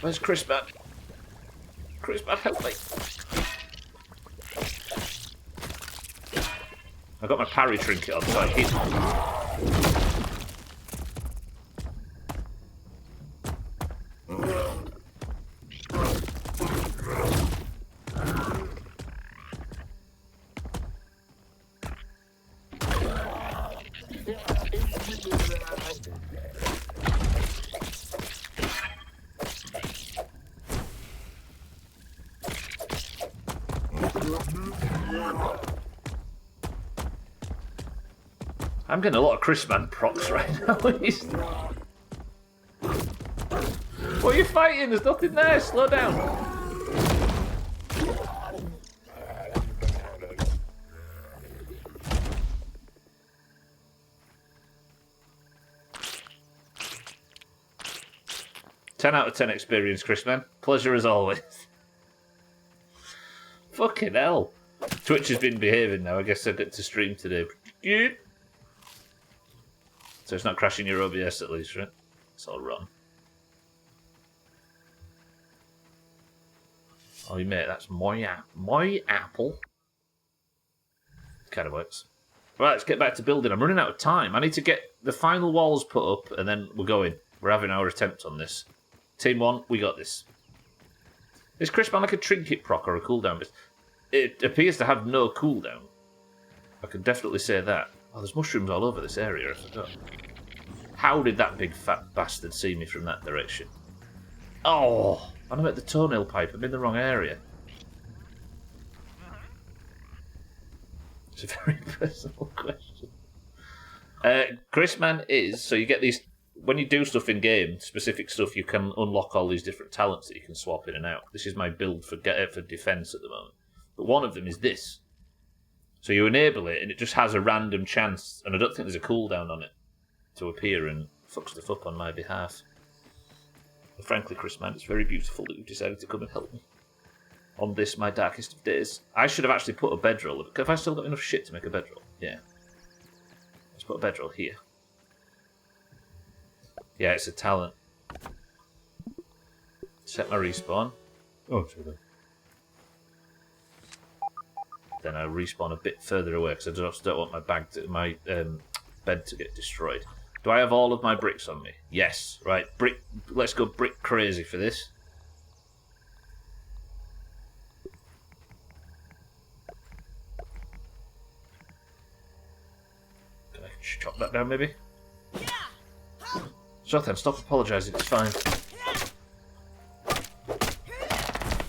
Where's Chris, man? Chris, man, help me. I got my parry trinket on, so I hit. I'm getting a lot of Chrisman procs right now. What are you fighting? There's nothing there. Slow down. Ten out of 10 experience, Chrisman. Pleasure as always. Fucking hell. Twitch has been behaving now. I guess I get to stream today. So it's not crashing your OBS at least, right? It's all wrong. Oh, mate, that's my apple. Kind of works. Right, let's get back to building. I'm running out of time. I need to get the final walls put up, and then we're going. We're having our attempt on this. Team 1, we got this. Is Crispman like a trinket proc or a cooldown? It appears to have no cooldown. I can definitely say that. Oh, there's mushrooms all over this area, I forgot. How did that big fat bastard see me from that direction? Oh, I'm at the toenail pipe. I'm in the wrong area. It's a very personal question. Chrisman is, so you get these, when you do stuff in game, specific stuff, you can unlock all these different talents that you can swap in and out. This is my build for defense at the moment. But one of them is this. So you enable it, and it just has a random chance, and I don't think there's a cooldown on it to appear and fuck stuff up on my behalf. But frankly, Chris, man, it's very beautiful that you've decided to come and help me on this, my darkest of days. I should have actually put a bedroll. Have I still got enough shit to make a bedroll? Yeah. Let's put a bedroll here. Yeah, it's a talent. Set my respawn. Oh, sorry. Then I respawn a bit further away because I just don't want my bed to get destroyed. Do I have all of my bricks on me? Yes. Right, brick. Let's go brick crazy for this. Can I chop that down, maybe? Zothan, stop apologising. It's fine.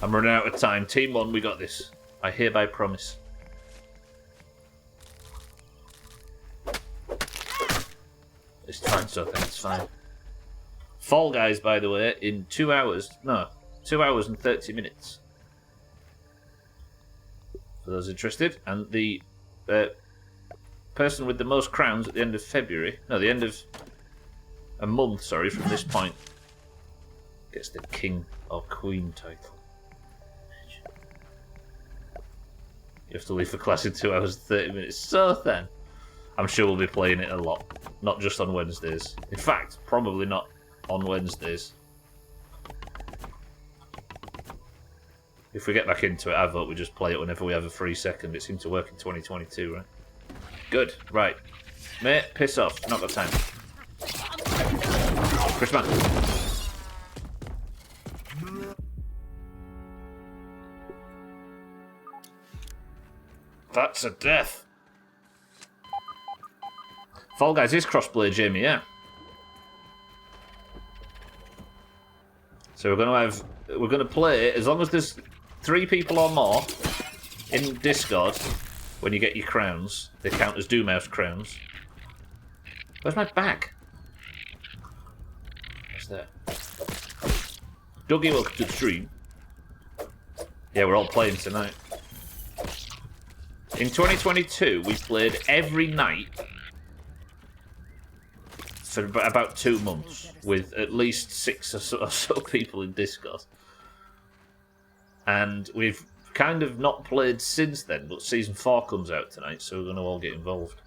I'm running out of time. Team 1, we got this. I hereby promise. It's fine, Zothan, it's fine. Fall Guys, by the way, in 2 hours. No, 2 hours and 30 minutes. For those interested. And the person with the most crowns at the end of February. No, the end of a month, sorry, from this point. Gets the King or Queen title. You have to leave for class in 2 hours and 30 minutes. So then, I'm sure we'll be playing it a lot. Not just on Wednesdays. In fact, probably not on Wednesdays. If we get back into it, I vote we just play it whenever we have a free second. It seemed to work in 2022, right? Good. Right. Mate, piss off. Not got time. Chrisman. That's a death. Fall Guys is crossplay, Jamie, yeah. So we're gonna play it as long as there's 3 people or more in Discord. When you get your crowns, they count as Doomhaus crowns. Where's my bag? What's that? Dougie, welcome to the stream. Yeah, we're all playing tonight. In 2022, we played every night for about 2 months with at least 6 or so people in Discord. And we've kind of not played since then, but Season 4 comes out tonight, so we're going to all get involved.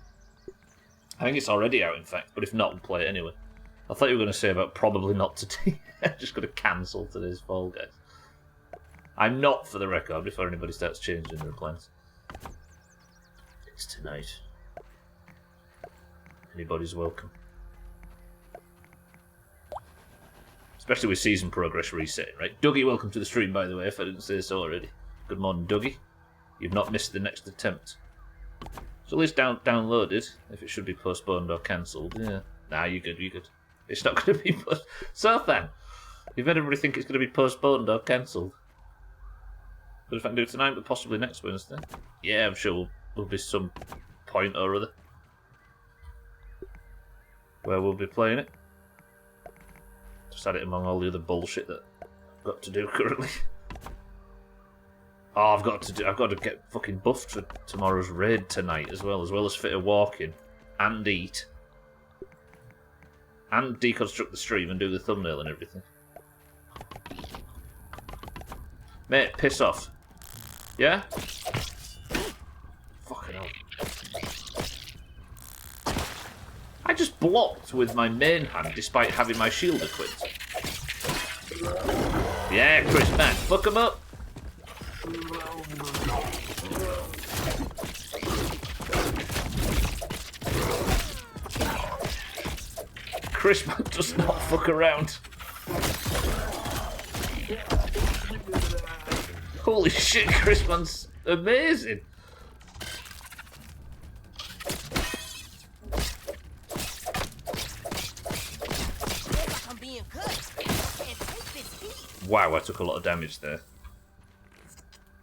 I think it's already out, in fact, but if not, we'll play it anyway. I thought you were going to say about probably not today. I'm just going to cancel today's Fall Guys. I'm not, for the record, before anybody starts changing their plans. It's tonight. Anybody's welcome. Especially with season progress resetting, right? Dougie, welcome to the stream, by the way, if I didn't say so already. Good morning, Dougie. You've not missed the next attempt. It's at least downloaded, if it should be postponed or cancelled. Yeah. Nah, you're good, you're good. It's not going to be postponed. So then, you've had everybody think it's going to be postponed or cancelled. But if I can do it tonight, but possibly next Wednesday. Yeah, I'm sure there'll be some point or other where we'll be playing it. Just add it among all the other bullshit that I've got to do currently. Oh, I've got to get fucking buffed for tomorrow's raid tonight as well as fit a walk in and eat and deconstruct the stream and do the thumbnail and everything. Mate, piss off. Yeah? Fucking hell. I just blocked with my main hand despite having my shield equipped. Yeah, Chris, man, fuck him up. Chris, man, does not fuck around. Holy shit, Chris, man's amazing. Wow, I took a lot of damage there.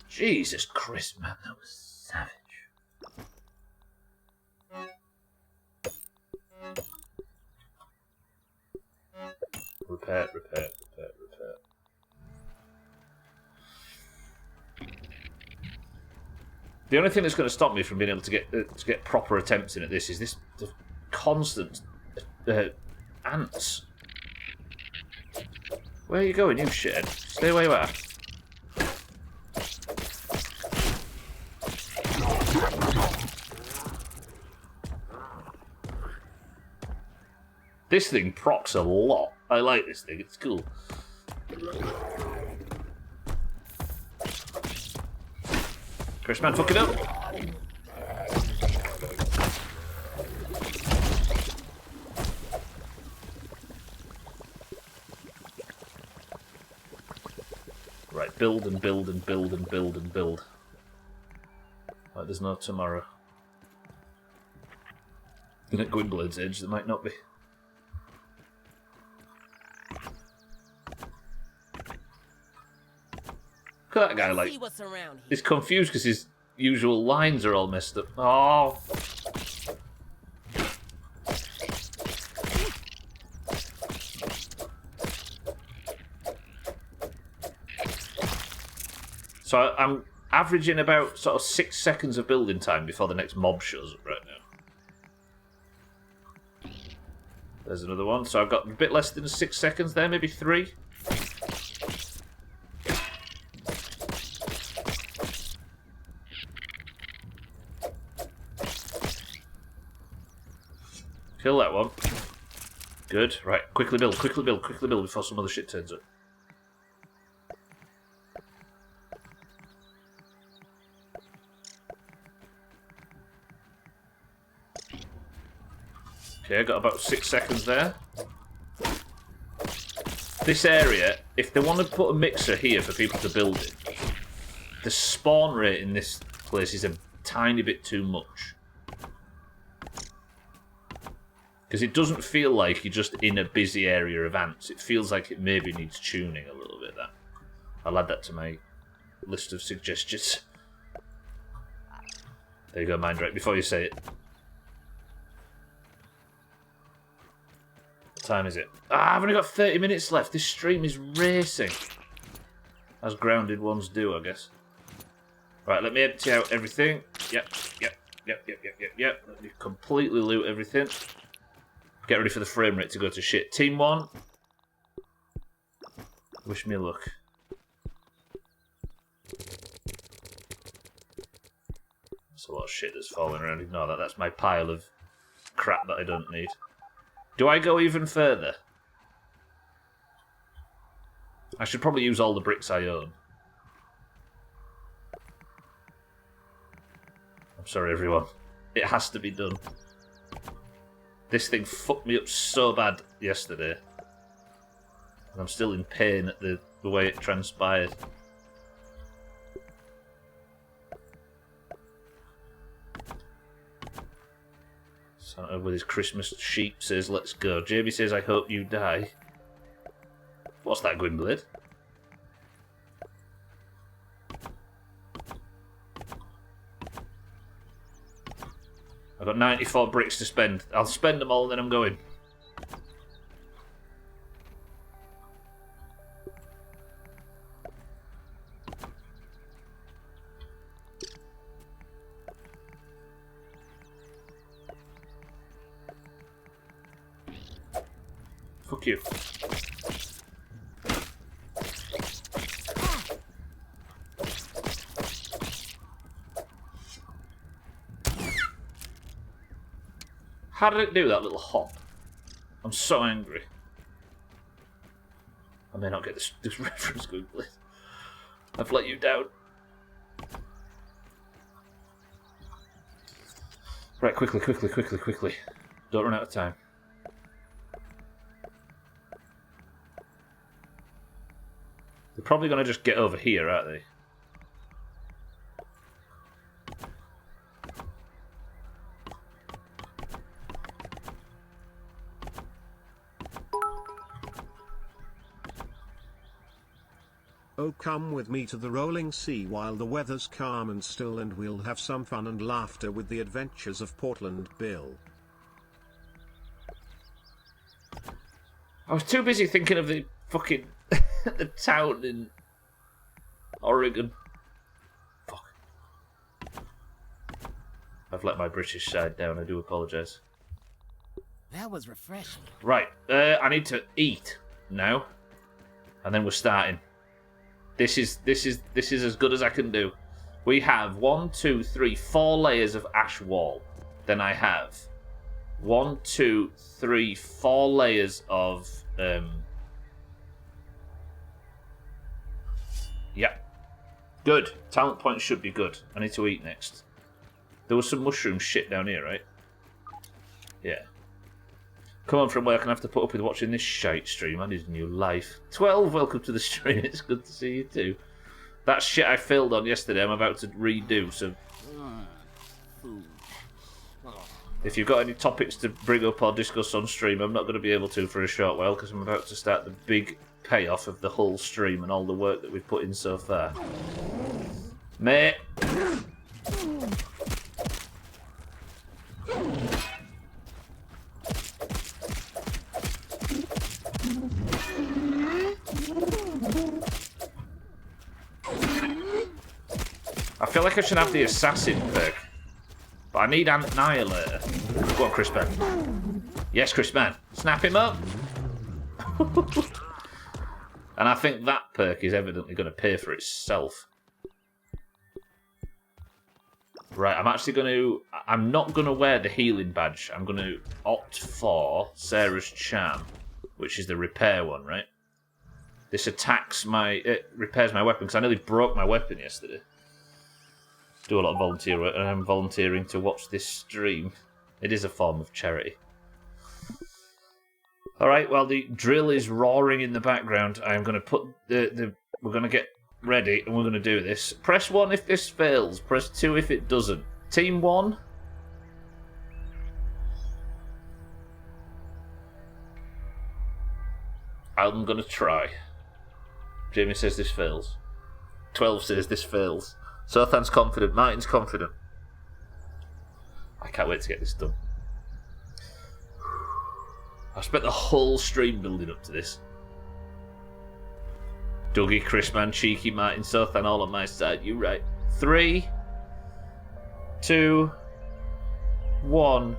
Jesus Christ, man, that was savage. Repair. The only thing that's going to stop me from being able to get proper attempts in at this is this the constant ants. Where are you going, you shithead? Stay where you are. This thing procs a lot. I like this thing, it's cool. Chris, man, fuck it up. Right, build and build and build and build and build. Like there's no tomorrow. And at Gwynblade's Edge, there might not be. Look at that guy, like, he's confused because his usual lines are all messed up. Oh! So I'm averaging about sort of 6 seconds of building time before the next mob shows up right now. There's another one. So I've got a bit less than 6 seconds there, maybe 3. Kill that one. Good. Right, quickly build before some other shit turns up. Okay, I got about 6 seconds there. This area, if they want to put a mixer here for people to build it, the spawn rate in this place is a tiny bit too much. Because it doesn't feel like you're just in a busy area of ants. It feels like it maybe needs tuning a little bit, that. I'll add that to my list of suggestions. There you go, Mindwreck, before you say it. What time is it? Ah, I've only got 30 minutes left. This stream is racing. As grounded ones do, I guess. Right, let me empty out everything. Yep. Let me completely loot everything. Get ready for the frame rate to go to shit. Team 1. Wish me luck. That's a lot of shit that's falling around. Ignore that. That's my pile of crap that I don't need. Do I go even further? I should probably use all the bricks I own. I'm sorry, everyone. It has to be done. This thing fucked me up so bad yesterday. And I'm still in pain at the way it transpired. Santa with his Christmas sheep says, let's go. Jamie says, I hope you die. What's that, Gwynblade? I've got 94 bricks to spend. I'll spend them all and then I'm going. Fuck you. How did it do that little hop? I'm so angry. I may not get this reference good, please. I've let you down. Right, quickly. Don't run out of time. They're probably going to just get over here, aren't they? Oh, come with me to the rolling sea while the weather's calm and still, and we'll have some fun and laughter with the adventures of Portland Bill. I was too busy thinking of the fucking the town in Oregon. Fuck. I've let my British side down. I do apologise. That was refreshing. Right, I need to eat now, and then we're starting. This is as good as I can do. We have 1, 2, 3, 4 layers of ash wall. Then I have 1, 2, 3, 4 layers of yeah. Good. Talent points should be good. I need to eat next. There was some mushroom shit down here, right? Yeah. Come on from work and have to put up with watching this shite stream. I need a new life. 12, welcome to the stream. It's good to see you too. That shit I failed on yesterday, I'm about to redo, so... If you've got any topics to bring up or discuss on stream, I'm not going to be able to for a short while, because I'm about to start the big payoff of the whole stream and all the work that we've put in so far. Mate! I feel like I should have the assassin perk, but I need Annihilator. Go on, Chris Man. Yes, Chris Man. Snap him up. And I think that perk is evidently going to pay for itself. Right, I'm actually going to... I'm not going to wear the healing badge. I'm going to opt for Sarah's Charm, which is the repair one, right? This attacks my... It repairs my weapon, because I nearly broke my weapon yesterday. Do a lot of volunteer work, and I'm volunteering to watch this stream. It is a form of charity. Alright, while the drill is roaring in the background, I'm going to put the... We're going to get ready, and we're going to do this. Press 1 if this fails. Press 2 if it doesn't. Team 1. I'm gonna try. Jamie says this fails. 12 says this fails. Sothan's confident. Martin's confident. I can't wait to get this done. I've spent the whole stream building up to this. Dougie, Chrisman, Cheeky, Martin, Sothan, all on my side. You right. 3, 2, 1.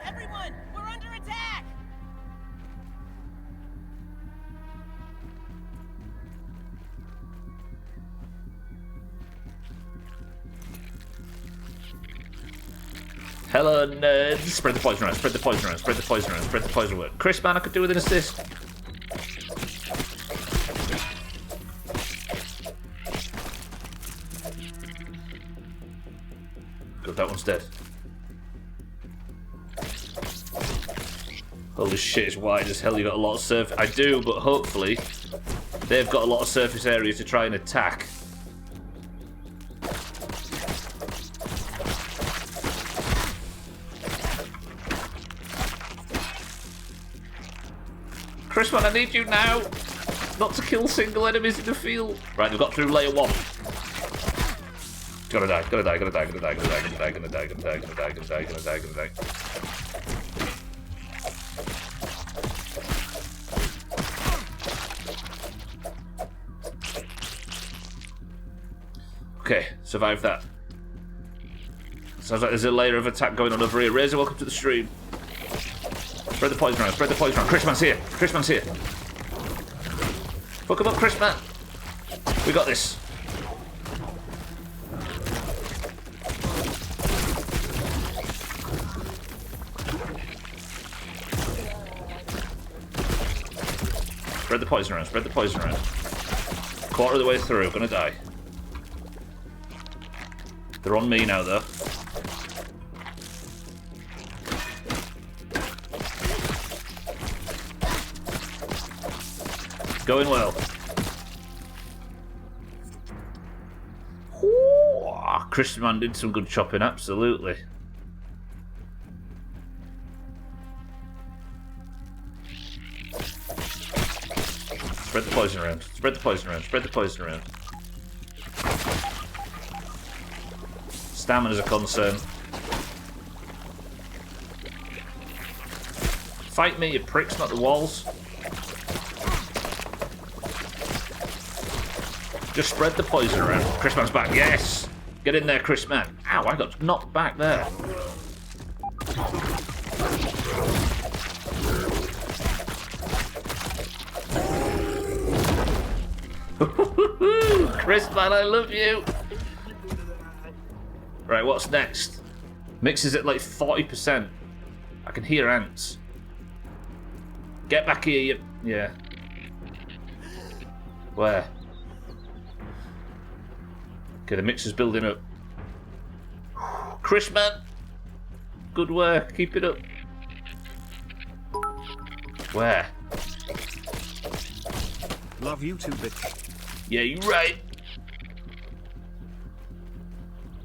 Everyone, we're under attack! Hello, nerds. Spread the poison around, spread the poison around, spread the poison around, spread the poison around. Chris, man, I could do with an assist. Good, that one's dead. Holy shit, it's wide as hell. You got a lot of surface. I do, but hopefully they've got a lot of surface area to try and attack. Chris, man, I need you now. Not to kill single enemies in the field. Right, they've got through layer 1. Gotta die, gotta die, gotta die, gotta die, gotta die, gotta die, gotta die, gotta die, gotta die, gotta die, gotta die, gotta die. Okay, survive that. Sounds like there's a layer of attack going on over here. Razor, welcome to the stream. Spread the poison around, spread the poison around. Chrisman's here, Chrisman's here. Fuck him up, Chrisman. We got this. Spread the poison around, spread the poison around. Quarter of the way through, gonna die. They're on me now, though. Going well. Ooh, Chrisman did some good chopping, absolutely. Spread the poison around. Spread the poison around. Spread the poison around. Stamina's a concern. Fight me, you pricks, not the walls. Just spread the poison around. Chrisman's back. Yes! Get in there, Chrisman. Ow, I got knocked back there. Chrisman, I love you. Right, what's next? Mix is at like 40%. I can hear ants. Get back here, you... Yeah. Where? Okay, the mixer's building up. Chrisman! Good work, keep it up. Where? Love you too, bitch. Yeah, you're right.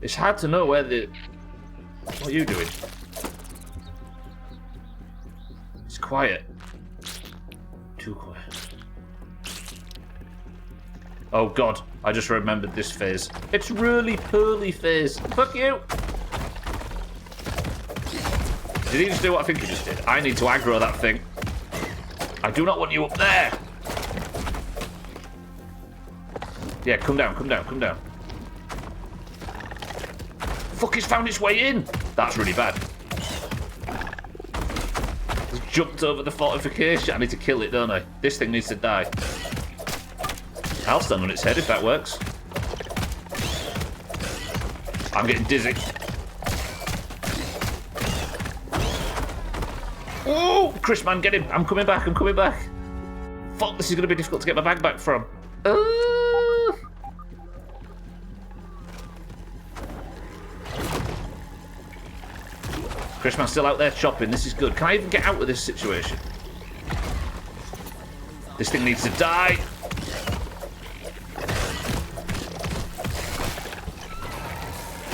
It's hard to know where the... What are you doing? It's quiet. Too quiet. Oh god, I just remembered this phase. It's really pearly phase. Fuck you! Did he just do what I think he just did? I need to aggro that thing. I do not want you up there! Yeah, come down, come down, come down. Fuck, it's found its way in! That's really bad. It's jumped over the fortification. I need to kill it, don't I? This thing needs to die. I'll stand on its head if that works. I'm getting dizzy. Oh, Chrisman, get him. I'm coming back, I'm coming back. Fuck, this is going to be difficult to get my bag back from. Chrisman's still out there chopping. This is good. Can I even get out of this situation? This thing needs to die.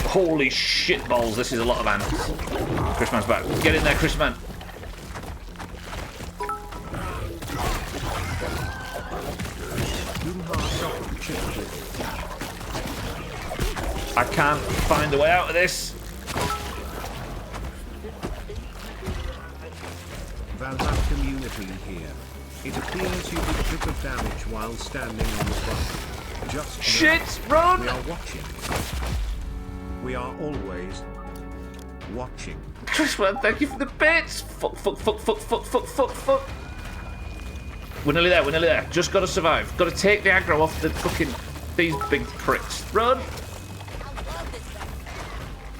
Holy shit balls, this is a lot of ants. Chrisman's back. Get in there, Chrisman. I can't find a way out of this. Valhalla community here. It appears you did a bit of damage while standing on the front. Just shit, run! We are watching. We are always watching. Chrisman, thank you for the bits. Fuck, fuck, fuck, fuck, fuck, fuck, fuck, fuck. We're nearly there, we're nearly there. Just gotta survive. Gotta take the aggro off the fucking... these big pricks. Run!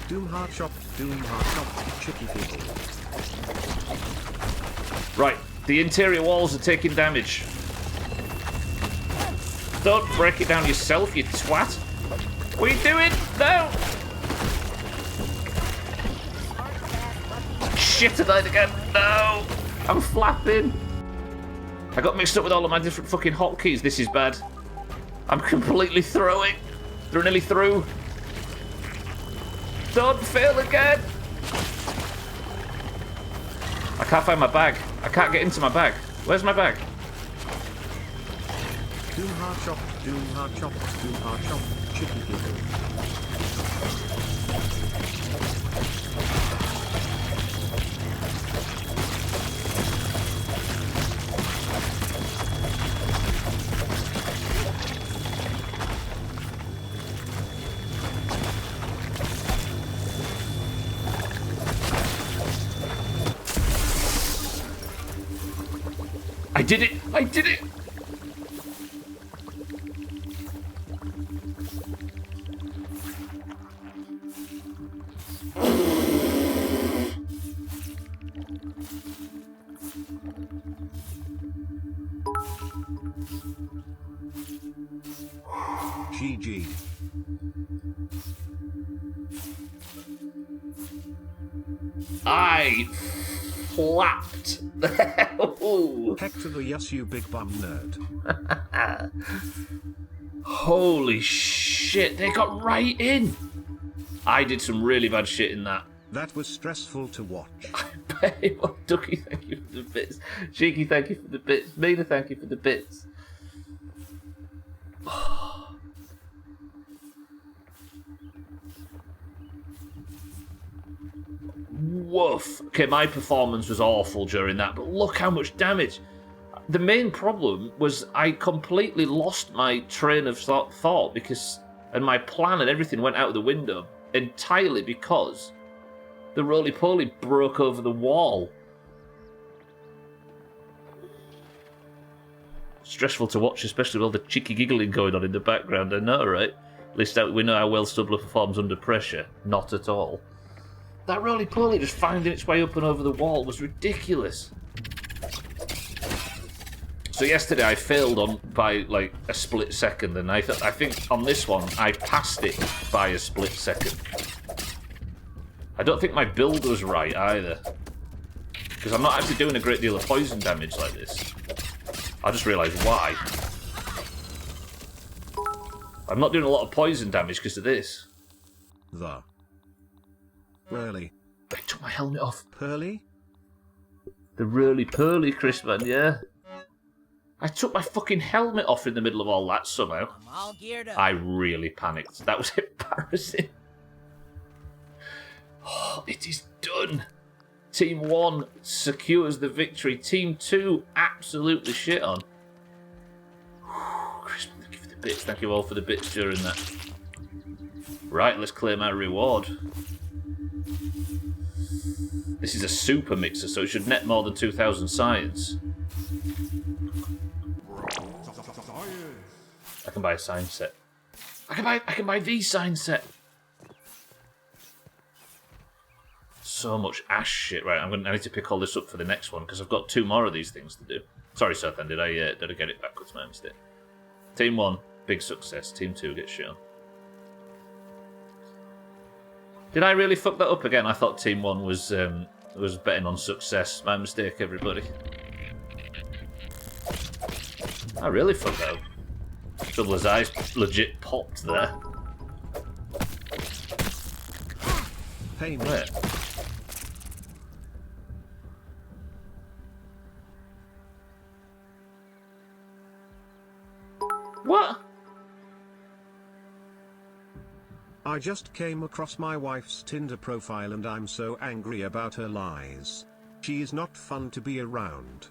Doomhaus shop, chicky people. Right, the interior walls are taking damage. Don't break it down yourself, you twat. What are you doing? No! Shit, I died again. No! I'm flapping. I got mixed up with all of my different fucking hotkeys. This is bad. I'm completely throwing. They're nearly through. Don't fail again. I can't find my bag. I can't get into my bag. Where's my bag? Doomhaus shop, chicky people. I did it! I did it! GG. I flapped. Heck to the yes, you big bum nerd. Holy shit, they got right in. I did some really bad shit in that. That was stressful to watch. Well, Ducky, thank you for the bits. Cheeky, thank you for the bits. Mina, thank you for the bits. Woof. Okay, my performance was awful during that, but look how much damage. The main problem was I completely lost my train of thought because, and my plan and everything went out of the window entirely because the roly-poly broke over the wall. Stressful to watch, especially with all the cheeky giggling going on in the background. I know, right? At least we know how well Stubbler performs under pressure. Not at all. That roly-poly just finding its way up and over the wall was ridiculous. So yesterday I failed on by like a split second, and I think on this one I passed it by a split second. I don't think my build was right either, because I'm not actually doing a great deal of poison damage like this. I just realised why. I'm not doing a lot of poison damage because of this. Really? They took my helmet off. Pearly? The roly-poly, Chrisman, yeah. I took my fucking helmet off in the middle of all that somehow. I'm all geared up. I really panicked. That was embarrassing. Oh, it is done. Team 1 secures the victory. Team 2 absolutely shit on. Chrisman, thank you for the bits. Thank you all for the bits during that. Right, let's claim our reward. This is a super mixer, so it should net more than 2,000 science. I can buy a sign set. I can buy the sign set. So much ash shit. Right, I need to pick all this up for the next one because I've got 2 more of these things to do. Sorry, Southend, did I get it backwards? My mistake. Team 1, big success. Team 2 gets shown. Did I really fuck that up again? I thought Team 1 was betting on success. My mistake, everybody. I really fucked that up. Stubbler's eyes legit popped there. Pay me. Where? What? I just came across my wife's Tinder profile and I'm so angry about her lies. She is not fun to be around.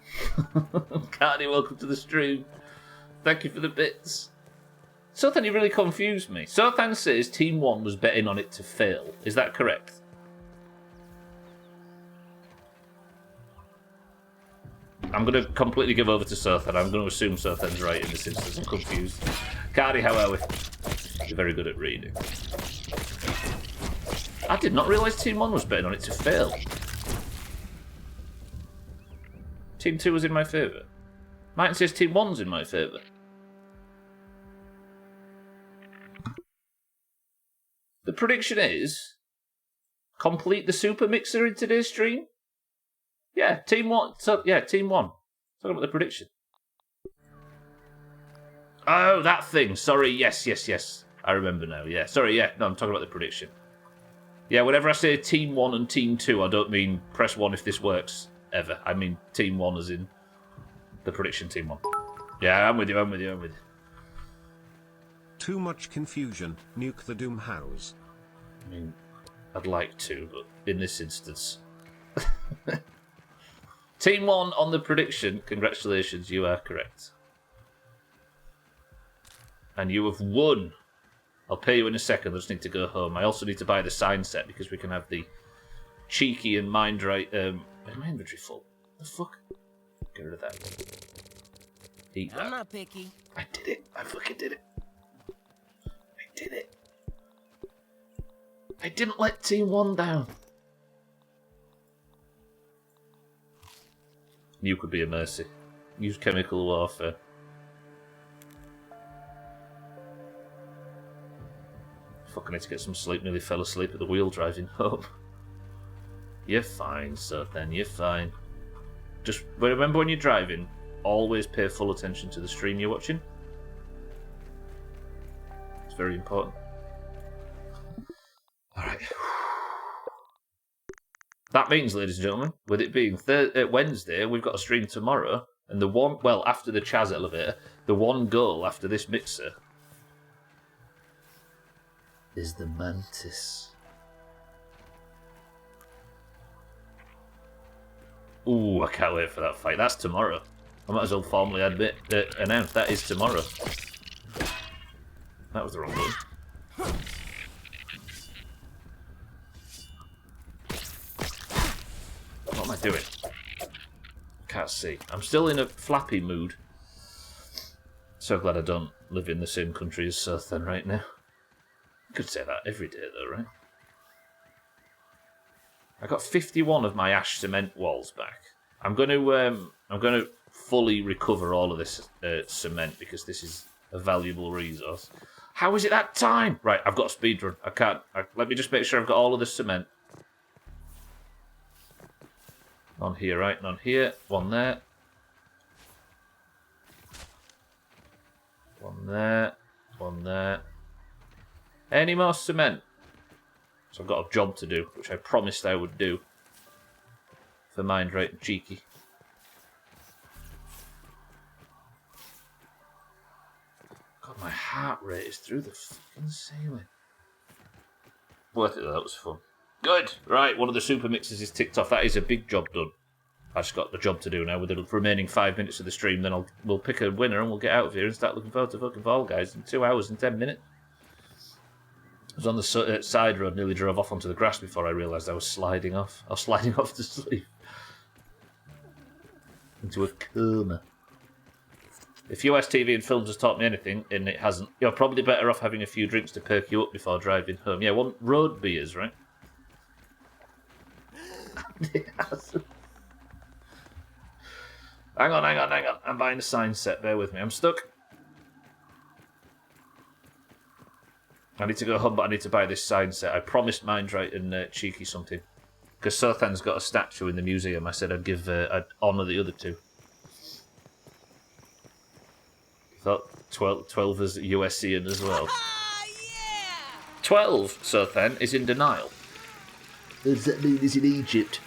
Cardi, welcome to the stream. Thank you for the bits. Sothan, you really confused me. Sothan says Team 1 was betting on it to fail. Is that correct? I'm going to completely give over to Sothan. I'm going to assume Sothan's right in this instance. I'm confused. Cardi, how are we? You're very good at reading. I did not realise Team 1 was betting on it to fail. Team 2 was in my favour. Martin says Team 1's in my favour. The prediction is complete the super mixer in today's stream. Yeah, Team 1. So, yeah, Team 1. Talking about the prediction. Oh, that thing. Sorry, yes. I remember now, yeah. Sorry, yeah. No, I'm talking about the prediction. Yeah, whenever I say Team 1 and Team 2, I don't mean press 1 if this works, ever. I mean Team 1 as in the prediction Team 1. Yeah, I'm with you. Too much confusion. Nuke the Doomhaus. I mean, I'd like to, but in this instance... Team 1 on the prediction, congratulations, you are correct. And you have won. I'll pay you in a second, I just need to go home. I also need to buy the sign set because we can have the cheeky and mind right... is my inventory full? The fuck? Get rid of that. Eat that. I'm not picky. I did it. I fucking did it. I did it. I didn't let Team 1 down. You could be a mercy. Use chemical warfare. Fucking need to get some sleep. Nearly fell asleep at the wheel driving home. You're fine, so then you're fine. Just remember when you're driving, always pay full attention to the stream you're watching. It's very important. Alright. That means, ladies and gentlemen, with it being Wednesday, we've got a stream tomorrow, and the one, well, after the Chaz elevator, the one goal after this mixer is the Mantis. Ooh, I can't wait for that fight. That's tomorrow. I might as well formally announce that is tomorrow. That was the wrong one. What am I doing? Can't see. I'm still in a flappy mood. So glad I don't live in the same country as Sothan right now. Could say that every day though, right? I got 51 of my ash cement walls back. I'm going to fully recover all of this cement because this is a valuable resource. How is it that time? Right, I've got a speedrun. I can't. Let me just make sure I've got all of the cement. On here, right? On here. One there. One there. One there. Any more cement? So I've got a job to do, which I promised I would do. For Mind Right and Cheeky. God, my heart rate is through the fucking ceiling. Worth it though, that was fun. Good! Right, one of the super mixes is ticked off. That is a big job done. I've just got the job to do now with the remaining 5 minutes of the stream. Then we'll pick a winner and we'll get out of here and start looking forward to fucking Fall Guys in 2 hours and 10 minutes. I was on the side road, nearly drove off onto the grass before I realised I was sliding off. I was sliding off to sleep. Into a coma. If US TV and films has taught me anything, and it hasn't, you're probably better off having a few drinks to perk you up before driving home. Yeah, one road beers, right? Hang on. I'm buying a sign set, bear with me. I'm stuck. I need to go home, but I need to buy this sign set. I promised Mind Right and Cheeky something. Because Sothan's got a statue in the museum. I said I'd honour the other two. Thought 12 is USCian as well. 12, Sothan, is in denial. Does that mean it's in Egypt?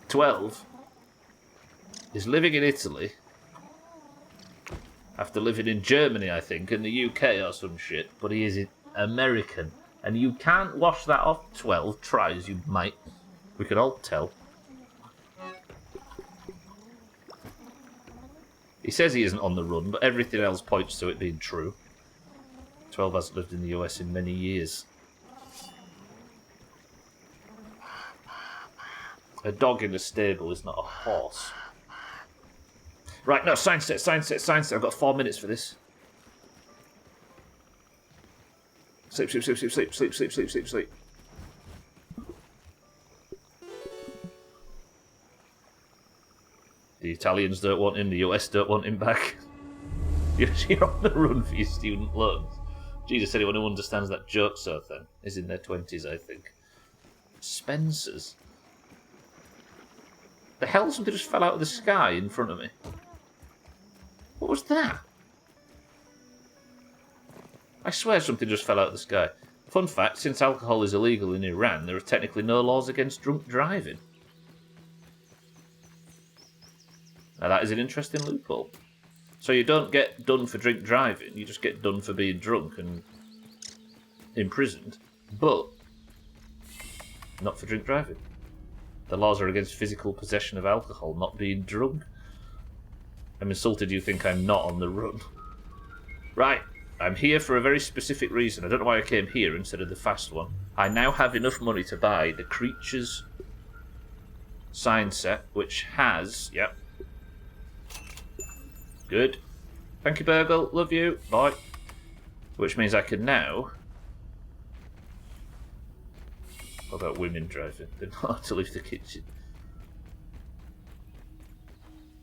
12 is living in Italy after living in Germany, I think, and the UK or some shit, but he is American. And you can't wash that off 12, try as you might. We can all tell. He says he isn't on the run, but everything else points to it being true. 12 hasn't lived in the US in many years. A dog in a stable is not a horse. Right, no, science set. I've got 4 minutes for this. Sleep. The Italians don't want him, the US don't want him back. You're on the run for your student loans. Jesus, anyone who understands that joke so then is in their 20s, I think. Spencer's. The hell, something just fell out of the sky in front of me. What was that? I swear something just fell out of the sky. Fun fact, since alcohol is illegal in Iran, there are technically no laws against drunk driving. Now that is an interesting loophole. So you don't get done for drink driving, you just get done for being drunk and imprisoned, but not for drink driving. The laws are against physical possession of alcohol, not being drunk. I'm insulted you think I'm not on the run. Right, I'm here for a very specific reason. I don't know why I came here instead of the fast one. I now have enough money to buy the Creatures sign set, which has... Yep. Good. Thank you, Burgle. Love you. Bye. Which means I can now... What about women driving? They're not allowed to leave the kitchen.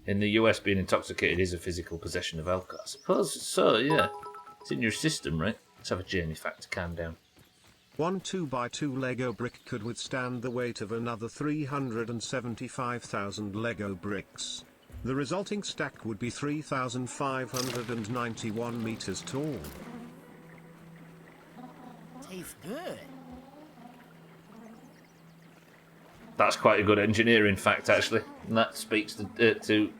In the US, being intoxicated is a physical possession of alcohol. I suppose so, yeah. It's in your system, right? Let's have a Jamie fact to calm down. One 2x2 Lego brick could withstand the weight of another 375,000 Lego bricks. The resulting stack would be 3,591 meters tall. Tastes good. That's quite a good engineering fact, actually. And that speaks to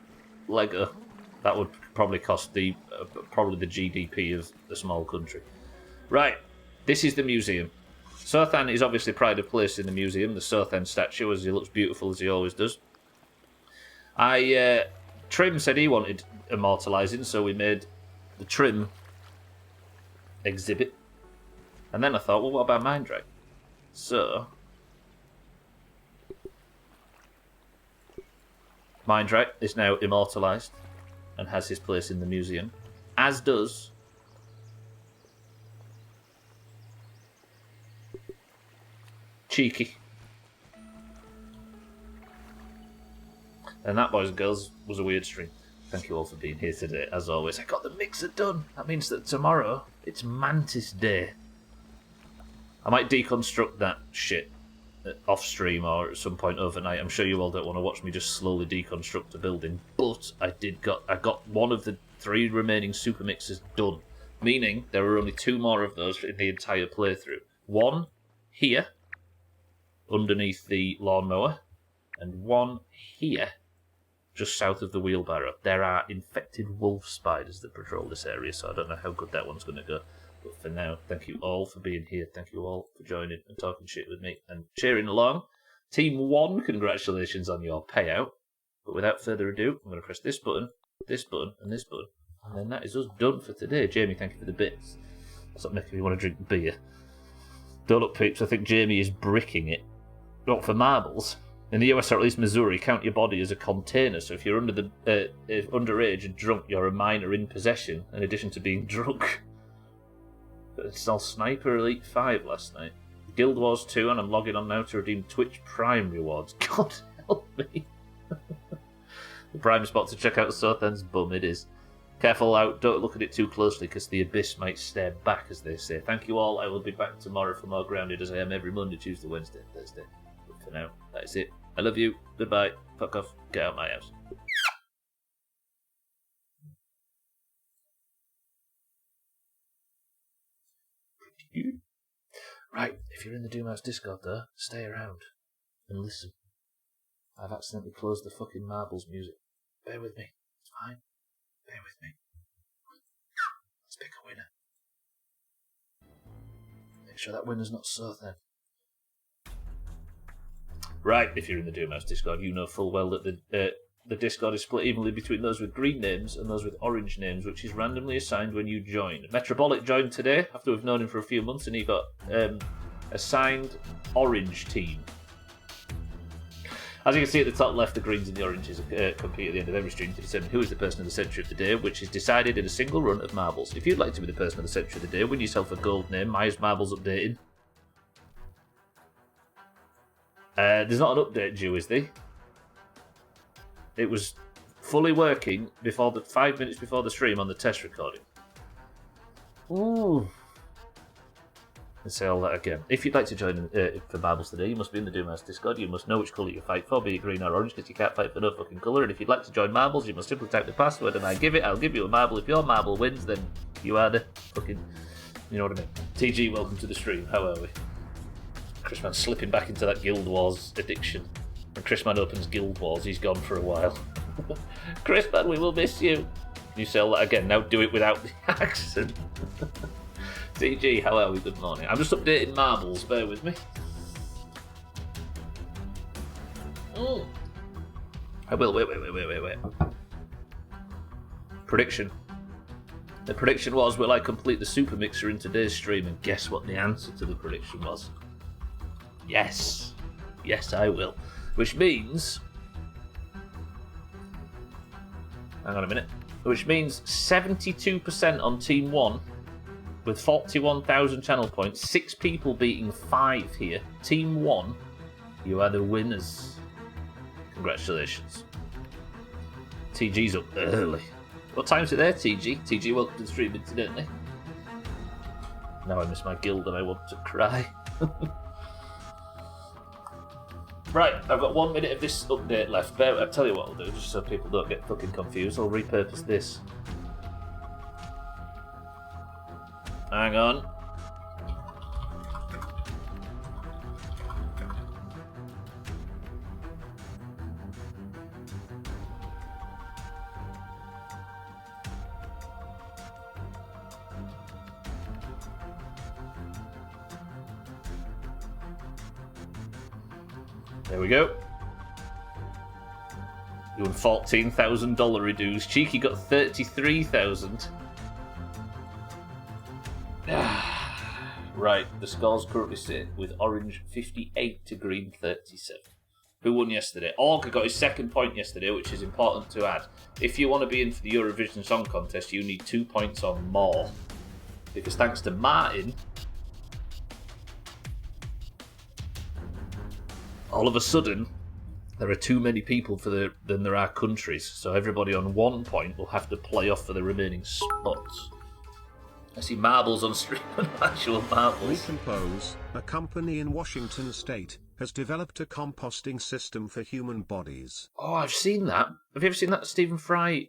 Lego. That would probably cost probably the GDP of the small country. Right, this is the museum. Sothan is obviously pride of place in the museum, the Sothan statue, as he looks beautiful as he always does. Trim said he wanted immortalising, so we made the Trim exhibit. And then I thought, well, what about Mindray? So... Mindray is now immortalised and has his place in the museum, as does Cheeky. And that, boys and girls, was a weird stream. Thank you all for being here today, as always. I got the mixer done. That means that tomorrow, it's Mantis Day. I might deconstruct that shit off stream or at some point overnight. I'm sure you all don't want to watch me just slowly deconstruct a building, but I got one of the 3 remaining super mixers done, meaning there are only 2 more of those in the entire playthrough. One here, underneath the lawnmower, and one here, just south of the wheelbarrow. There are infected wolf spiders that patrol this area, so I don't know how good that one's going to go. But for now, thank you all for being here. Thank you all for joining and talking shit with me and cheering along. Team 1, congratulations on your payout. But without further ado, I'm going to press this button, and this button. And then that is us done for today. Jamie, thank you for the bits. Stop making me want to drink beer. Don't look, peeps, I think Jamie is bricking it. Not for marbles. In the US, or at least Missouri, count your body as a container. So if you're underage and drunk, you're a minor in possession, in addition to being drunk. It's all Sniper Elite 5 last night. Guild Wars 2, and I'm logging on now to redeem Twitch Prime rewards. God help me. The prime spot to check out Sothan's bum, it is. Careful out, don't look at it too closely, because the abyss might stare back, as they say. Thank you all, I will be back tomorrow for more Grounded, as I am every Monday, Tuesday, Wednesday, Thursday. But for now, that is it. I love you, goodbye, fuck off, get out of my house. Pretty good. Right, if you're in the Doomhaus Discord though, stay around and listen. I've accidentally closed the fucking marbles music. Bear with me. It's fine. Bear with me. Let's pick a winner. Make sure that winner's not so then. Right, if you're in the Doomhaus Discord, you know full well that the Discord is split evenly between those with green names and those with orange names, which is randomly assigned when you join. Metrobolic joined today, after we've known him for a few months, and he got assigned orange team. As you can see at the top left, the greens and the oranges compete at the end of every stream to determine who is the person of the century of the day, which is decided in a single run of marbles. If you'd like to be the person of the century of the day, win yourself a gold name. Myers Marbles updating. There's not an update due, is there? It was fully working before 5 minutes before the stream on the test recording. Ooh. Let's say all that again. If you'd like to join for Marbles today, you must be in the Doomhaus Discord. You must know which colour you fight for, be it green or orange, because you can't fight for no fucking colour. And if you'd like to join Marbles, you must simply type the password and I'll give you a marble. If your marble wins, then you are the fucking... You know what I mean? TG, welcome to the stream. How are we? Chrisman slipping back into that Guild Wars addiction. When Chrisman opens Guild Wars, he's gone for a while. Chrisman, we will miss you. You say all that again. Now do it without the accent. TG, how are we? Good morning. I'm just updating marbles. Bear with me. Oh. I will. Wait. Prediction. The prediction was, will I complete the super mixer in today's stream? And guess what the answer to the prediction was? Yes. Yes, I will. Which means... Hang on a minute. Which means 72% on Team 1 with 41,000 channel points. 6 people beating 5 here. Team 1, you are the winners. Congratulations. TG's up early. What time's it there, TG? TG, welcome to the stream, incidentally. Now I miss my guild and I want to cry. Right, I've got 1 minute of this update left. I'll tell you what I'll do, just so people don't get fucking confused. I'll repurpose this. Hang on. There we go. You won $14,000 reduce. Cheeky got 33,000. Right, the scores currently sit with orange 58 to green 37. Who won yesterday? Orga got his second point yesterday, which is important to add. If you want to be in for the Eurovision Song Contest, you need 2 points or more. Because thanks to Martin, all of a sudden, there are too many people than there are countries, so everybody on 1 point will have to play off for the remaining spots. I see marbles on stream, actual marbles. Recompose, a company in Washington state, has developed a composting system for human bodies. Oh, I've seen that. Have you ever seen that Stephen Fry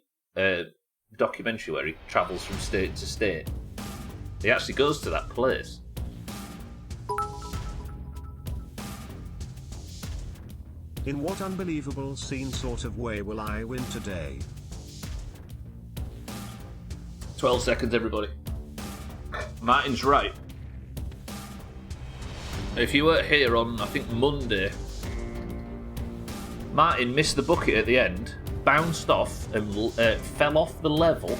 documentary where he travels from state to state? He actually goes to that place. In what unbelievable scene sort of way will I win today? 12 seconds, everybody. Martin's right. If you weren't here on, I think, Monday, Martin missed the bucket at the end, bounced off and fell off the level.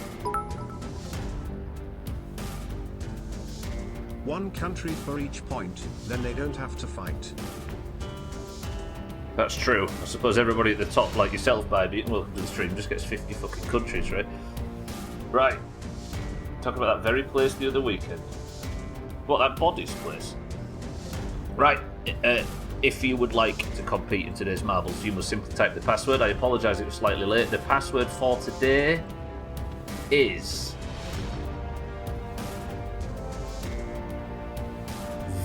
1 country for each point, then they don't have to fight. That's true. I suppose everybody at the top, like yourself, Baby, and welcome to the stream, just gets 50 fucking countries, right? Right. Talk about that very place the other weekend. What, that bodies place? Right. If you would like to compete in today's marbles, you must simply type the password. I apologise, it was slightly late. The password for today is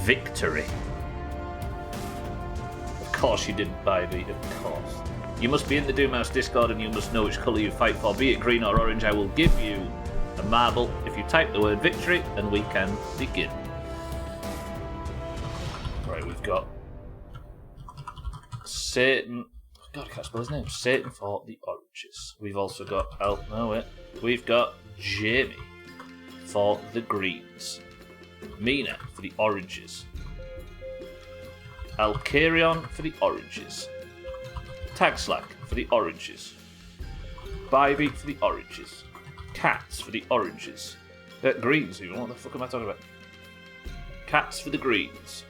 victory. Of course you didn't, Baby, of course. You must be in the Doomhaus Discord and you must know which colour you fight for, be it green or orange. I will give you a marble if you type the word victory, and we can begin. we've got Satan. God, I can't spell his name. Satan for the oranges. We've also got we've got Jamie for the greens. Mina for the oranges. Alcarion for the oranges. Tagslack for the oranges. Bybee for the oranges. Cats for the oranges. Greens even. What the fuck am I talking about? Cats for the greens.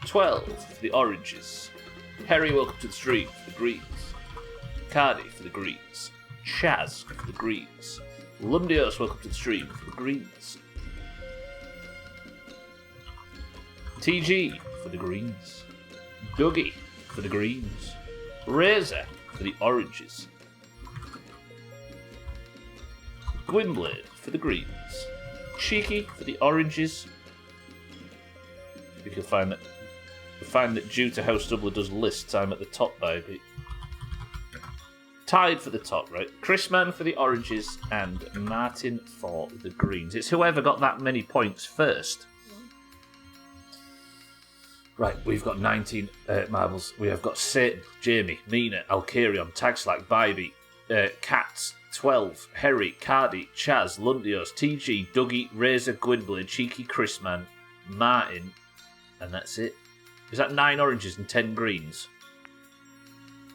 12 for the oranges. Harry, welcome to the stream for the greens. Cardi for the greens. Chaz for the greens. Lundios, welcome to the stream for the greens. TG for the greens. Dougie for the greens. Razor for the oranges. Gwynblade for the greens. Cheeky for the oranges. We can find that due to how Stubbler does lists, I'm at the top by a bit. Tied for the top, right? Chrisman for the oranges and Martin for the greens. It's whoever got that many points first. Right, we've got 19 marbles. We have got Satan, Jamie, Mina, Alcarion, Tagslack, Bybee, Cats, 12, Harry, Cardi, Chaz, Lundios, TG, Dougie, Razor, Gwynblade, Cheeky, Chrisman, Martin, and that's it. Is that 9 oranges and 10 greens?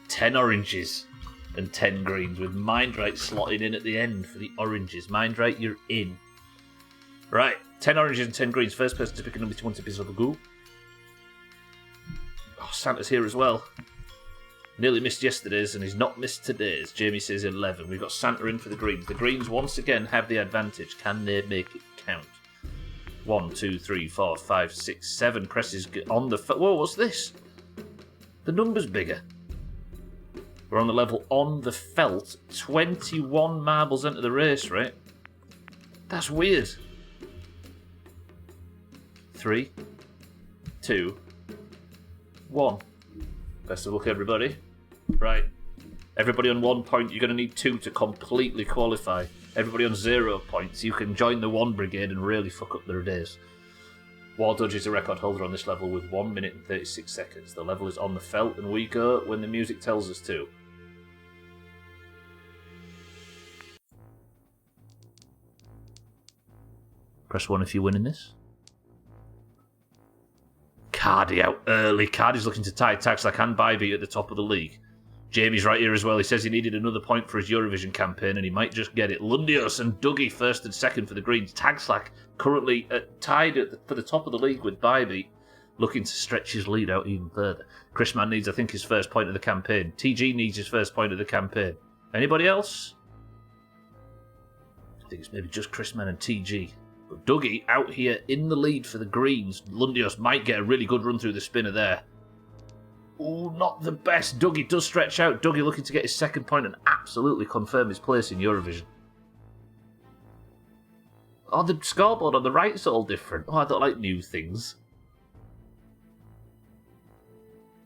10 oranges and 10 greens with Mindright slotted in at the end for the oranges. Mindright, you're in. Right, 10 oranges and 10 greens. First person to pick a number 21 piece of a go. Oh, Santa's here as well. Nearly missed yesterday's and he's not missed today's. Jamie says 11. We've got Santa in for the greens. The greens once again have the advantage. Can they make it count? 1, 2, 3, 4, 5, 6, 7 presses on the... Whoa, what's this? The number's bigger. We're on the level on the felt. 21 marbles into the race, right? That's weird. 3, 2, 1. Best of luck, everybody. Right. Everybody on 1 point, you're going to need 2 to completely qualify. Everybody on 0 points, you can join the 1 brigade and really fuck up their days. Wardudge is a record holder on this level with 1 minute and 36 seconds. The level is on the felt and we go when the music tells us to. Press 1 if you're winning this. Cardi out early. Cardi's looking to tie Tagslack and Bybee at the top of the league. Jamie's right here as well. He says he needed another point for his Eurovision campaign and he might just get it. Lundios and Dougie first and second for the Greens. Tagslack currently tied for the top of the league with Bybee, looking to stretch his lead out even further. Chrisman needs, I think, his first point of the campaign. TG needs his first point of the campaign. Anybody else? I think it's maybe just Chrisman and TG. But Dougie out here in the lead for the Greens. Lundios might get a really good run through the spinner there. Ooh, not the best. Dougie does stretch out. Dougie looking to get his second point and absolutely confirm his place in Eurovision. Oh, the scoreboard on the right is all different. Oh, I don't like new things.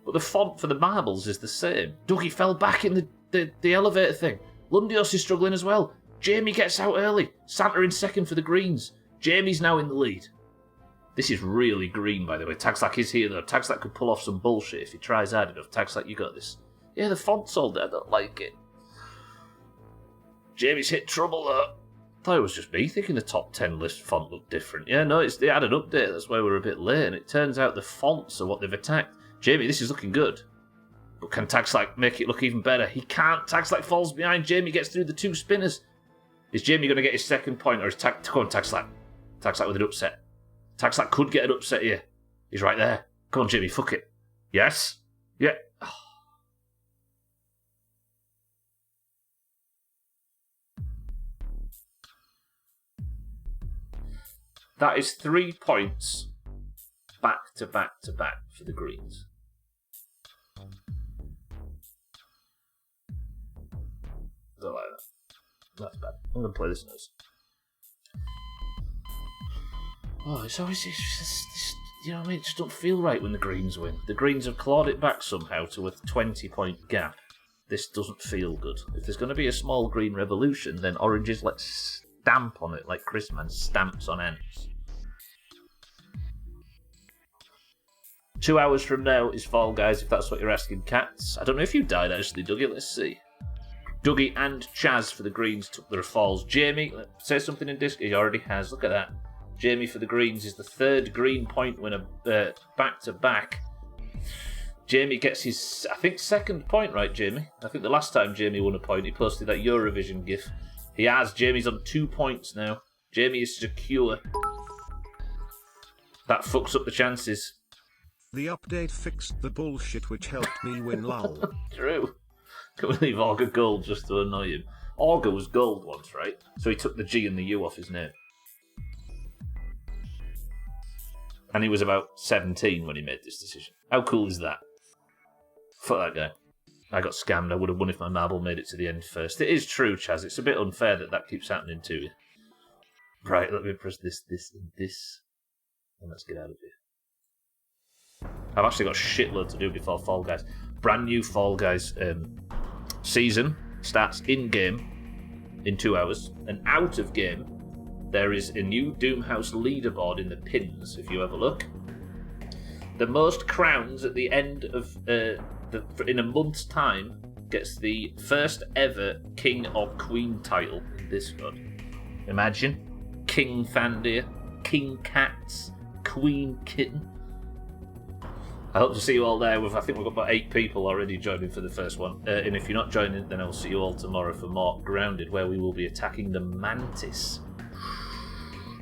But the font for the marbles is the same. Dougie fell back in the elevator thing. Lundios is struggling as well. Jamie gets out early. Santa in second for the Greens. Jamie's now in the lead. This is really green, by the way. Tagslack is here, though. Tagslack could pull off some bullshit if he tries hard enough. Tagslack, you got this. Yeah, the font's all there. I don't like it. Jamie's hit trouble, though. I thought it was just me thinking the top 10 list font looked different. Yeah, no, they had an update. That's why we're a bit late. And it turns out the fonts are what they've attacked. Jamie, this is looking good. But can Tagslack make it look even better? He can't. Tagslack falls behind. Jamie gets through the 2 spinners. Is Jamie going to get his second point, or is come on, Tagslack. Tagslack with an upset. Tagslack could get an upset here. He's right there. Come on, Jamie, fuck it. Yes? Yeah. Oh. That is 3 points back to back to back for the Greens. Don't like that. That's bad. I'm going to play this nose. Oh, it's always just, you know what I mean? It just don't feel right when the Greens win. The Greens have clawed it back somehow to a 20-point gap. This doesn't feel good. If there's going to be a small green revolution, then oranges let's stamp on it like Chrisman stamps on ends. 2 hours from now is Fall Guys, if that's what you're asking, Cats. I don't know if you died, actually, Dougie. Let's see. Dougie and Chaz for the Greens took their falls. Jamie, say something in disc. He already has. Look at that. Jamie for the Greens is the third green point winner back-to-back. Jamie gets his, I think, second point, right, Jamie? I think the last time Jamie won a point, he posted that Eurovision gif. He has. Jamie's on 2 points now. Jamie is secure. That fucks up the chances. The update fixed the bullshit which helped me win lol. True. Can we leave Auger gold just to annoy him? Auger was gold once, right? So he took the G and the U off his name. And he was about 17 when he made this decision. How cool is that? Fuck that guy. I got scammed. I would have won if my marble made it to the end first. It is true, Chaz. It's a bit unfair that keeps happening to you. Right, let me press this, and this. And let's get out of here. I've actually got a shitload to do before Fall Guys. Brand new Fall Guys season starts in-game in 2 hours. And out of game, there is a new Doomhaus leaderboard in the pins, if you have a look. The most crowns at the end of in a month's time gets the first ever King or Queen title in Discord. Imagine. King Fandir, King Cats, Queen Kitten. I hope to see you all there. I think we've got about 8 people already joining for the first one. And if you're not joining, then I'll see you all tomorrow for more Grounded, where we will be attacking the Mantis.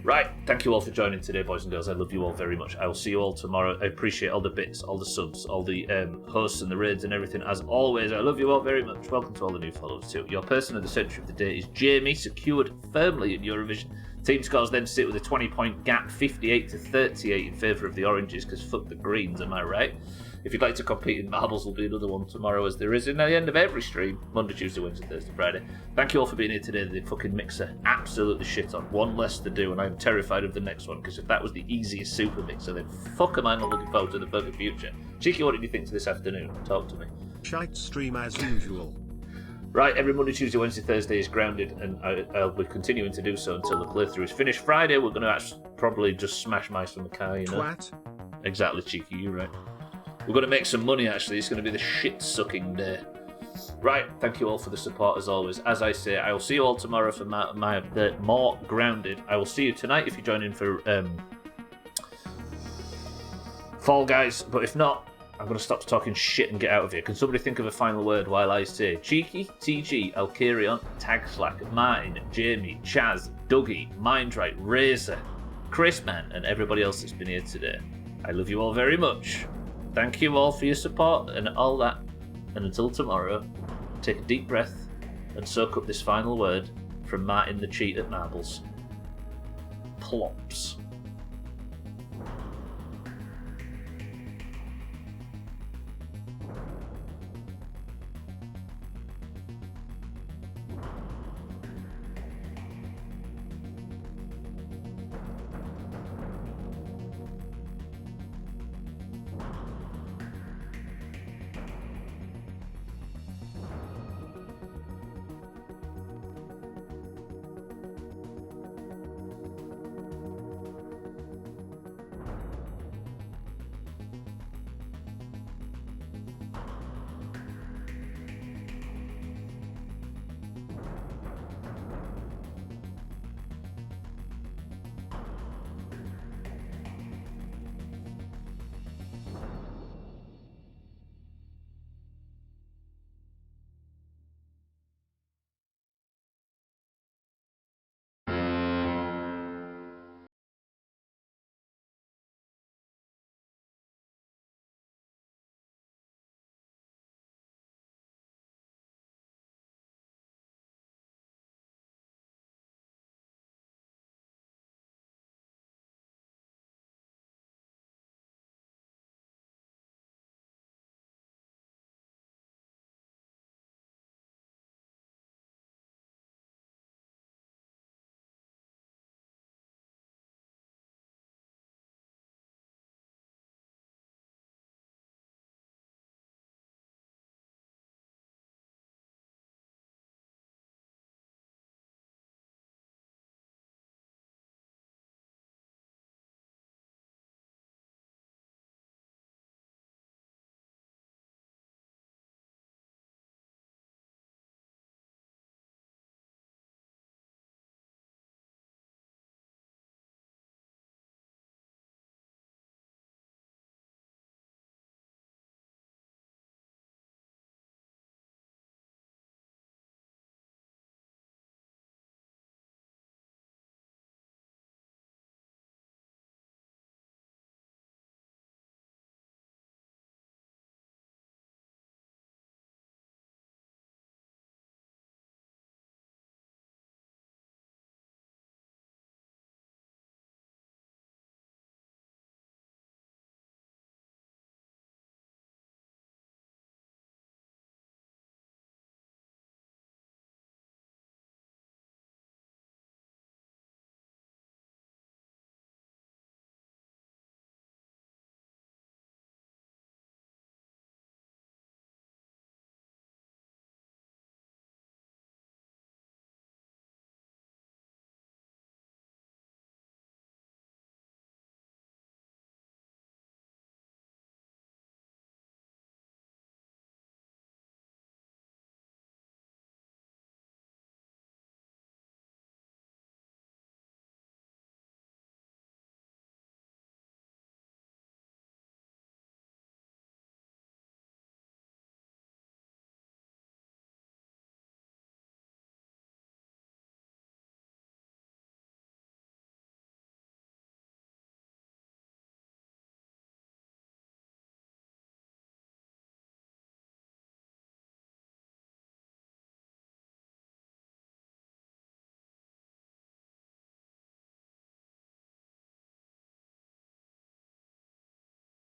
Right, thank you all for joining today, boys and girls. I love you all very much. I will see you all tomorrow. I appreciate all the bits, all the subs, all the hosts and the raids and everything. As always, I love you all very much. Welcome to all the new followers too. Your person of the century of the day is Jamie, secured firmly in Eurovision. Team scores then sit with a 20-point gap, 58 to 38 in favour of the oranges, because fuck the greens, am I right? If you'd like to compete in marbles, there'll be another one tomorrow, as there is in the end of every stream. Monday, Tuesday, Wednesday, Thursday, Friday. Thank you all for being here today. The fucking mixer absolutely shit on. One less to do, and I'm terrified of the next one, because if that was the easiest super mixer, then fuck am I not looking forward to the burger future. Cheeky, what did you think to this afternoon? Talk to me. Shite stream as usual. Right, every Monday, Tuesday, Wednesday, Thursday is Grounded, and I'll be continuing to do so until the playthrough is finished. Friday, we're going to probably just smash mice from the car, you know. Twat. Exactly, Cheeky, you're right. We're going to make some money, actually. It's going to be the shit-sucking day. Right, thank you all for the support, as always. As I say, I will see you all tomorrow for the more Grounded. I will see you tonight if you join in for Fall Guys, but if not, I'm going to stop talking shit and get out of here. Can somebody think of a final word while I say Cheeky, TG, Alkarion, Tagslack, Martin, Jamie, Chaz, Dougie, Mindright, Razor, Chrisman, and everybody else that's been here today. I love you all very much. Thank you all for your support and all that. And until tomorrow, take a deep breath and soak up this final word from Martin the Cheat at Marbles. Plops.